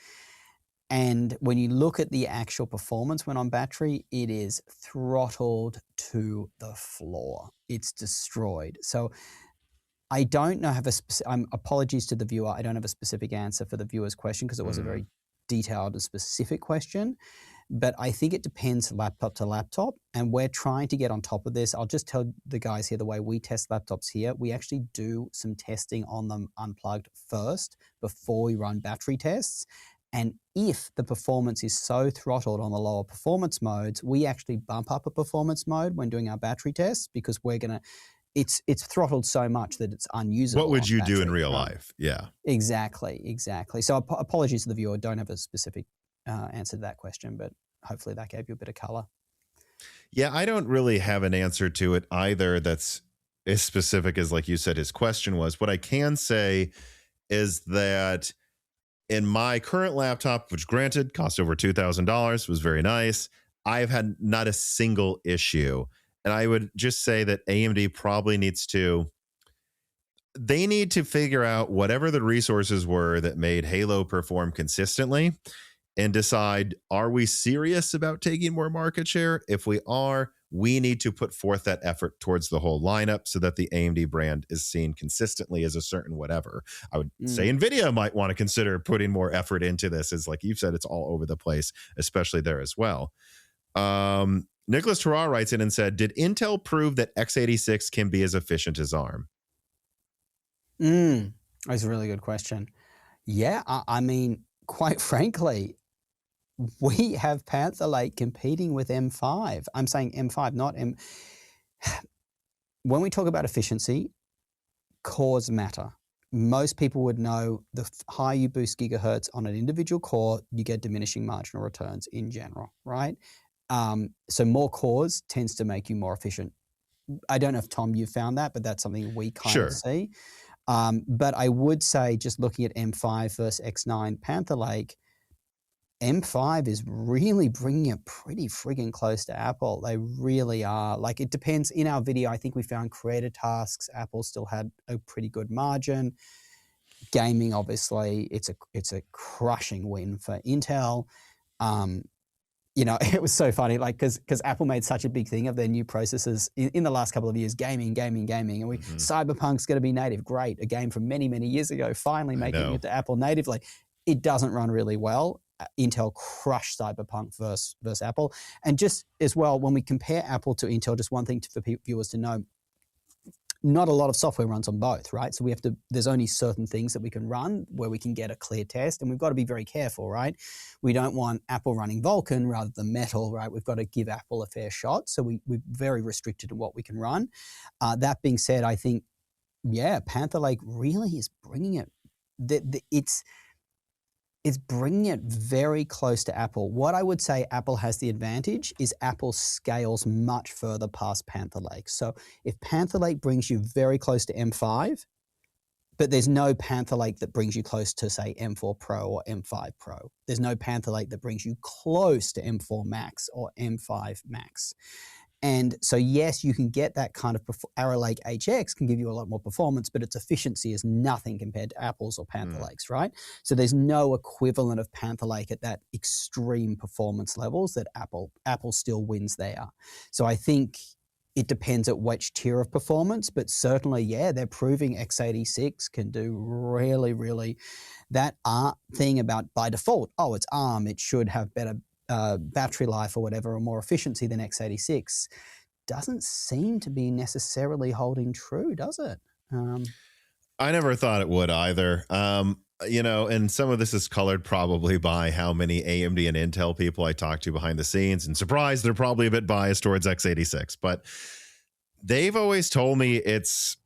And when you look at the actual performance when on battery, it is throttled to the floor. It's destroyed. So I don't know, apologies to the viewer, I don't have a specific answer for the viewer's question because it was a very detailed and specific question. But I think it depends laptop to laptop, and we're trying to get on top of this. I'll just tell the guys here the way we test laptops here. We actually do some testing on them unplugged first before we run battery tests. And if the performance is so throttled on the lower performance modes, we actually bump up a performance mode when doing our battery tests, because it's throttled so much that it's unusable. What would you do in real life? Yeah. Exactly. So apologies to the viewer. Don't have a specific answer to that question, but hopefully that gave you a bit of color. Yeah, I don't really have an answer to it either that's as specific as, like you said, his question was. What I can say is that in my current laptop, which granted cost over $2,000, was very nice, I've had not a single issue. And I would just say that AMD probably needs to figure out whatever the resources were that made Halo perform consistently and decide, are we serious about taking more market share? If we are, we need to put forth that effort towards the whole lineup so that the AMD brand is seen consistently as a certain whatever. I would say Nvidia might want to consider putting more effort into this. As like you've said, it's all over the place, especially there as well. Nicholas Terrar writes in and said, did Intel prove that x86 can be as efficient as ARM? That's a really good question. Yeah, I mean, quite frankly, we have Panther Lake competing with M5. I'm saying M5, not M. When we talk about efficiency, cores matter. most people would know the higher you boost gigahertz on an individual core, you get diminishing marginal returns in general, right? So more cores tends to make you more efficient. I don't know if, Tom, you found that, but that's something we kind of see. But I would say, just looking at M5 versus X9 Panther Lake, M5 is really bringing it pretty friggin' close to Apple. They really are. Like, it depends. In our video, I think we found creator tasks. Apple still had a pretty good margin. Gaming, obviously, it's a crushing win for Intel. It was so funny, like, because Apple made such a big thing of their new processors in the last couple of years, gaming. And Cyberpunk's going to be native. Great. A game from many, many years ago, finally making it to Apple natively. It doesn't run really well. Intel crushed Cyberpunk versus Apple. And just as well, when we compare Apple to Intel, just one thing for viewers to know, not a lot of software runs on both, right? So there's only certain things that we can run where we can get a clear test, and we've got to be very careful, right? We don't want Apple running Vulkan rather than Metal, right? We've got to give Apple a fair shot. So we're very restricted to what we can run. That being said, I think, Panther Lake really is bringing it. It's bringing it very close to Apple. What I would say Apple has the advantage is Apple scales much further past Panther Lake. So if Panther Lake brings you very close to M5, but there's no Panther Lake that brings you close to, say, M4 Pro or M5 Pro. There's no Panther Lake that brings you close to M4 Max or M5 Max. And so, yes, you can get that kind of Arrow Lake HX can give you a lot more performance, but its efficiency is nothing compared to Apple's or Panther Lakes, right? So there's no equivalent of Panther Lake at that extreme performance levels that Apple still wins there. So I think it depends at which tier of performance, but certainly, they're proving x86 can do really, really that thing about by default, it's ARM, it should have better battery life or whatever, or more efficiency than x86, doesn't seem to be necessarily holding true, does it? I never thought it would either. And some of this is colored probably by how many AMD and Intel people I talk to behind the scenes, and surprise, they're probably a bit biased towards x86, but they've always told me it's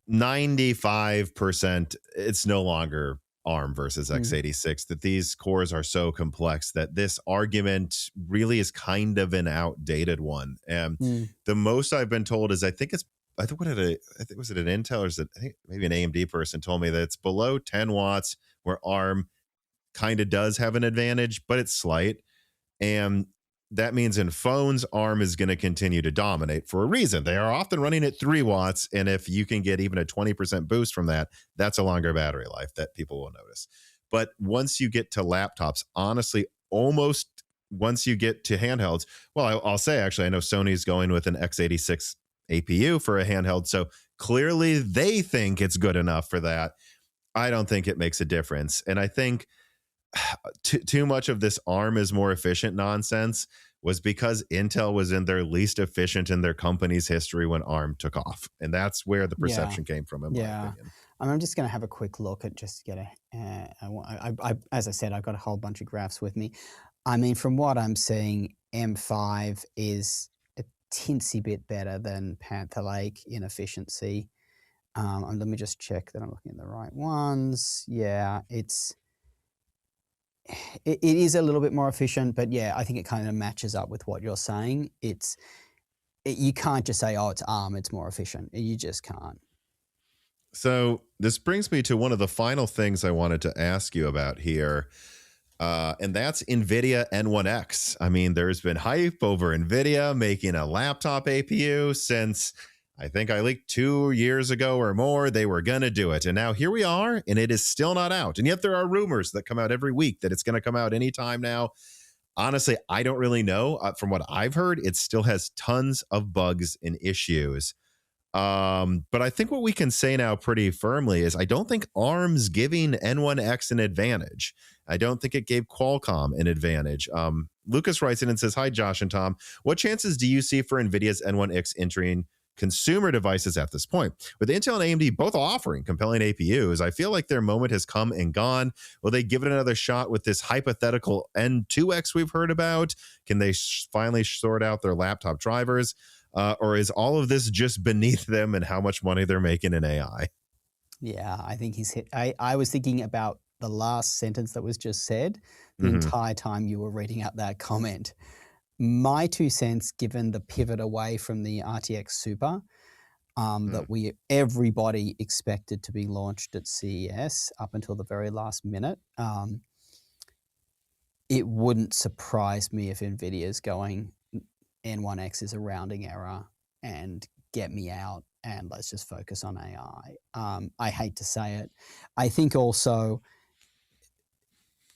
95%, it's no longer ARM versus x86, that these cores are so complex that this argument really is kind of an outdated one. And the most I've been told is, I think was it an Intel, or is it, I think maybe an AMD person told me that it's below 10 watts where ARM kind of does have an advantage, but it's slight. And that means in phones, ARM is going to continue to dominate for a reason. They are often running at 3 watts. And if you can get even a 20% boost from that, that's a longer battery life that people will notice. But once you get to laptops, honestly, almost once you get to handhelds, well, I'll say, actually, I know Sony's going with an x86 APU for a handheld. So clearly they think it's good enough for that. I don't think it makes a difference. And I think too much of this ARM is more efficient nonsense was because Intel was in their least efficient in their company's history when ARM took off. And that's where the perception came from, in my opinion. I'm just going to have a quick look at just to get as I said, I've got a whole bunch of graphs with me. I mean, from what I'm seeing, M5 is a teensy bit better than Panther Lake in efficiency. And let me just check that I'm looking at the right ones. Yeah, it is a little bit more efficient, but I think it kind of matches up with what you're saying. You can't just say, it's ARM, it's more efficient. You just can't. So this brings me to one of the final things I wanted to ask you about here, and that's Nvidia N1X. I mean, there's been hype over Nvidia making a laptop APU since I think I leaked 2 years ago or more. They were going to do it. And now here we are, and it is still not out. And yet there are rumors that come out every week that it's going to come out anytime now. Honestly, I don't really know. From what I've heard, it still has tons of bugs and issues. But I think what we can say now pretty firmly is I don't think ARM's giving N1X an advantage. I don't think it gave Qualcomm an advantage. Lucas writes in and says, "Hi, Josh and Tom. What chances do you see for NVIDIA's N1X entering consumer devices at this point? With Intel and AMD both offering compelling APUs, I feel like their moment has come and gone. Will they give it another shot with this hypothetical N2X we've heard about? Can they finally sort out their laptop drivers? Or is all of this just beneath them and how much money they're making in AI?" Yeah, I think he's hit. I was thinking about the last sentence that was just said the Mhm. entire time you were reading out that comment. My 2 cents, given the pivot away from the RTX Super, that everybody expected to be launched at CES up until the very last minute. It wouldn't surprise me if Nvidia's going N1X is a rounding error and get me out and let's just focus on AI. I hate to say it. I think also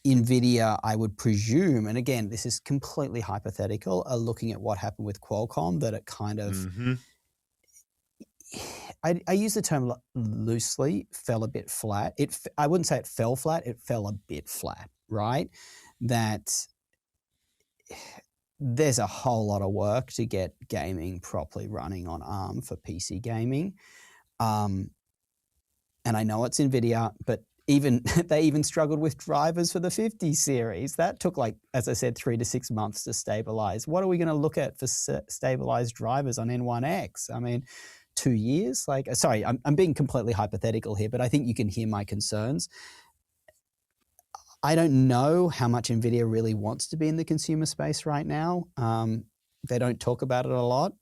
Nvidia, I would presume, and again, this is completely hypothetical, are looking at what happened with Qualcomm, that it kind of, Mhm. I use the term loosely, fell a bit flat. I wouldn't say it fell flat, it fell a bit flat, right? That there's a whole lot of work to get gaming properly running on ARM for PC gaming. And I know it's Nvidia, but they even struggled with drivers for the 50 series. That took, like, as I said, 3 to 6 months to stabilize. What are we going to look at for stabilized drivers on N1X? I mean, 2 years? Like, sorry, I'm being completely hypothetical here, but I think you can hear my concerns. I don't know how much Nvidia really wants to be in the consumer space right now. They don't talk about it a lot.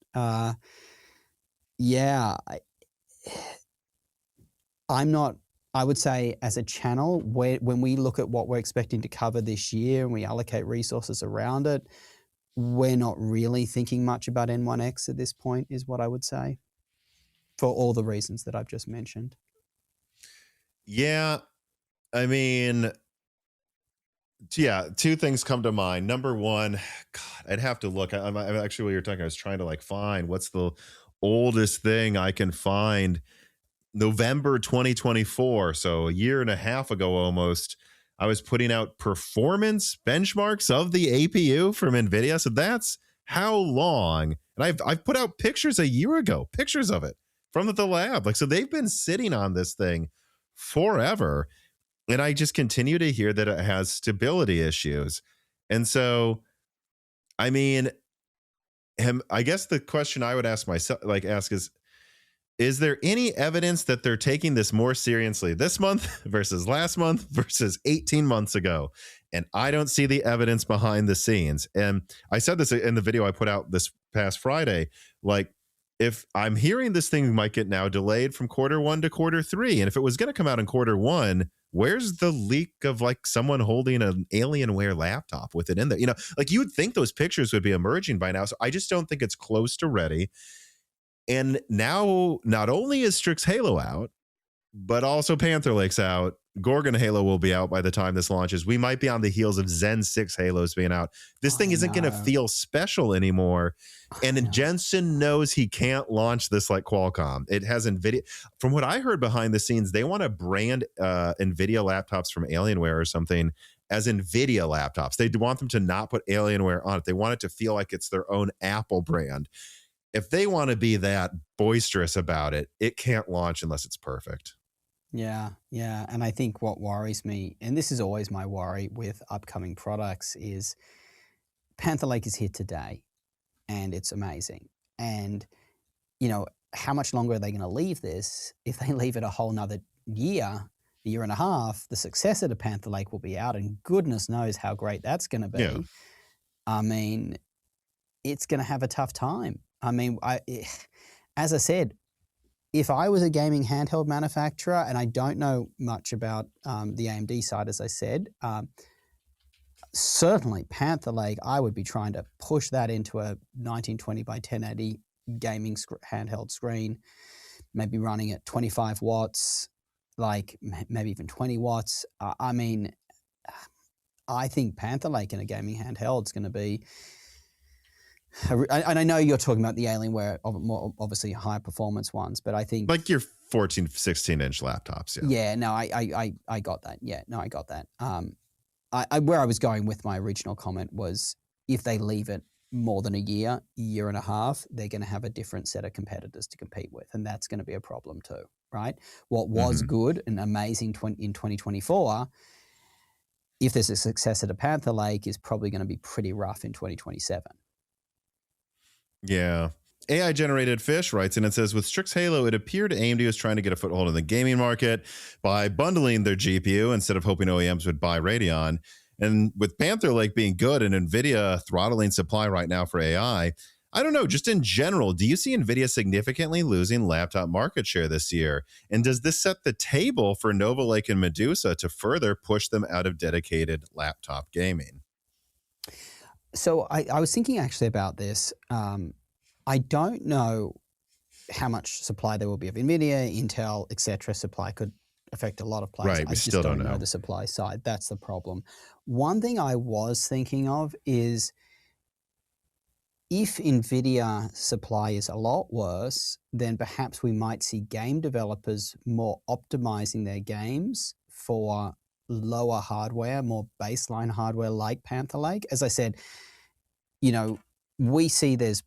I'm not, I would say as a channel, when we look at what we're expecting to cover this year and we allocate resources around it, we're not really thinking much about N1X at this point, is what I would say, for all the reasons that I've just mentioned. Yeah, I mean, yeah, two things come to mind. Number one, God, I'd have to look. I'm actually, while you're talking, I was trying to like find what's the oldest thing I can find. November 2024, so a year and a half ago almost, I was putting out performance benchmarks of the APU from Nvidia. So that's how long. And I've put out pictures a year ago, pictures of it from the lab. Like, so they've been sitting on this thing forever. And I just continue to hear that it has stability issues. And so, I mean, I guess the question I would ask myself, is there any evidence that they're taking this more seriously this month versus last month versus 18 months ago? And I don't see the evidence behind the scenes. And I said this in the video I put out this past Friday, like, if I'm hearing this thing might get now delayed from Q1 to Q3, and if it was going to come out in Q1, where's the leak of like someone holding an Alienware laptop with it in there? You know, like, you would think those pictures would be emerging by now. So I just don't think it's close to ready. And now, not only is Strix Halo out, but also Panther Lake's out. Gorgon Halo will be out by the time this launches. We might be on the heels of Zen 6 Halos being out. This thing isn't going to feel special anymore. And Jensen knows he can't launch this like Qualcomm. It has Nvidia. From what I heard behind the scenes, they want to brand Nvidia laptops from Alienware or something as Nvidia laptops. They want them to not put Alienware on it. They want it to feel like it's their own Apple brand. If they want to be that boisterous about it, it can't launch unless it's perfect. Yeah. And I think what worries me, and this is always my worry with upcoming products, is Panther Lake is here today and it's amazing. And, you know, how much longer are they going to leave this? If they leave it a whole nother year and a half, the successor to Panther Lake will be out, and goodness knows how great that's going to be. Yeah. I mean, it's going to have a tough time. I mean, as I said, if I was a gaming handheld manufacturer, and I don't know much about the AMD side, as I said, certainly Panther Lake, I would be trying to push that into a 1920 by 1080 gaming handheld screen, maybe running at 25 watts, like maybe even 20 watts. I mean, I think Panther Lake in a gaming handheld is going to be, and I know you're talking about the Alienware, more obviously higher performance ones, but I think like your 14, 16-inch laptops. Yeah, no, I got that. Yeah, no, I got that. Where I was going with my original comment was, if they leave it more than a year and a half, they're going to have a different set of competitors to compete with, and that's going to be a problem too, right? What was good and amazing in 2024, if there's a successor to Panther Lake, is probably going to be pretty rough in 2027. Yeah. AI Generated Fish writes in and says, with Strix Halo, it appeared AMD was trying to get a foothold in the gaming market by bundling their GPU instead of hoping OEMs would buy Radeon. And with Panther Lake being good and Nvidia throttling supply right now for AI, I don't know, just in general, do you see Nvidia significantly losing laptop market share this year? And does this set the table for Nova Lake and Medusa to further push them out of dedicated laptop gaming? So I was thinking actually about this. I don't know how much supply there will be of Nvidia, Intel, etc. Supply could affect a lot of players. Right, we I just still don't know the supply side. That's the problem. One thing I was thinking of is if Nvidia supply is a lot worse, then perhaps we might see game developers more optimizing their games for lower hardware, more baseline hardware like Panther Lake. As I said, we see there's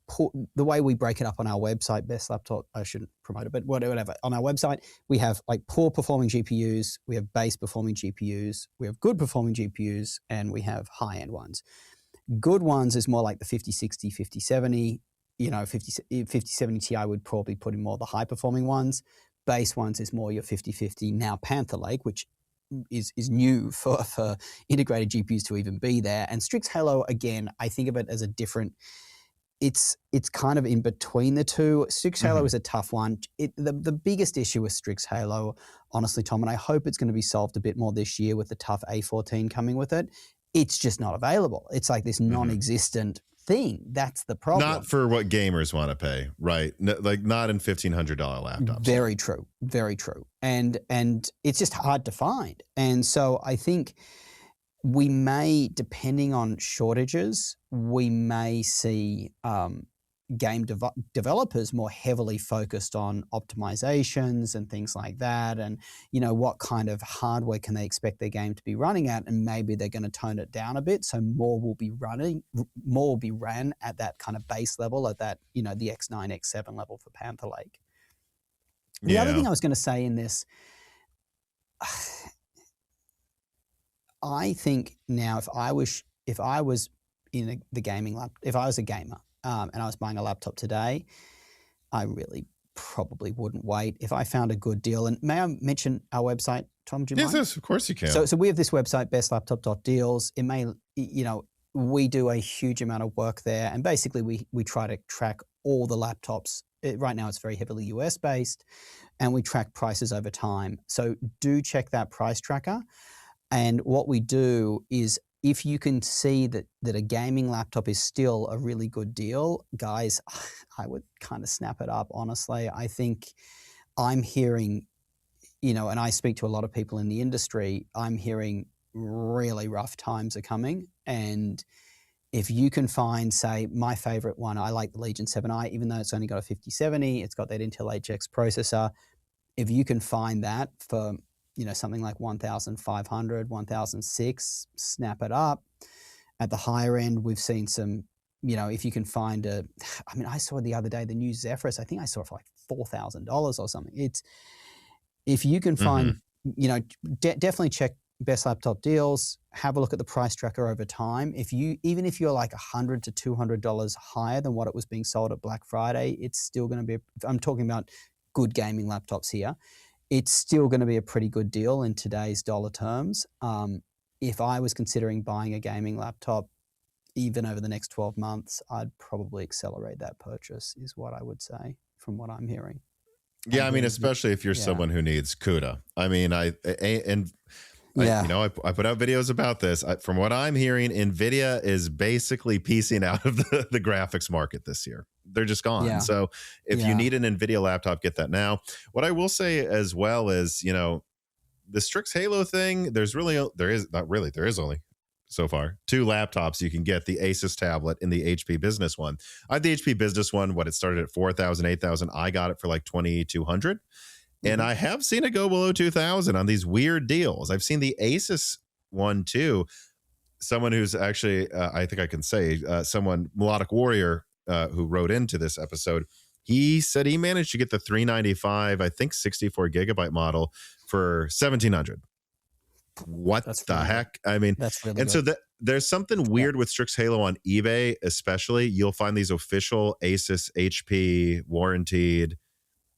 the way we break it up on our website, Best Laptop, I shouldn't promote it, but whatever. On our website, we have like poor performing GPUs, we have base performing GPUs, we have good performing GPUs, and we have high end ones. Good ones is more like the 5060, 5070, 5070 Ti would probably put in more the high performing ones. Base ones is more your 5050, now Panther Lake, which is new for integrated GPUs to even be there. And Strix Halo, again, I think of it as a different, it's kind of in between the two. Strix Halo is a tough one. The biggest issue with Strix Halo, honestly, Tom, and I hope it's going to be solved a bit more this year with the tough A14 coming with it, it's just not available. It's like this non-existent thing. That's the problem. Not for what gamers want to pay, right? No, like not in $1,500 laptops. Very true. Very true. And it's just hard to find. And so I think we may, depending on shortages, we may see game developers more heavily focused on optimizations and things like that, and what kind of hardware can they expect their game to be running at, and maybe they're going to tone it down a bit so more will be ran at that kind of base level, at that the X9 X7 level for Panther Lake. The other thing I was going to say in this, I think now if I was in the gaming lab, if I was a gamer and I was buying a laptop today, I really probably wouldn't wait. If I found a good deal, and may I mention our website, Tom? Do you mind? Yes, of course you can. So we have this website, bestlaptop.deals. It may, we do a huge amount of work there, and basically we try to track all the laptops. Right now it's very heavily US based, and we track prices over time. So do check that price tracker. And what we do is, if you can see that a gaming laptop is still a really good deal, guys, I would kind of snap it up, honestly. I think I'm hearing, and I speak to a lot of people in the industry, I'm hearing really rough times are coming. And if you can find, say, my favorite one, I like the Legion 7i, even though it's only got a 5070, it's got that Intel HX processor. If you can find that for something like 1,500, 1,006, snap it up. At the higher end, we've seen some, if you can find I saw the other day the new Zephyrus, I think I saw it for like $4,000 or something. If you can find, definitely check Best Laptop Deals, have a look at the price tracker over time. Even if you're like $100 to $200 higher than what it was being sold at Black Friday, it's still going to be, I'm talking about good gaming laptops here, it's still going to be a pretty good deal in today's dollar terms. If I was considering buying a gaming laptop, even over the next 12 months, I'd probably accelerate that purchase, is what I would say from what I'm hearing. Yeah, especially if you're someone who needs CUDA. I put out videos about this. From what I'm hearing, Nvidia is basically piecing out of the graphics market this year. They're just gone. Yeah. So if you need an Nvidia laptop, get that now. What I will say as well is, the Strix Halo thing, there is only so far 2 laptops you can get, the Asus tablet and the HP Business one. I have the HP Business one. It started at 4,000, 8,000. I got it for like 2,200. And I have seen it go below 2,000 on these weird deals. I've seen the Asus one too. Someone who's actually, I think I can say, Melodic Warrior, who wrote into this episode, he said he managed to get the 395, I think 64 gigabyte model for 1,700. what That's the really heck? I mean, That's really and good. so there's something weird with Strix Halo on eBay, especially. You'll find these official Asus HP warranted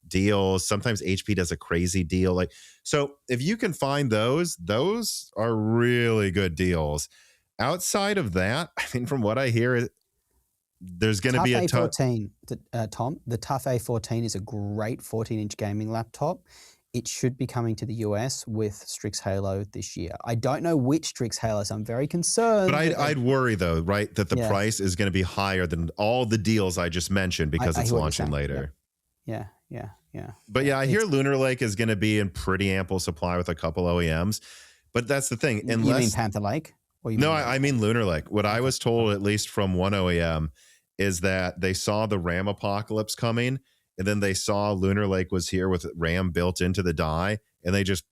deals. Sometimes HP does a crazy deal. Like, so if you can find those are really good deals. Outside of that, I mean, from what I hear, there's going to be a ton. A14, Tom, the Tough A14 is a great 14-inch gaming laptop. It should be coming to the US with Strix Halo this year. I don't know which Strix Halo, so I'm very concerned. But I'd worry, though, right, that the price is going to be higher than all the deals I just mentioned because it's launching later. Yeah. But yeah, I hear Lunar Lake is going to be in pretty ample supply with a couple OEMs. But that's the thing. You mean Panther Lake? No, I mean Lunar Lake. What I was told, at least from one OEM, is that they saw the RAM apocalypse coming, and then they saw Lunar Lake was here with RAM built into the die, and they just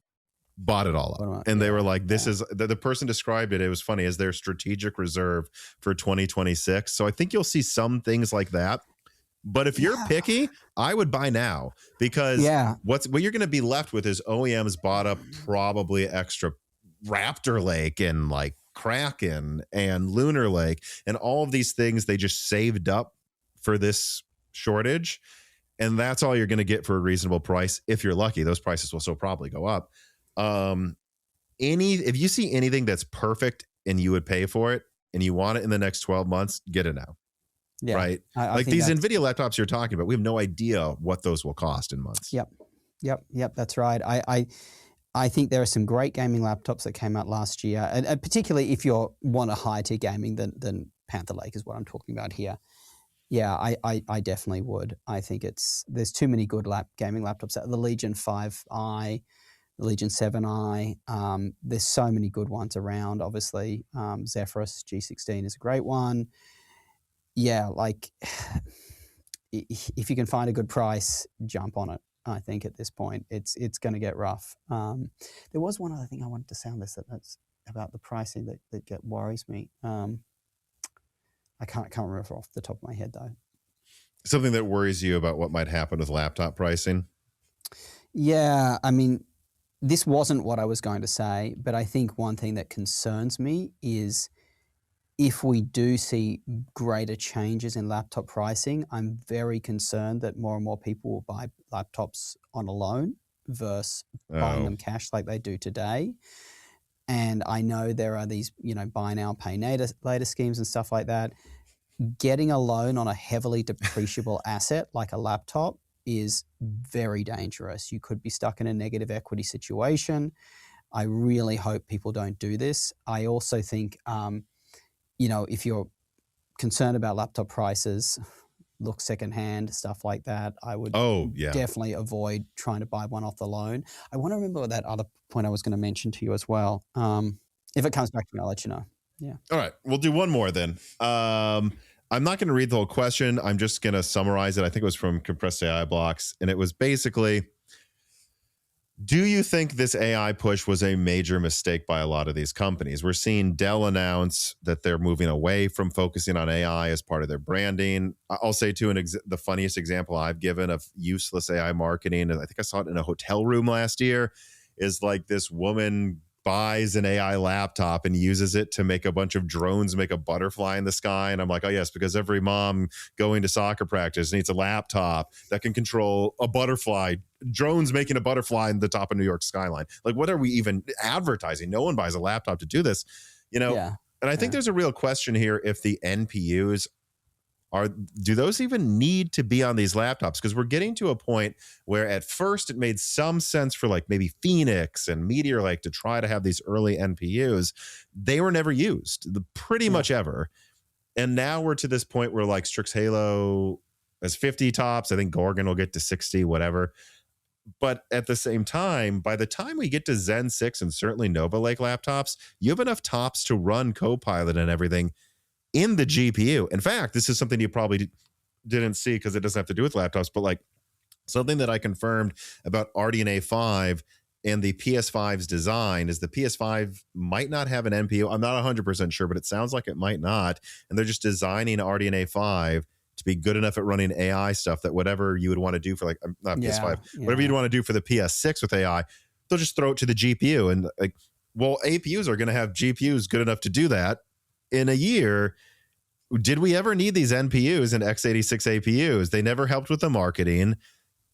bought it all up. And they were like, this is, the person described it, it was funny, as their strategic reserve for 2026. So I think you'll see some things like that. But if you're picky, I would buy now, because what you're going to be left with is OEMs bought up probably extra Raptor Lake and like Kraken and Lunar Lake and all of these things they just saved up for this shortage. And that's all you're going to get for a reasonable price. If you're lucky, those prices will still probably go up. If you see anything that's perfect and you would pay for it and you want it in the next 12 months, get it now. Yeah, right. I like these Nvidia laptops you're talking about, we have no idea what those will cost in months. Yep. That's right. I think there are some great gaming laptops that came out last year, and particularly if you want a higher tier gaming than Panther Lake is what I'm talking about here. Yeah, I definitely would. I think there's too many good gaming laptops. The Legion 5i, the Legion 7i. There's so many good ones around. Obviously, Zephyrus G16 is a great one. Yeah, like if you can find a good price, jump on it. I think at this point it's going to get rough. There was one other thing I wanted to say on this that's about the pricing that worries me. I can't remember off the top of my head though. Something that worries you about what might happen with laptop pricing? Yeah, I mean, this wasn't what I was going to say, but I think one thing that concerns me is if we do see greater changes in laptop pricing, I'm very concerned that more and more people will buy laptops on a loan versus buying them cash like they do today. And I know there are these, buy now, pay later schemes and stuff like that. Getting a loan on a heavily depreciable asset like a laptop is very dangerous. You could be stuck in a negative equity situation. I really hope people don't do this. I also think, if you're concerned about laptop prices, look secondhand, stuff like that. I would definitely avoid trying to buy one off the loan. I want to remember that other point I was going to mention to you as well. If it comes back to me, I'll let you know. Yeah. All right. We'll do one more then. I'm not going to read the whole question. I'm just going to summarize it. I think it was from Compressed AI Blocks. And it was basically, do you think this AI push was a major mistake by a lot of these companies? We're seeing Dell announce that they're moving away from focusing on AI as part of their branding. I'll say, too, the funniest example I've given of useless AI marketing, and I think I saw it in a hotel room last year, is like this woman buys an AI laptop and uses it to make a bunch of drones make a butterfly in the sky. And I'm like, oh, yes, because every mom going to soccer practice needs a laptop that can control a butterfly, drones making a butterfly in the top of New York skyline. Like, what are we even advertising? No one buys a laptop to do this, And I think there's a real question here if the NPUs do those even need to be on these laptops? Because we're getting to a point where at first it made some sense for like maybe Phoenix and Meteor Lake to try to have these early NPUs. They were never used pretty much ever. And now we're to this point where like Strix Halo has 50 tops. I think Gorgon will get to 60, whatever. But at the same time, by the time we get to Zen 6 and certainly Nova Lake laptops, you have enough tops to run Copilot and everything in the GPU. In fact, this is something you probably didn't see because it doesn't have to do with laptops, but like something that I confirmed about RDNA 5 and the PS5's design is the PS5 might not have an NPU. I'm not 100% sure, but it sounds like it might not. And they're just designing RDNA 5 to be good enough at running AI stuff that whatever you would want to do for like, not PS5, whatever you'd want to do for the PS6 with AI, they'll just throw it to the GPU. And like, well, APUs are going to have GPUs good enough to do that in a year. Did we ever need these NPUs and x86 APUs? They never helped with the marketing.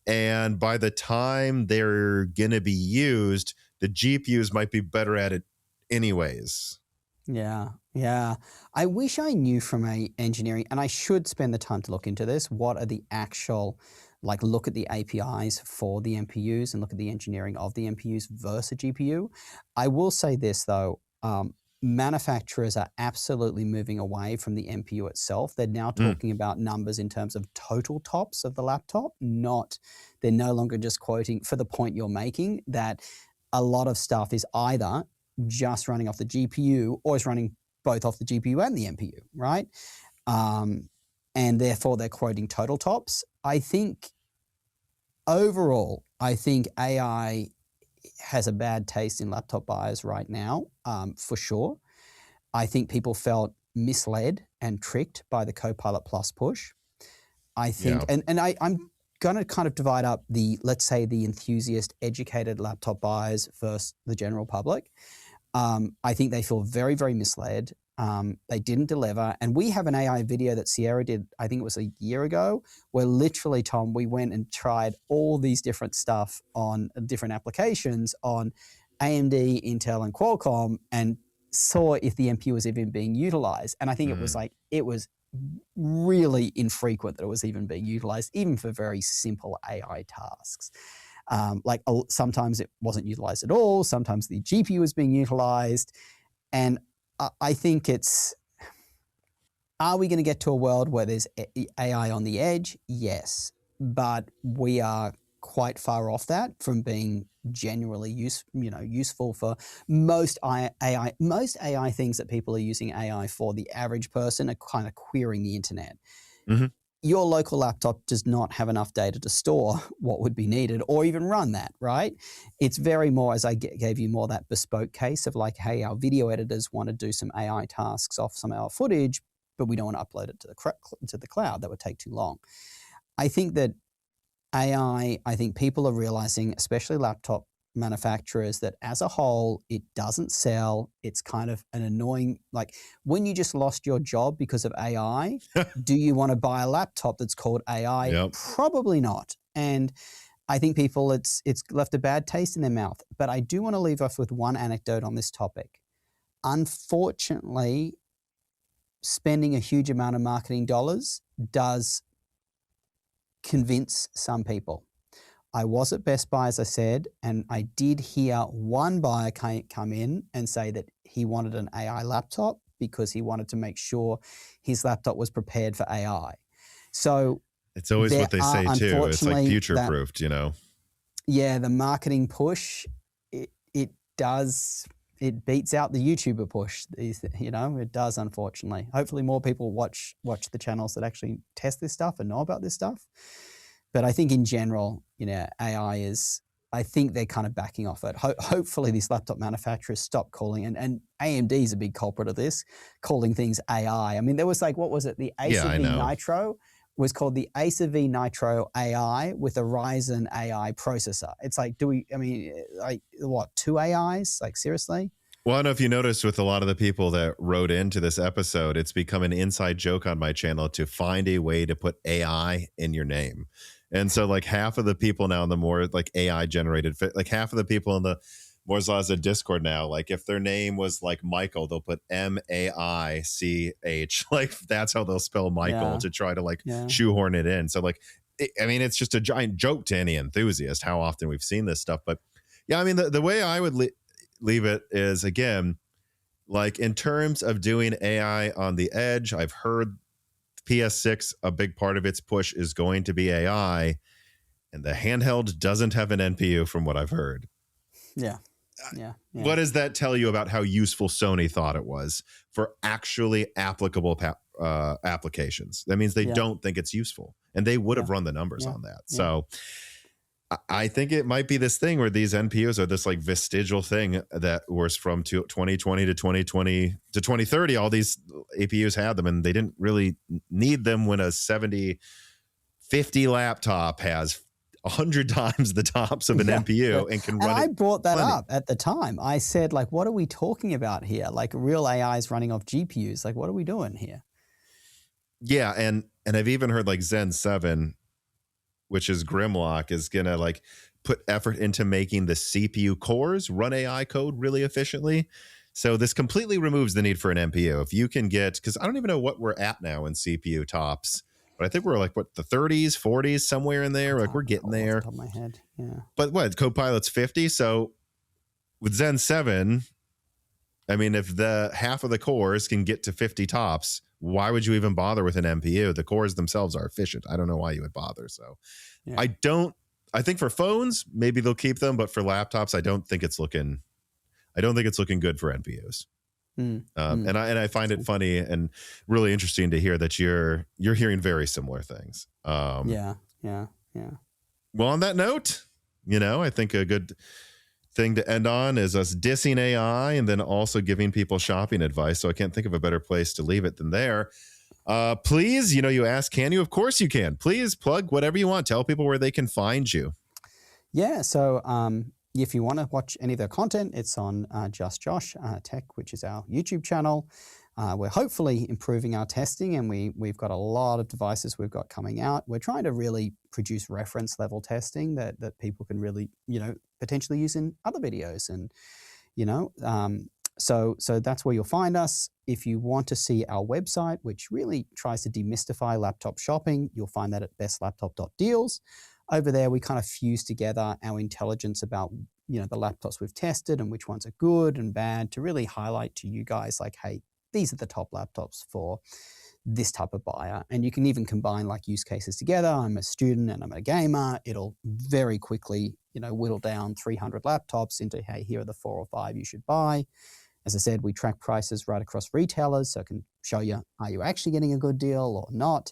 And by the time they're going to be used, the GPUs might be better at it anyways. Yeah. I wish I knew from a engineering, and I should spend the time to look into this, what are the actual, look at the APIs for the NPUs and look at the engineering of the NPUs versus a GPU. I will say this though, manufacturers are absolutely moving away from the NPU itself. They're now talking about numbers in terms of total tops of the laptop, they're no longer just quoting for the point you're making that a lot of stuff is either just running off the GPU or is running both off the GPU and the NPU, right? And therefore they're quoting total tops. I think overall, AI has a bad taste in laptop buyers right now, for sure. I think people felt misled and tricked by the Copilot Plus push. I think, and I'm going to kind of divide up let's say the enthusiast, educated laptop buyers versus the general public. I think they feel very, very misled. They didn't deliver. And we have an AI video that Sierra did, I think it was a year ago, where literally, Tom, we went and tried all these different stuff on different applications on AMD, Intel, and Qualcomm and saw if the NPU was even being utilized. And I think it was really infrequent that it was even being utilized, even for very simple AI tasks. Sometimes it wasn't utilized at all. Sometimes the GPU was being utilized. And I think are we going to get to a world where there's AI on the edge? Yes. But we are quite far off that from being genuinely useful for most AI. Most AI things that people are using AI for, the average person, are kind of querying the internet. Mm-hmm. Your local laptop does not have enough data to store what would be needed or even run that, right? It's very more, as I gave you more that bespoke case of hey, our video editors want to do some AI tasks off some of our footage, but we don't want to upload it to the cloud. That would take too long. I think that AI, people are realizing, especially laptop manufacturers, that as a whole, it doesn't sell. It's kind of an annoying, when you just lost your job because of AI, do you want to buy a laptop that's called AI? Yep. Probably not. And I think people, it's left a bad taste in their mouth. But I do want to leave off with one anecdote on this topic. Unfortunately, spending a huge amount of marketing dollars does convince some people. I was at Best Buy, as I said, and I did hear one buyer come in and say that he wanted an AI laptop because he wanted to make sure his laptop was prepared for AI. So it's always what they say too. It's future-proofed, Yeah, the marketing push, it beats out the YouTuber push. It does, unfortunately. Hopefully more people watch the channels that actually test this stuff and know about this stuff. But I think in general, AI is, I think they're kind of backing off it. Hopefully these laptop manufacturers stop calling, and AMD is a big culprit of this, calling things AI. I mean, there was what was it? The Acer V Nitro was called the Acer V Nitro AI with a Ryzen AI processor. It's two AIs? Seriously? Well, I don't know if you noticed with a lot of the people that wrote into this episode, it's become an inside joke on my channel to find a way to put AI in your name. And so half of the people now in the more AI generated, half of the people in the Moore's Laws Discord now, if their name was Michael, they'll put MAICH. That's how they'll spell Michael to try to shoehorn it in. So it's just a giant joke to any enthusiast how often we've seen this stuff. But yeah, I mean, the way I would leave it is, again, in terms of doing AI on the edge, I've heard PS6, a big part of its push is going to be AI, and the handheld doesn't have an NPU from what I've heard. Yeah. What does that tell you about how useful Sony thought it was for actually applicable applications? That means they don't think it's useful, and they would have run the numbers on that. So I think it might be this thing where these NPUs are this vestigial thing that was from 2020 to 2020 to 2030. All these APUs had them, and they didn't really need them when a 7050 laptop has 100 times the tops of an NPU and can run it. I brought that plenty. up at the time. I said, like, what are we talking about here? Like, real AI is running off GPUs. Like, what are we doing here? Yeah, and I've even heard like Zen 7, which is Grimlock, is gonna like put effort into making the CPU cores run AI code really efficiently. So this completely removes the need for an NPU. If you can get, because I don't even know what we're at now in CPU tops, but I think we're like what, the 30s, 40s, somewhere in there. Like we're getting there. Off the top of my head, yeah. But what, Copilot's 50? So with Zen 7, I mean, if the half of the cores can get to 50 tops, why would you even bother with an NPU? The cores themselves are efficient. I don't know why you would bother. So yeah. I think for phones, maybe they'll keep them, but for laptops, I don't think it's looking good for NPUs. And I find it funny and really interesting to hear that you're hearing very similar things. Yeah. Well, on that note, I think a good thing to end on is us dissing AI and then also giving people shopping advice. So I can't think of a better place to leave it than there. Please, you ask, can you? Of course you can. Please plug whatever you want. Tell people where they can find you. Yeah. So if you want to watch any of their content, it's on Just Josh Tech, which is our YouTube channel. We're hopefully improving our testing, and we've got a lot of devices we've got coming out. We're trying to really produce reference level testing that people can really, potentially use in other videos. And, so that's where you'll find us. If you want to see our website, which really tries to demystify laptop shopping, you'll find that at bestlaptop.deals. Over there, we kind of fuse together our intelligence about, the laptops we've tested and which ones are good and bad to really highlight to you guys like, hey, these are the top laptops for this type of buyer. And you can even combine like use cases together. I'm a student and I'm a gamer. It'll very quickly, whittle down 300 laptops into, hey, here are the 4 or 5 you should buy. As I said, we track prices right across retailers, so it can show you, are you actually getting a good deal or not?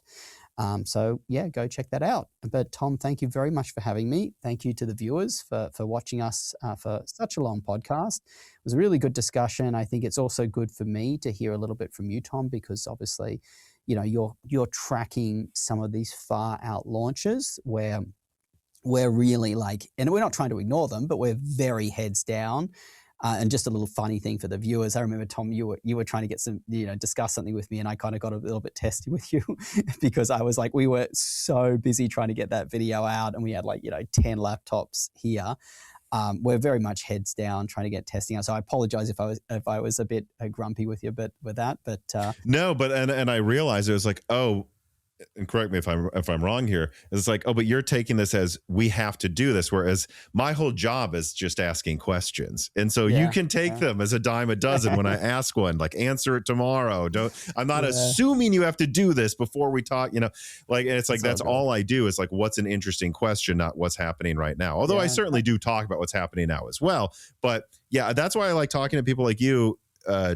So yeah, go check that out. But Tom, thank you very much for having me. Thank you to the viewers for watching us for such a long podcast. It was a really good discussion. I think it's also good for me to hear a little bit from you, Tom, because obviously, you're tracking some of these far out launches where we're really like, and we're not trying to ignore them, but we're very heads down. And just a little funny thing for the viewers. I remember, Tom, you were trying to get some, discuss something with me, and I kind of got a little bit testy with you because I was like, we were so busy trying to get that video out, and we had 10 laptops here. We're very much heads down trying to get testing out. So I apologize if I was a bit grumpy with you, but with that, but no, but and I realized it was like, oh. And correct me if I'm wrong here. It's like, oh, but you're taking this as we have to do this, whereas my whole job is just asking questions, and so you can take them as a dime a dozen when I ask one. Like, answer it tomorrow. I'm not assuming you have to do this before we talk. Like it's like that's all I do is like, what's an interesting question, not what's happening right now. Although I certainly do talk about what's happening now as well. But yeah, that's why I like talking to people like you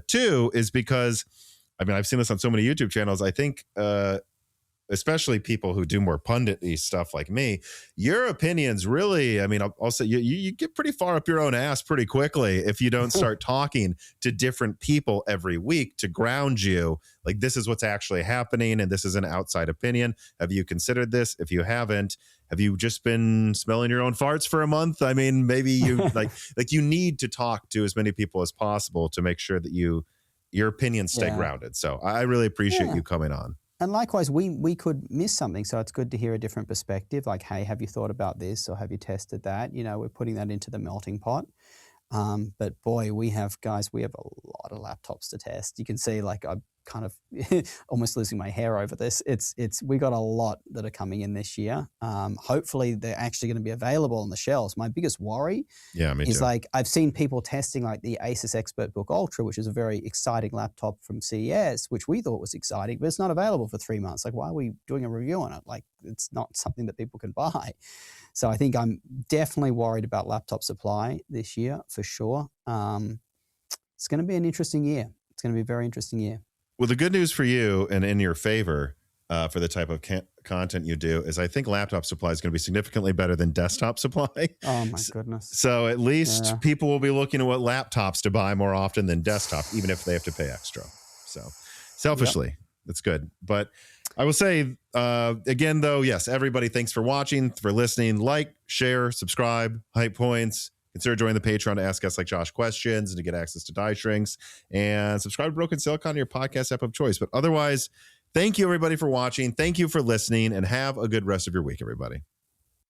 too. Is because I've seen this on so many YouTube channels. I think. Especially people who do more pundit-y stuff like me, your opinions really, I'll say you get pretty far up your own ass pretty quickly if you don't start talking to different people every week to ground you. Like, this is what's actually happening, and this is an outside opinion. Have you considered this? If you haven't, have you just been smelling your own farts for a month? Maybe you like you need to talk to as many people as possible to make sure that your opinions stay grounded. So I really appreciate you coming on. And likewise, we could miss something, so it's good to hear a different perspective. Like, hey, have you thought about this, or have you tested that? We're putting that into the melting pot. But boy, we have a lot of laptops to test. You can see, like, I'm kind of almost losing my hair over this. We got a lot that are coming in this year. Hopefully they're actually going to be available on the shelves. My biggest worry is like, I've seen people testing like the Asus ExpertBook Ultra, which is a very exciting laptop from CES, which we thought was exciting, but it's not available for 3 months. Like, why are we doing a review on it? Like, it's not something that people can buy. So I think I'm definitely worried about laptop supply this year for sure. It's going to be an interesting year. It's going to be a very interesting year. Well, the good news for you and in your favor for the type of content you do is I think laptop supply is going to be significantly better than desktop supply. Oh, my goodness. So at least people will be looking at what laptops to buy more often than desktop, even if they have to pay extra. So selfishly, that's good. But I will say again, though, yes, everybody, thanks for watching, for listening. Like, share, subscribe, hype points. Consider joining the Patreon to ask us like Josh questions and to get access to die shrinks, and subscribe to Broken Silicon to your podcast app of choice. But otherwise, thank you everybody for watching. Thank you for listening, and have a good rest of your week, everybody.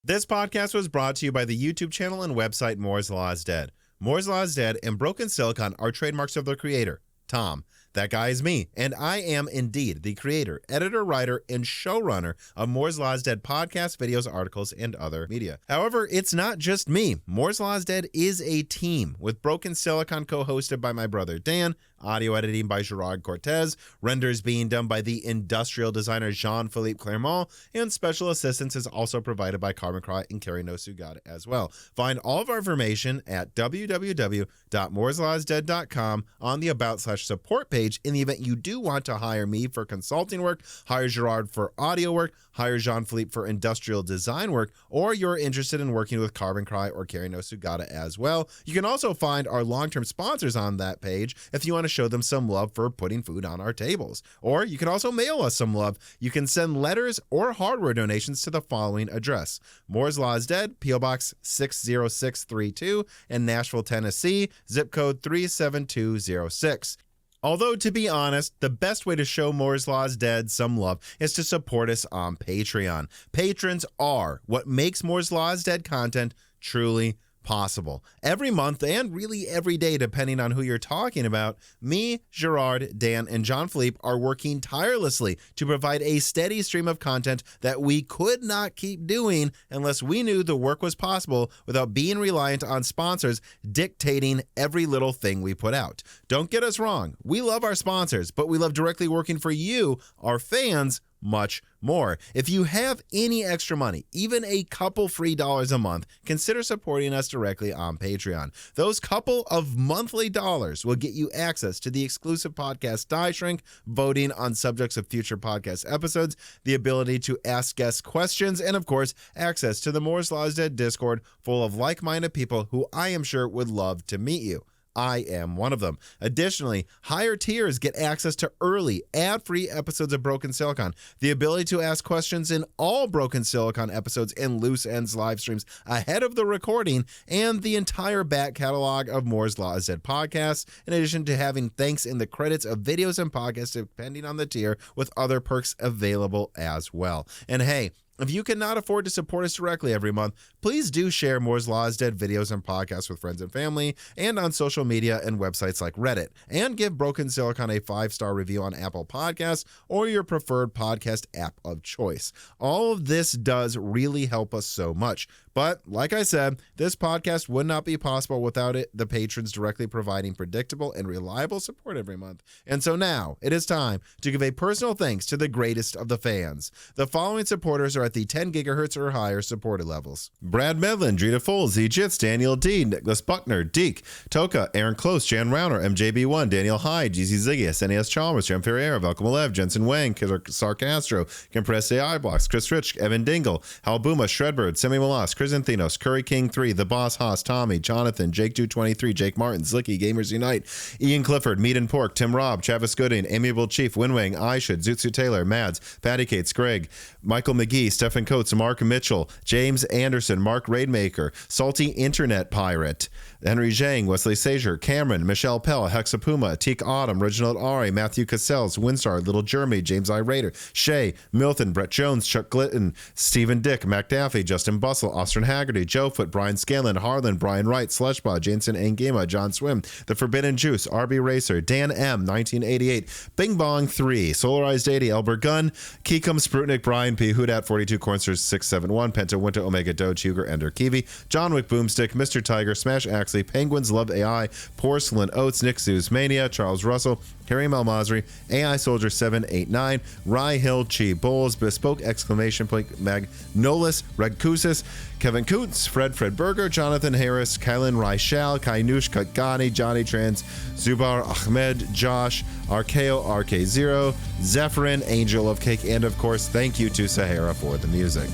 This podcast was brought to you by the YouTube channel and website Moore's Law is Dead. Moore's Law is Dead and Broken Silicon are trademarks of their creator, Tom. That guy is me, and I am indeed the creator, editor, writer, and showrunner of Moore's Law is Dead podcasts, videos, articles, and other media. However, it's not just me. Moore's Law is Dead is a team, with Broken Silicon co-hosted by my brother Dan, audio editing by Gerard Cortez, renders being done by the industrial designer Jean-Philippe Clermont, and special assistance is also provided by Carmen Cry and Carrie Nosugada as well. Find all of our information at www.mooreslawsdead.com on the About/Support page. In the event you do want to hire me for consulting work, hire Gerard for audio work, hire Jean-Philippe for industrial design work, or you're interested in working with Carbon Cry or Carrie Nosugada as well. You can also find our long-term sponsors on that page if you want to show them some love for putting food on our tables. Or you can also mail us some love. You can send letters or hardware donations to the following address: Moore's Law is Dead, P.O. Box 60632 in Nashville, Tennessee, zip code 37206. Although, to be honest, the best way to show Moore's Law is Dead some love is to support us on Patreon. Patrons are what makes Moore's Law is Dead content truly possible. Every month, and really every day, depending on who you're talking about, me, Gerard, Dan, and Jean-Philippe are working tirelessly to provide a steady stream of content that we could not keep doing unless we knew the work was possible without being reliant on sponsors dictating every little thing we put out. Don't get us wrong, we love our sponsors, but we love directly working for you, our fans, much more. If you have any extra money, even a couple free dollars a month, consider supporting us directly on Patreon. Those couple of monthly dollars will get you access to the exclusive podcast Die Shrink, voting on subjects of future podcast episodes, the ability to ask guest questions, and of course, access to the Moore's Law is Dead Discord full of like-minded people who I am sure would love to meet you. I am one of them. Additionally, higher tiers get access to early, ad-free episodes of Broken Silicon, the ability to ask questions in all Broken Silicon episodes and Loose Ends live streams ahead of the recording, and the entire back catalog of Moore's Law is Dead podcasts, in addition to having thanks in the credits of videos and podcasts depending on the tier, with other perks available as well. And hey, if you cannot afford to support us directly every month, please do share Moore's Law is Dead videos and podcasts with friends and family, and on social media and websites like Reddit, and give Broken Silicon a 5-star review on Apple Podcasts or your preferred podcast app of choice. All of this does really help us so much. But like I said, this podcast would not be possible without the patrons directly providing predictable and reliable support every month. And so now it is time to give a personal thanks to the greatest of the fans. The following supporters are at the 10 gigahertz or higher supported levels: Brad Medlin, Drita Foles, Z Jits, Daniel D, Nicholas Buckner, Deke, Toka, Aaron Close, Jan Rauner, MJB1, Daniel Hyde, GZ Ziggy, SNES Chalmers, Jem Ferreira, Velcom Alev, Jensen Wang, Sarcastro, Compressed AI Blocks, Chris Rich, Evan Dingle, Hal Buma, Shredbird, Semi Molas, Chrysanthenos, Curry King 3, The Boss Haas, Tommy, Jonathan, Jake 223, Jake Martin, Zlicky, Gamers Unite, Ian Clifford, Meat and Pork, Tim Robb, Travis Gooding, Amiable Chief, Winwing, Ishid, Zutsu Taylor, Mads, Patty Cates, Greg, Michael McGee, Stephen Coates, Mark Mitchell, James Anderson, Mark Raidmaker, Salty Internet Pirate, Henry Zhang, Wesley Sager, Cameron, Michelle Pell, Hexapuma, Teak Autumn, Reginald Ari, Matthew Cassells, Winstar, Little Jeremy, James I. Raider, Shay, Milton, Brett Jones, Chuck Glitton, Stephen Dick, Mac Daffy, Justin Bustle, Austin Haggerty, Joe Foot, Brian Scanlon, Harlan, Brian Wright, Slushbot, Jansen Angema, John Swim, The Forbidden Juice, RB Racer, Dan M, 1988, Bing Bong 3, Solarized 80, Elber Gunn, Keekum, Sprutnik, Brian P, Hoodat 42, Cornsters 671, Penta Winter, Omega Doge, Huger, Ender Kiwi, John Wick Boomstick, Mr. Tiger, Smash Axley, Penguins Love AI, Porcelain Oats, Nick Zeus Mania, Charles Russell, Kareem El Masri, AI Soldier 789, Rye Hill, Chi Bowles, Bespoke Exclamation Point, Magnolis, Regkusis, Kevin Koontz, Fred Berger, Jonathan Harris, Kylan Raishal, Kainush Katgani, Johnny Trans, Zubar Ahmed, Josh, Arkeo RK0, Zephyrin, Angel of Cake, and of course, thank you to Sahara for the music.